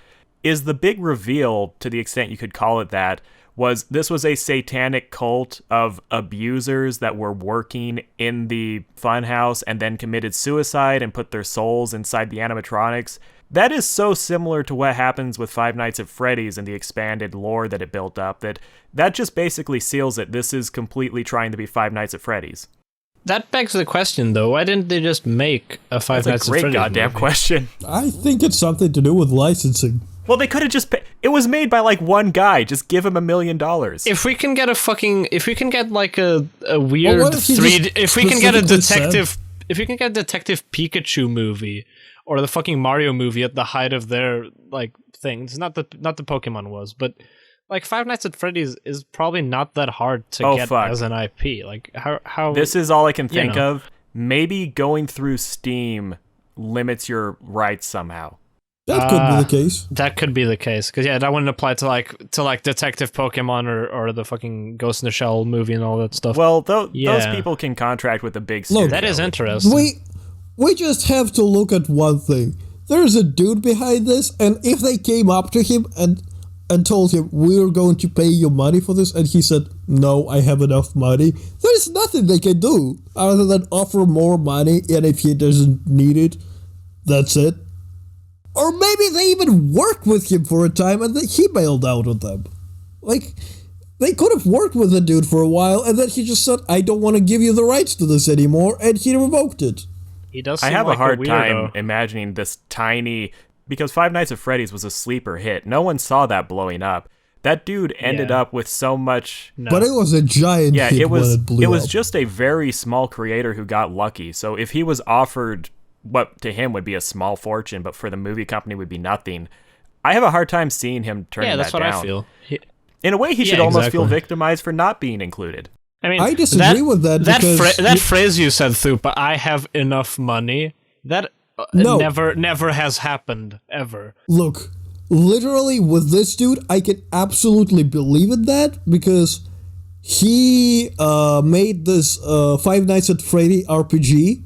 is the big reveal, to the extent you could call it that, was this was a satanic cult of abusers that were working in the funhouse and then committed suicide and put their souls inside the animatronics. That is so similar to what happens with Five Nights at Freddy's and the expanded lore that it built up, that just basically seals it. This is completely trying to be Five Nights at Freddy's. That begs the question, though. Why didn't they just make a Five Nights That's a at great Freddy's goddamn movie? question. I think it's something to do with licensing. Well, they could have just. It was made by like one guy. Just give him $1 million. If we can get like a weird what if he 3D, just if we can get a specifically detective, if we can get a Detective Pikachu movie or the fucking Mario movie at the height of their like things, not the Pokemon was, but like Five Nights at Freddy's is probably not that hard to get as an IP. Like how This is all I can think know. of. Maybe going through Steam limits your rights somehow. That could be the case. That could be the case, because that wouldn't apply to like Detective Pokemon or the fucking Ghost in the Shell movie and all that stuff. Well, those people can contract with a big studio. Look, that is interesting. We just have to look at one thing. There's a dude behind this, and if they came up to him and told him, we're going to pay you money for this, and he said, no, I have enough money, there's nothing they can do other than offer more money, and if he doesn't need it, that's it. Or maybe they even worked with him for a time and then he bailed out on them. Like, they could have worked with the dude for a while and then he just said, I don't want to give you the rights to this anymore, and he revoked it. He does. I have like a hard time weirdo. imagining this tiny, because Five Nights at Freddy's was a sleeper hit. No one saw that blowing up. That dude ended up with so much. No. But it was a giant hit it was. when it blew It was up. just a very small creator who got lucky. So if he was offered what to him would be a small fortune, but for the movie company would be nothing, I have a hard time seeing him turning that down. Yeah, that's what I feel. In a way, he should almost feel victimized for not being included. I mean, I disagree with that because that phrase you said, Thupa, I have enough money. That No. never has happened ever. Look, literally with this dude, I can absolutely believe in that because he made this Five Nights at Freddy RPG.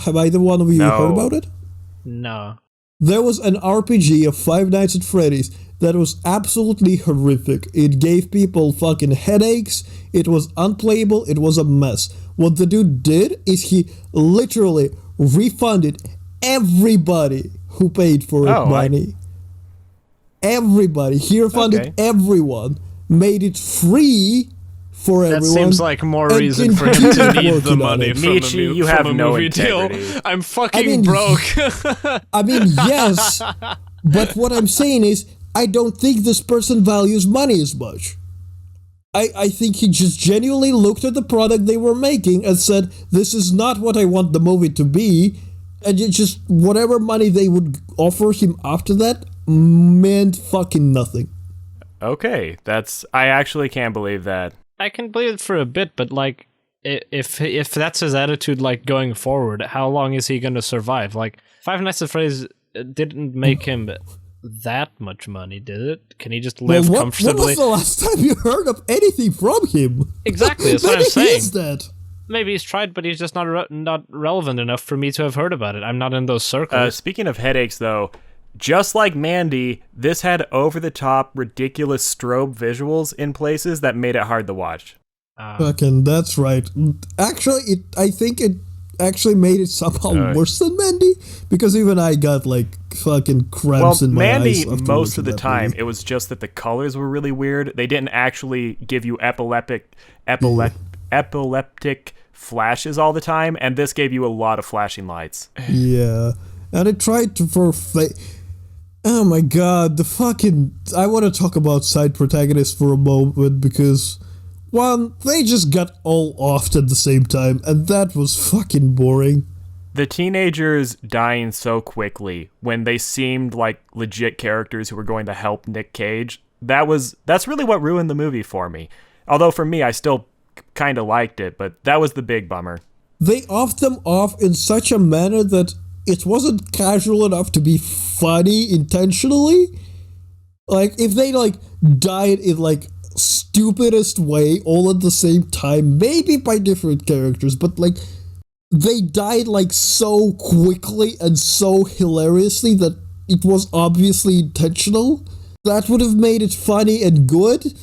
Have either one of you heard about it? No. There was an RPG of Five Nights at Freddy's that was absolutely horrific. It gave people fucking headaches. It was unplayable. It was a mess. What the dude did is he literally refunded everybody who paid for it money. Everybody. He refunded everyone. Made it free for everyone. That seems like more and reason for him to continued need the working on money it. from Michi, you from have a no movie deal. integrity. I'm fucking I mean, broke. I mean, yes, but what I'm saying is, I don't think this person values money as much. I think he just genuinely looked at the product they were making and said, this is not what I want the movie to be, and it just, whatever money they would offer him after that meant fucking nothing. Okay, I actually can't believe that. I can believe it for a bit, but like, if that's his attitude, like going forward, how long is he going to survive? Like, Five Nights at Freddy's didn't make him that much money, did it? Can he just live comfortably? When was the last time you heard of anything from him? Exactly, that's what I'm Maybe saying. he is that. Maybe he's tried, but he's just not relevant enough for me to have heard about it. I'm not in those circles. Speaking of headaches, though, just like Mandy, this had over-the-top, ridiculous strobe visuals in places that made it hard to watch. Fucking, that's right. Actually, I think it actually made it somehow worse than Mandy, because even I got like fucking cramps in my eyes. Mandy, most of the time, it was just that the colors were really weird. They didn't actually give you epileptic flashes all the time, and this gave you a lot of flashing lights. Yeah, and it tried to oh my god, I want to talk about side protagonists for a moment, because one, they just got all offed at the same time, and that was fucking boring. The teenagers dying so quickly when they seemed like legit characters who were going to help Nick Cage, that's really what ruined the movie for me. Although for me, I still kind of liked it, but that was the big bummer. They offed them off in such a manner that it wasn't casual enough to be funny intentionally. Like, if they like died in like stupidest way all at the same time, maybe by different characters, but like they died like so quickly and so hilariously that it was obviously intentional, that would have made it funny and good.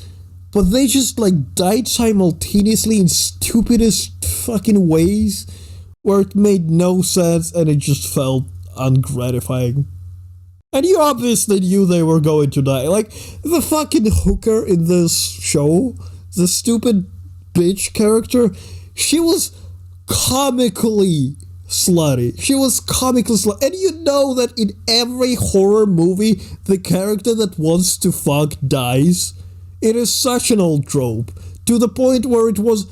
But they just like died simultaneously in stupidest fucking ways where it made no sense and it just felt ungratifying. And you obviously knew they were going to die. Like, the fucking hooker in this show, the stupid bitch character, she was comically slutty. She was comically slutty. And you know that in every horror movie, the character that wants to fuck dies. It is such an old trope. To the point where it was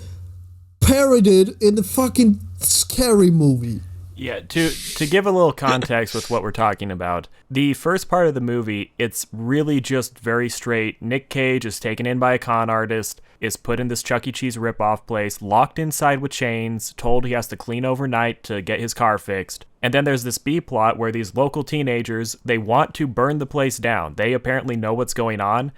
parodied in the fucking Scary Movie. Yeah, to give a little context with what we're talking about, the first part of the movie, it's really just very straight. Nick Cage is taken in by a con artist, is put in this Chuck E. Cheese ripoff place, locked inside with chains, told he has to clean overnight to get his car fixed. And then there's this B-plot where these local teenagers, they want to burn the place down. They apparently know what's going on.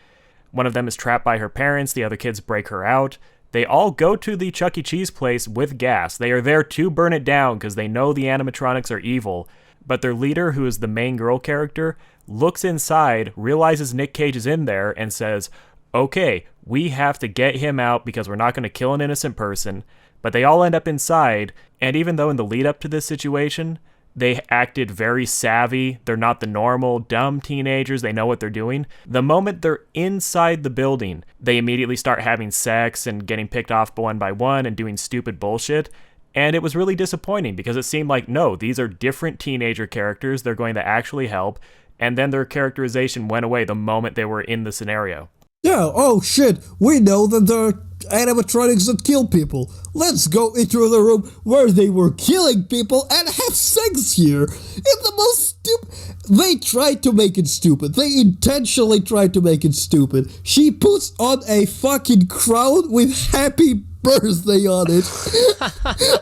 One of them is trapped by her parents, the other kids break her out. They all go to the Chuck E. Cheese place with gas. They are there to burn it down because they know the animatronics are evil. But their leader, who is the main girl character, looks inside, realizes Nick Cage is in there, and says, okay, we have to get him out because we're not going to kill an innocent person. But they all end up inside, and even though in the lead up to this situation, they acted very savvy. They're not the normal, dumb teenagers. They know what they're doing. The moment they're inside the building, they immediately start having sex and getting picked off one by one and doing stupid bullshit. And it was really disappointing because it seemed like, no, these are different teenager characters. They're going to actually help. And then their characterization went away the moment they were in the scenario. Yeah, oh shit, we know that there are animatronics that kill people. Let's go into the room where they were killing people and have sex here. It's the most stupid. They tried to make it stupid. They intentionally tried to make it stupid. She puts on a fucking crown with happy birthday on it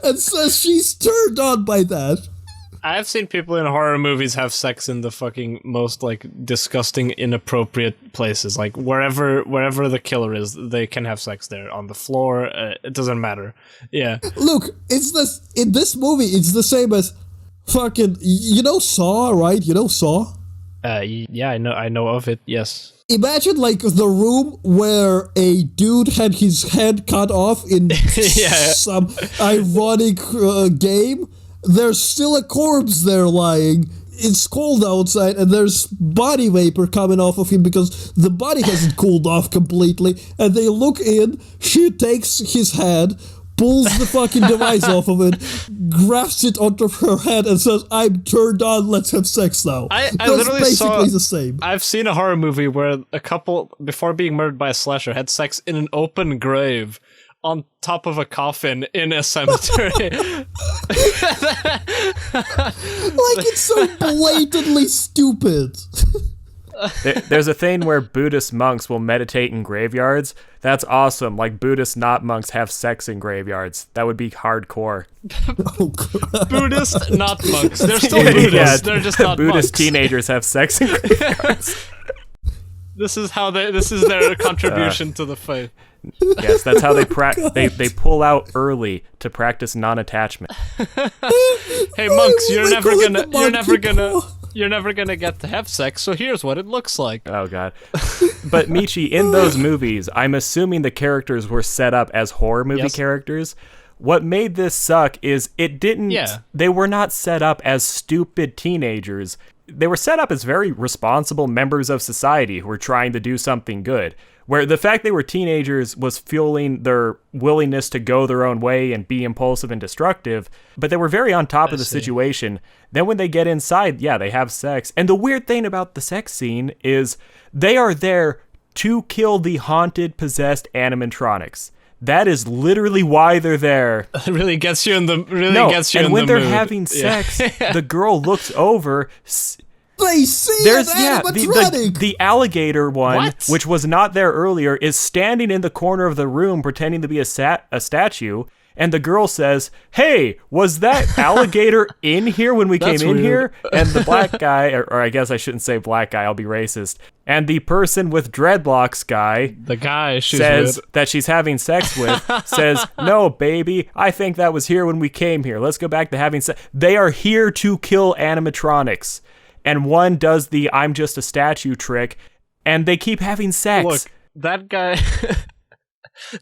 and says she's turned on by that. I've seen people in horror movies have sex in the fucking most, like, disgusting, inappropriate places. Like, wherever the killer is, they can have sex there. On the floor, it doesn't matter. Yeah. Look, in this movie, it's the same as fucking, you know Saw, right? You know Saw? Yeah, I know of it, yes. Imagine, like, the room where a dude had his head cut off in some ironic game. There's still a corpse there lying. It's cold outside and there's body vapor coming off of him because the body hasn't cooled off completely. And they look in, she takes his head, pulls the fucking device off of it, grafts it onto her head and says, I'm turned on, let's have sex now. I literally basically the same. I've seen a horror movie where a couple, before being murdered by a slasher, had sex in an open grave on top of a coffin in a cemetery. Like, it's so blatantly stupid. There's a thing where Buddhist monks will meditate in graveyards. That's awesome. Like, Buddhist not monks have sex in graveyards. That would be hardcore. Oh, God. Buddhist not monks. They're still Buddhists. Yeah, they're just not Buddhist monks. teenagers have sex in graveyards. This is their contribution to the faith. Yes, that's how they they pull out early to practice non-attachment. Hey monks, you're never gonna get to have sex, so here's what it looks like. Oh god. But Michi, in those movies, I'm assuming the characters were set up as horror movie characters. What made this suck is they were not set up as stupid teenagers. They were set up as very responsible members of society who were trying to do something good. Where the fact they were teenagers was fueling their willingness to go their own way and be impulsive and destructive, but they were very on top of the situation. Then when they get inside, they have sex. And the weird thing about the sex scene is they are there to kill the haunted, possessed animatronics. That is literally why they're there. It really gets you in the and when they're having sex, the girl looks over. They see an animatronic. The alligator one, which was not there earlier, is standing in the corner of the room pretending to be a statue. And the girl says, hey, was that alligator in here when we came in here? And the black guy, or I guess I shouldn't say black guy, I'll be racist. And the person with dreadlocks guy, the guy says that she's having sex with, says, no, baby, I think that was here when we came here. Let's go back to having sex. They are here to kill animatronics. And one does the I'm just a statue trick, and they keep having sex. Look, that guy...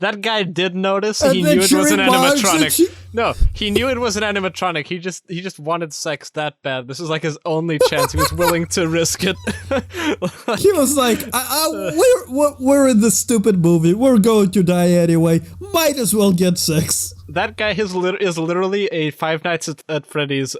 That guy did notice. He knew it was an animatronic. No, he knew it was an animatronic. He just wanted sex that bad. This was like his only chance. He was willing to risk it. He was like, we're in this stupid movie. We're going to die anyway. Might as well get sex. that guy is literally a Five Nights at Freddy's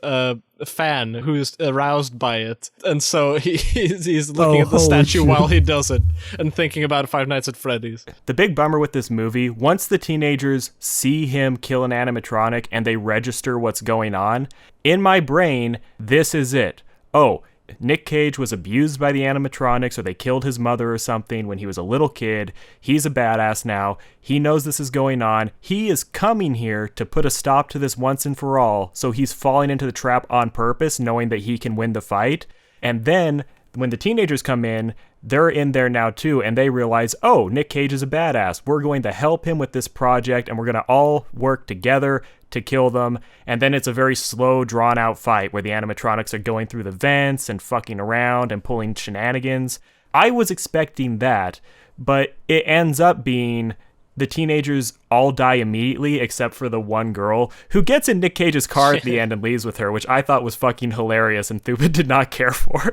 fan who's aroused by it, and so he's looking at the statue while he does it and thinking about Five Nights at Freddy's. The big bummer with this movie, once the teenagers see him kill an animatronic and they register what's going on, in my brain, this is it. Oh, Nick Cage was abused by the animatronics, or they killed his mother or something when he was a little kid. He's a badass now. He knows this is going on. He is coming here to put a stop to this once and for all, so he's falling into the trap on purpose, knowing that he can win the fight. And then, when the teenagers come in, they're in there now too, and they realize, oh, Nick Cage is a badass. We're going to help him with this project, and we're going to all work together to kill them. And then it's a very slow, drawn-out fight where the animatronics are going through the vents and fucking around and pulling shenanigans. I was expecting that, but it ends up being the teenagers all die immediately except for the one girl who gets in Nick Cage's car at the end and leaves with her, which I thought was fucking hilarious and Thuba did not care for.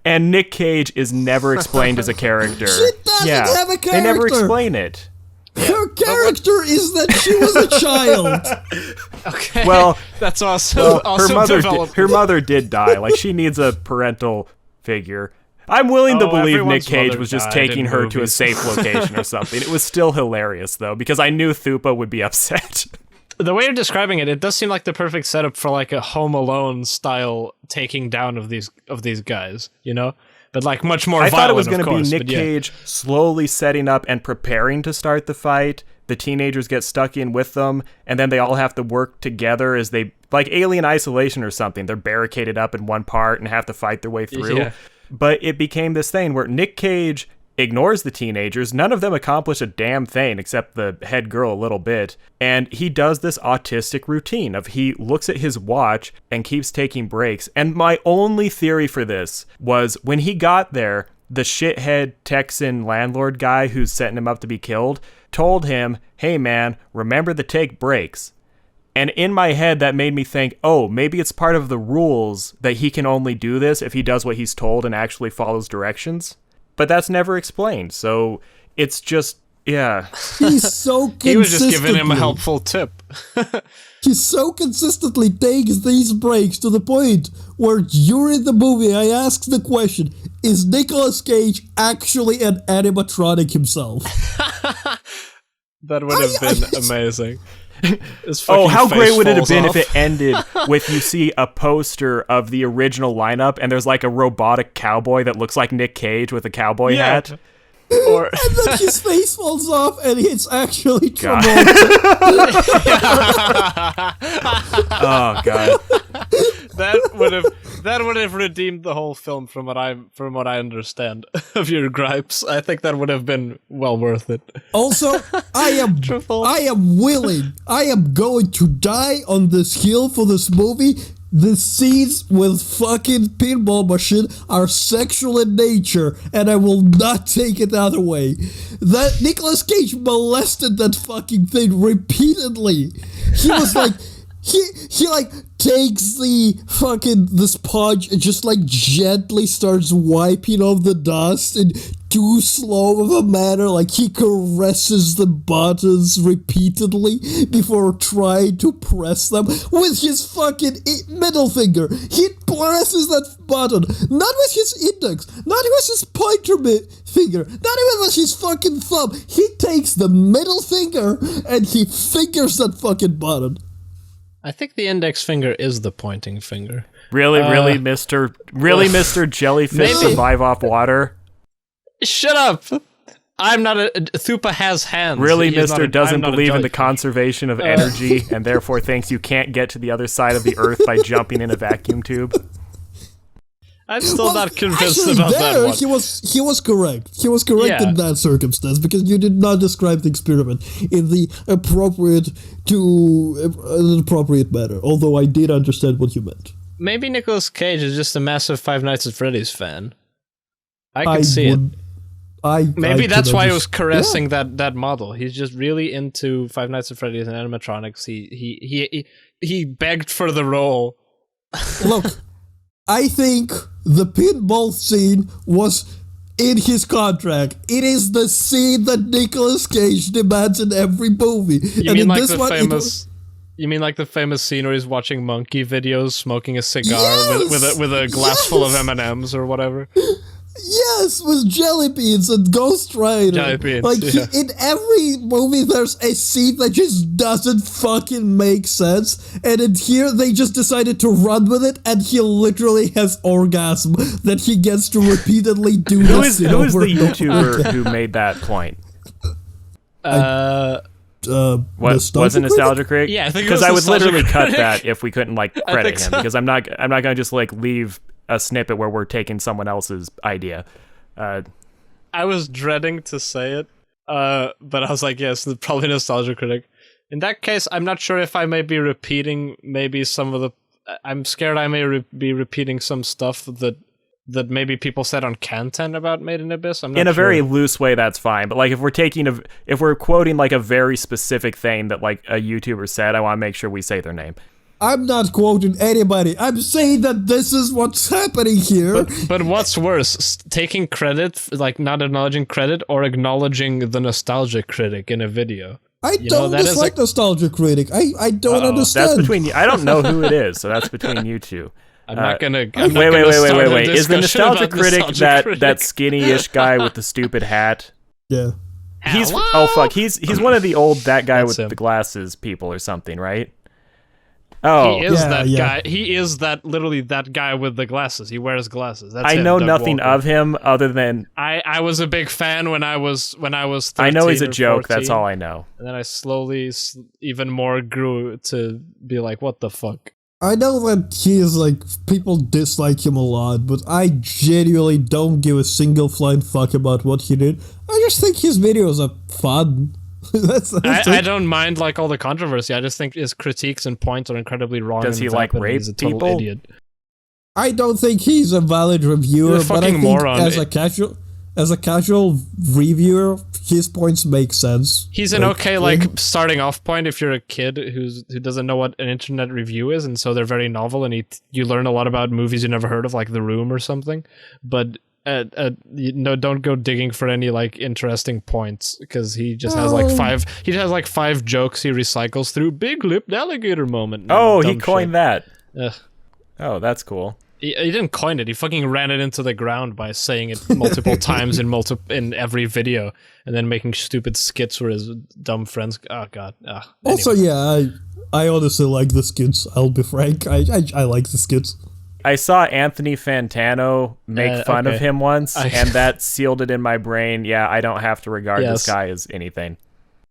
And Nick Cage is never explained as a character. She doesn't have a character. They never explain it. Her character is that she was a child. Okay, well, that's awesome. Her mother did die. Like, she needs a parental figure. I'm willing to believe Nick Cage was just taking her to a safe location or something. It was still hilarious, though, because I knew Thupa would be upset. The way you're describing it, it does seem like the perfect setup for like a Home Alone style taking down of these guys, you know? But like much more violent, I thought it was going to be Nick Cage slowly setting up and preparing to start the fight. The teenagers get stuck in with them, and then they all have to work together as they, like Alien Isolation or something. They're barricaded up in one part and have to fight their way through. Yeah. But it became this thing where Nick Cage ignores the teenagers. None of them accomplish a damn thing except the head girl a little bit. And he does this autistic routine of he looks at his watch and keeps taking breaks. And my only theory for this was when he got there, the shithead Texan landlord guy who's setting him up to be killed told him, hey man, remember to take breaks. And in my head, that made me think, oh, maybe it's part of the rules that he can only do this if he does what he's told and actually follows directions. But that's never explained, so it's just, yeah. He's so consistently... He was just giving him a helpful tip. He so consistently takes these breaks to the point where during the movie I asked the question, is Nicolas Cage actually an animatronic himself? That would have been amazing. Oh, how great would it have been if it ended with you see a poster of the original lineup and there's like a robotic cowboy that looks like Nick Cage with a cowboy hat? Or and then his face falls off and it's actually Travolta. Oh god. That would have redeemed the whole film from what I understand of your gripes. I think that would have been well worth it. Also, I am willing. I am going to die on this hill for this movie. The scenes with fucking pinball machine are sexual in nature, and I will not take it the other way. That Nicolas Cage molested that fucking thing repeatedly. He was like, he like takes the sponge and just like gently starts wiping off the dust in too slow of a manner, like he caresses the buttons repeatedly before trying to press them with his fucking middle finger. He presses that button, not with his index, not with his pointer finger, not even with his fucking thumb. He takes the middle finger and he fingers that fucking button. I think the index finger is the pointing finger. Really, Mr. Jellyfish survive off water? Shut up! I'm not Thupa has hands. Really, Mr. doesn't believe in the conservation of energy and therefore thinks you can't get to the other side of the earth by jumping in a vacuum tube? I'm still not convinced about that one. He was correct. He was correct in that circumstance because you did not describe the experiment in the appropriate manner. Although I did understand what you meant. Maybe Nicolas Cage is just a massive Five Nights at Freddy's fan. I can see it. Maybe that's why he was caressing that model. He's just really into Five Nights at Freddy's and animatronics. He begged for the role. Look, I think the pinball scene was in his contract. It is the scene that Nicolas Cage demands in every movie. You mean like the famous scene where he's watching monkey videos, smoking a cigar with a glass full of M&Ms or whatever? Yes, with jelly beans and Ghost Rider. Jelly beans, like in every movie, there's a scene that just doesn't fucking make sense, and in here they just decided to run with it, and he literally has orgasm that he gets to repeatedly do. Who is the YouTuber who made that point? Was it Nostalgia Critic? Yeah, I think because I would literally cut Critic. that if we couldn't like credit him, so. because I'm not gonna just like leave a snippet where we're taking someone else's idea. I was dreading to say it, but I was like, yes, probably Nostalgia Critic. In that case, I'm not sure if I may be repeating maybe some of the... I'm scared I may be repeating some stuff that maybe people said on Canton about Made in Abyss. I'm not in a sure. very loose way, that's fine. But like if we're quoting like a very specific thing that like a YouTuber said, I want to make sure we say their name. I'm not quoting anybody. I'm saying that this is what's happening here. But what's worse, taking credit, like not acknowledging credit, or acknowledging the Nostalgia Critic in a video? I don't dislike Nostalgia Critic. I don't understand. That's between you. I don't know who it is, so that's between you two. I'm not gonna. Wait. Is the Nostalgia Critic that skinny-ish guy with the stupid hat? Yeah. He's one of the old guy with the glasses people or something, right? Oh, he is that guy. He is literally that guy with the glasses. He wears glasses. That's I him, know Doug nothing Walker. of him other than I was a big fan when I was 13 I know he's a or joke. 14, That's all I know. And then I slowly, even more grew to be like, what the fuck? I know that he is like, people dislike him a lot, but I genuinely don't give a single flying fuck about what he did. I just think his videos are fun. I don't mind like all the controversy. I just think his critiques and points are incredibly wrong. Does he like rape he's a total people? Idiot. I don't think he's a valid reviewer, He's a but I fucking think moron. as a casual reviewer, his points make sense. He's an okay starting off point if you're a kid who doesn't know what an internet review is, and so they're very novel, and you learn a lot about movies you never heard of, like The Room or something. But don't go digging for any like interesting points, because he just has like five jokes he recycles through. Big lipped alligator moment. Oh, he coined that. Ugh. Oh, that's cool. He didn't coin it. He fucking ran it into the ground by saying it multiple times in every video, and then making stupid skits where his dumb friends. Oh god. Also, yeah, I honestly like the skits. I'll be frank. I like the skits. I saw Anthony Fantano make fun of him once, and that sealed it in my brain. Yeah, I don't have to regard this guy as anything.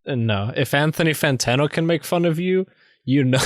No, if Anthony Fantano can make fun of you, you know.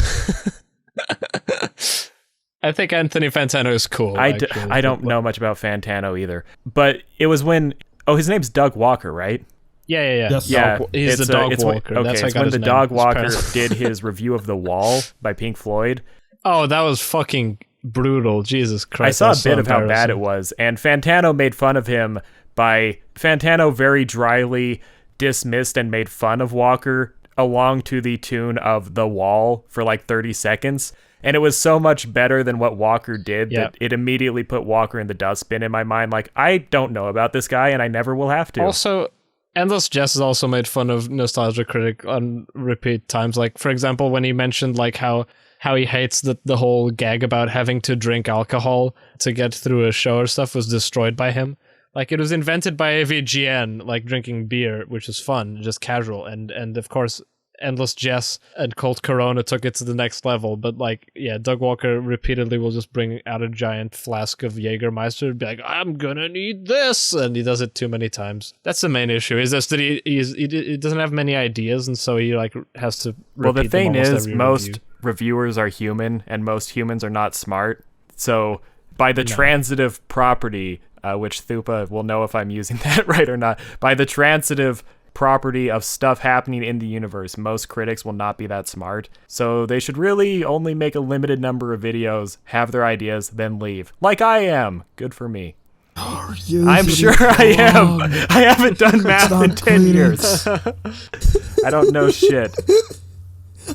I think Anthony Fantano is cool. I don't know much about Fantano either, but it was when his name's Doug Walker, right? Yeah. Yes. Yeah, he's the Dog Walker. It's when the Dog Walker did his review of The Wall by Pink Floyd. Oh, that was fucking brutal. Jesus Christ. I saw a bit of how bad it was, and Fantano made fun of him Fantano very dryly dismissed and made fun of Walker along to the tune of The Wall for like 30 seconds. And it was so much better than what Walker did that it immediately put Walker in the dustbin in my mind. Like, I don't know about this guy, and I never will have to. Also, Endless Jess has also made fun of Nostalgia Critic on repeat times. Like, for example, when he mentioned like how he hates the whole gag about having to drink alcohol to get through a show or stuff was destroyed by him. Like, it was invented by AVGN, like drinking beer, which is fun, just casual. And of course, Endless Jess and Colt Corona took it to the next level. But like, yeah, Doug Walker repeatedly will just bring out a giant flask of Jägermeister and be like, I'm gonna need this, and he does it too many times. That's the main issue, is just that he doesn't have many ideas, and so he like has to repeat well, the thing them almost is, every most review. reviewers are human, and most humans are not smart. So by the transitive property, which Thupa will know if I'm using that right or not, by the transitive property of stuff happening in the universe, most critics will not be that smart. So they should really only make a limited number of videos, have their ideas, then leave. Like I am. Good for me. I'm sure I am. I haven't done math in 10 years. I don't know shit.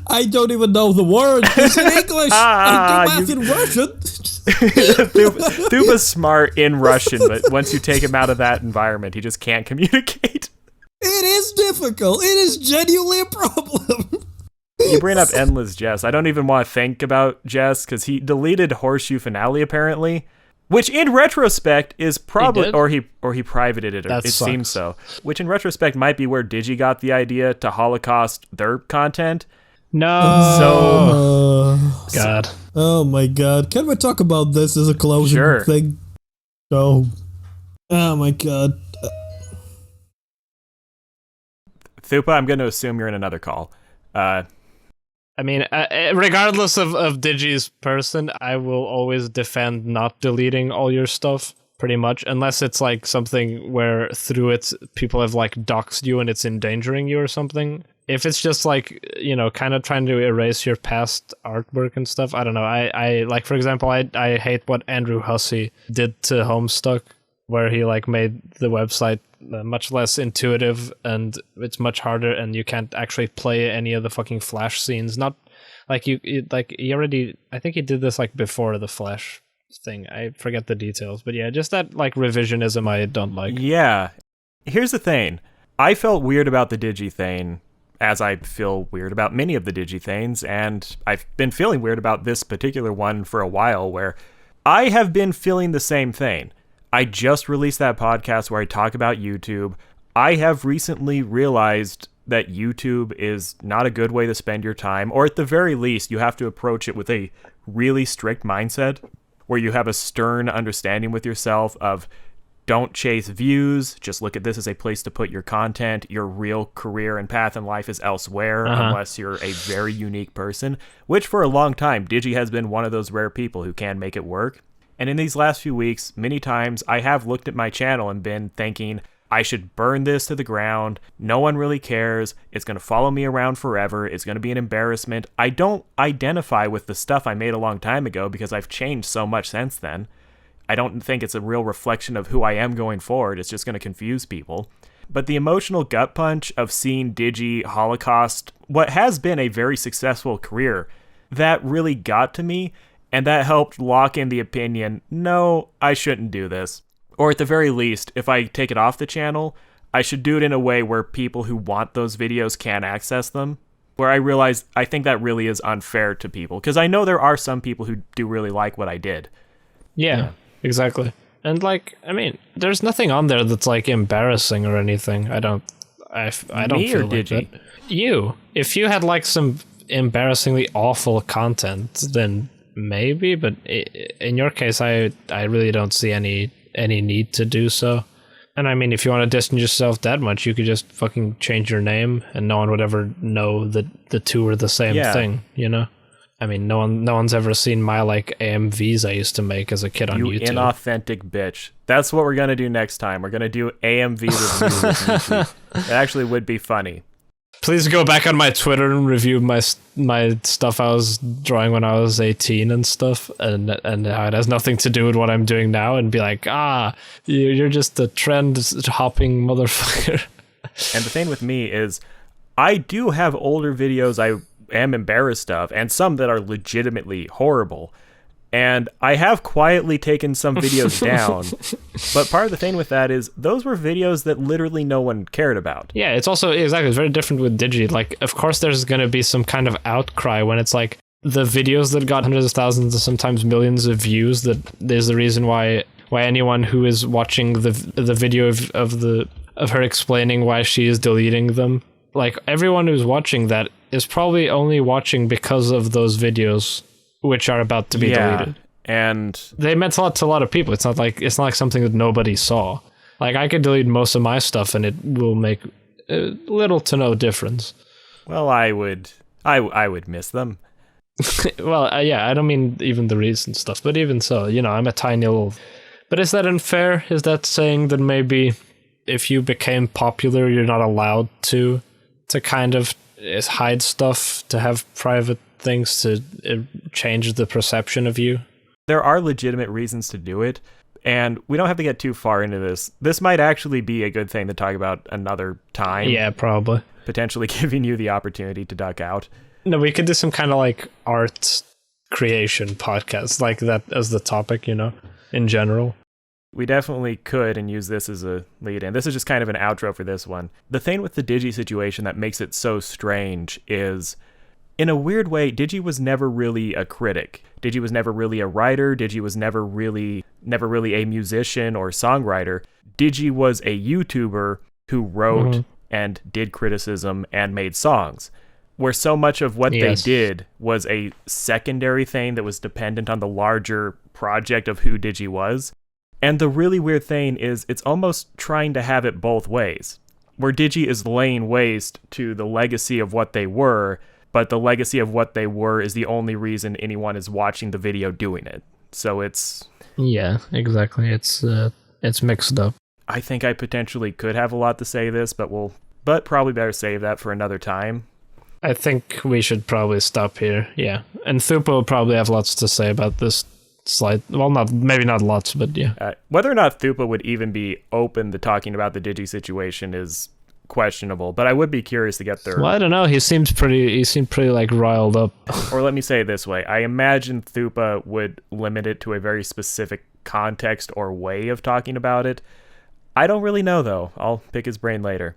I don't even know the word. It's in English. I do math in Russian. Thupa's smart in Russian, but once you take him out of that environment, he just can't communicate. It is difficult. It is genuinely a problem. You bring up Endless Jess. I don't even want to think about Jess because he deleted Horseshoe Finale apparently, which in retrospect is probably he privated it. It seems so. Which in retrospect might be where Digi got the idea to Holocaust their content. No. God. Oh my God. Can we talk about this as a closing thing? No. Oh my God. Thupa, I'm going to assume you're in another call. I mean, regardless of Digi's person, I will always defend not deleting all your stuff, pretty much, unless it's like something where through it people have like doxed you and it's endangering you or something. If it's just like, you know, kind of trying to erase your past artwork and stuff, I don't know. I like, for example, I hate what Andrew Hussey did to Homestuck, where he like made the website much less intuitive and it's much harder and you can't actually play any of the fucking Flash scenes. Not like he already, I think he did this like before the Flash thing. I forget the details, but yeah, just that like revisionism I don't like. Yeah. Here's the thing. I felt weird about the Digithane, as I feel weird about many of the Digithanes, and I've been feeling weird about this particular one for a while, where I have been feeling the same thing. I just released that podcast where I talk about YouTube. I have recently realized that YouTube is not a good way to spend your time, or at the very least, you have to approach it with a really strict mindset, where you have a stern understanding with yourself of don't chase views, just look at this as a place to put your content. Your real career and path in life is elsewhere, unless you're a very unique person, which for a long time, Digi has been one of those rare people who can make it work. And in these last few weeks, many times I have looked at my channel and been thinking, I should burn this to the ground. No one really cares. It's going to follow me around forever. It's going to be an embarrassment. I don't identify with the stuff I made a long time ago because I've changed so much since then. I don't think it's a real reflection of who I am going forward. It's just going to confuse people. But the emotional gut punch of seeing Digi Holocaust, what has been a very successful career, that really got to me. And that helped lock in the opinion, no, I shouldn't do this. Or at the very least, if I take it off the channel, I should do it in a way where people who want those videos can access them. Where I realize I think that really is unfair to people. Because I know there are some people who do really like what I did. Yeah, exactly. And like, I mean, there's nothing on there that's like embarrassing or anything. I don't Me feel or like Digi? that. You. If you had like some embarrassingly awful content, then maybe, but in your case, I really don't see any need to do so. And I mean, if you want to distance yourself that much, you could just fucking change your name, and no one would ever know that the two are the same thing. You know, I mean, no one's ever seen my like AMVs I used to make as a kid on YouTube. You inauthentic bitch. That's what we're gonna do next time. We're gonna do AMV review with YouTube. It actually would be funny. Please go back on my Twitter and review my stuff I was drawing when I was 18 and stuff, and how it has nothing to do with what I'm doing now, and be like, you're just a trend-hopping motherfucker. And the thing with me is, I do have older videos I am embarrassed of, and some that are legitimately horrible. And I have quietly taken some videos down, but part of the thing with that is those were videos that literally no one cared about. Yeah, it's also, exactly, it's very different with Digi. Like, of course there's going to be some kind of outcry when it's like the videos that got hundreds of thousands and sometimes millions of views, that there's the reason why anyone who is watching the video of her explaining why she is deleting them, like everyone who's watching that is probably only watching because of those videos, which are about to be deleted. And they meant a lot to a lot of people. It's not like something that nobody saw. Like, I could delete most of my stuff and it will make little to no difference. Well, I would miss them. Well, yeah, I don't mean even the recent stuff, but even so, you know, I'm a tiny little... But is that unfair? Is that saying that maybe if you became popular, you're not allowed to kind of hide stuff, to have private things to change the perception of you? There are legitimate reasons to do it, and we don't have to get too far into this. This might actually be a good thing to talk about another time. Yeah, probably. Potentially giving you the opportunity to duck out. No, we could do some kind of like art creation podcast, like that as the topic, in general. We definitely could and use this as a lead in. This is just kind of an outro for this one. The thing with the Digi situation that makes it so strange is, in a weird way, Digi was never really a critic. Digi was never really a writer. Digi was never really a musician or songwriter. Digi was a YouTuber who wrote and did criticism and made songs, where so much of what they did was a secondary thing that was dependent on the larger project of who Digi was. And the really weird thing is it's almost trying to have it both ways, where Digi is laying waste to the legacy of what they were, but the legacy of what they were is the only reason anyone is watching the video doing it. So it's... Yeah, exactly. It's mixed up. I think I potentially could have a lot to say this, but probably better save that for another time. I think we should probably stop here. Yeah. And Thupa will probably have lots to say about this slide. Well, maybe not lots, but yeah. Whether or not Thupa would even be open to talking about the Digi situation is questionable, but I would be curious to get their... Well, I don't know. He seemed pretty like riled up. Or let me say it this way. I imagine Thupa would limit it to a very specific context or way of talking about it. I don't really know, though. I'll pick his brain later.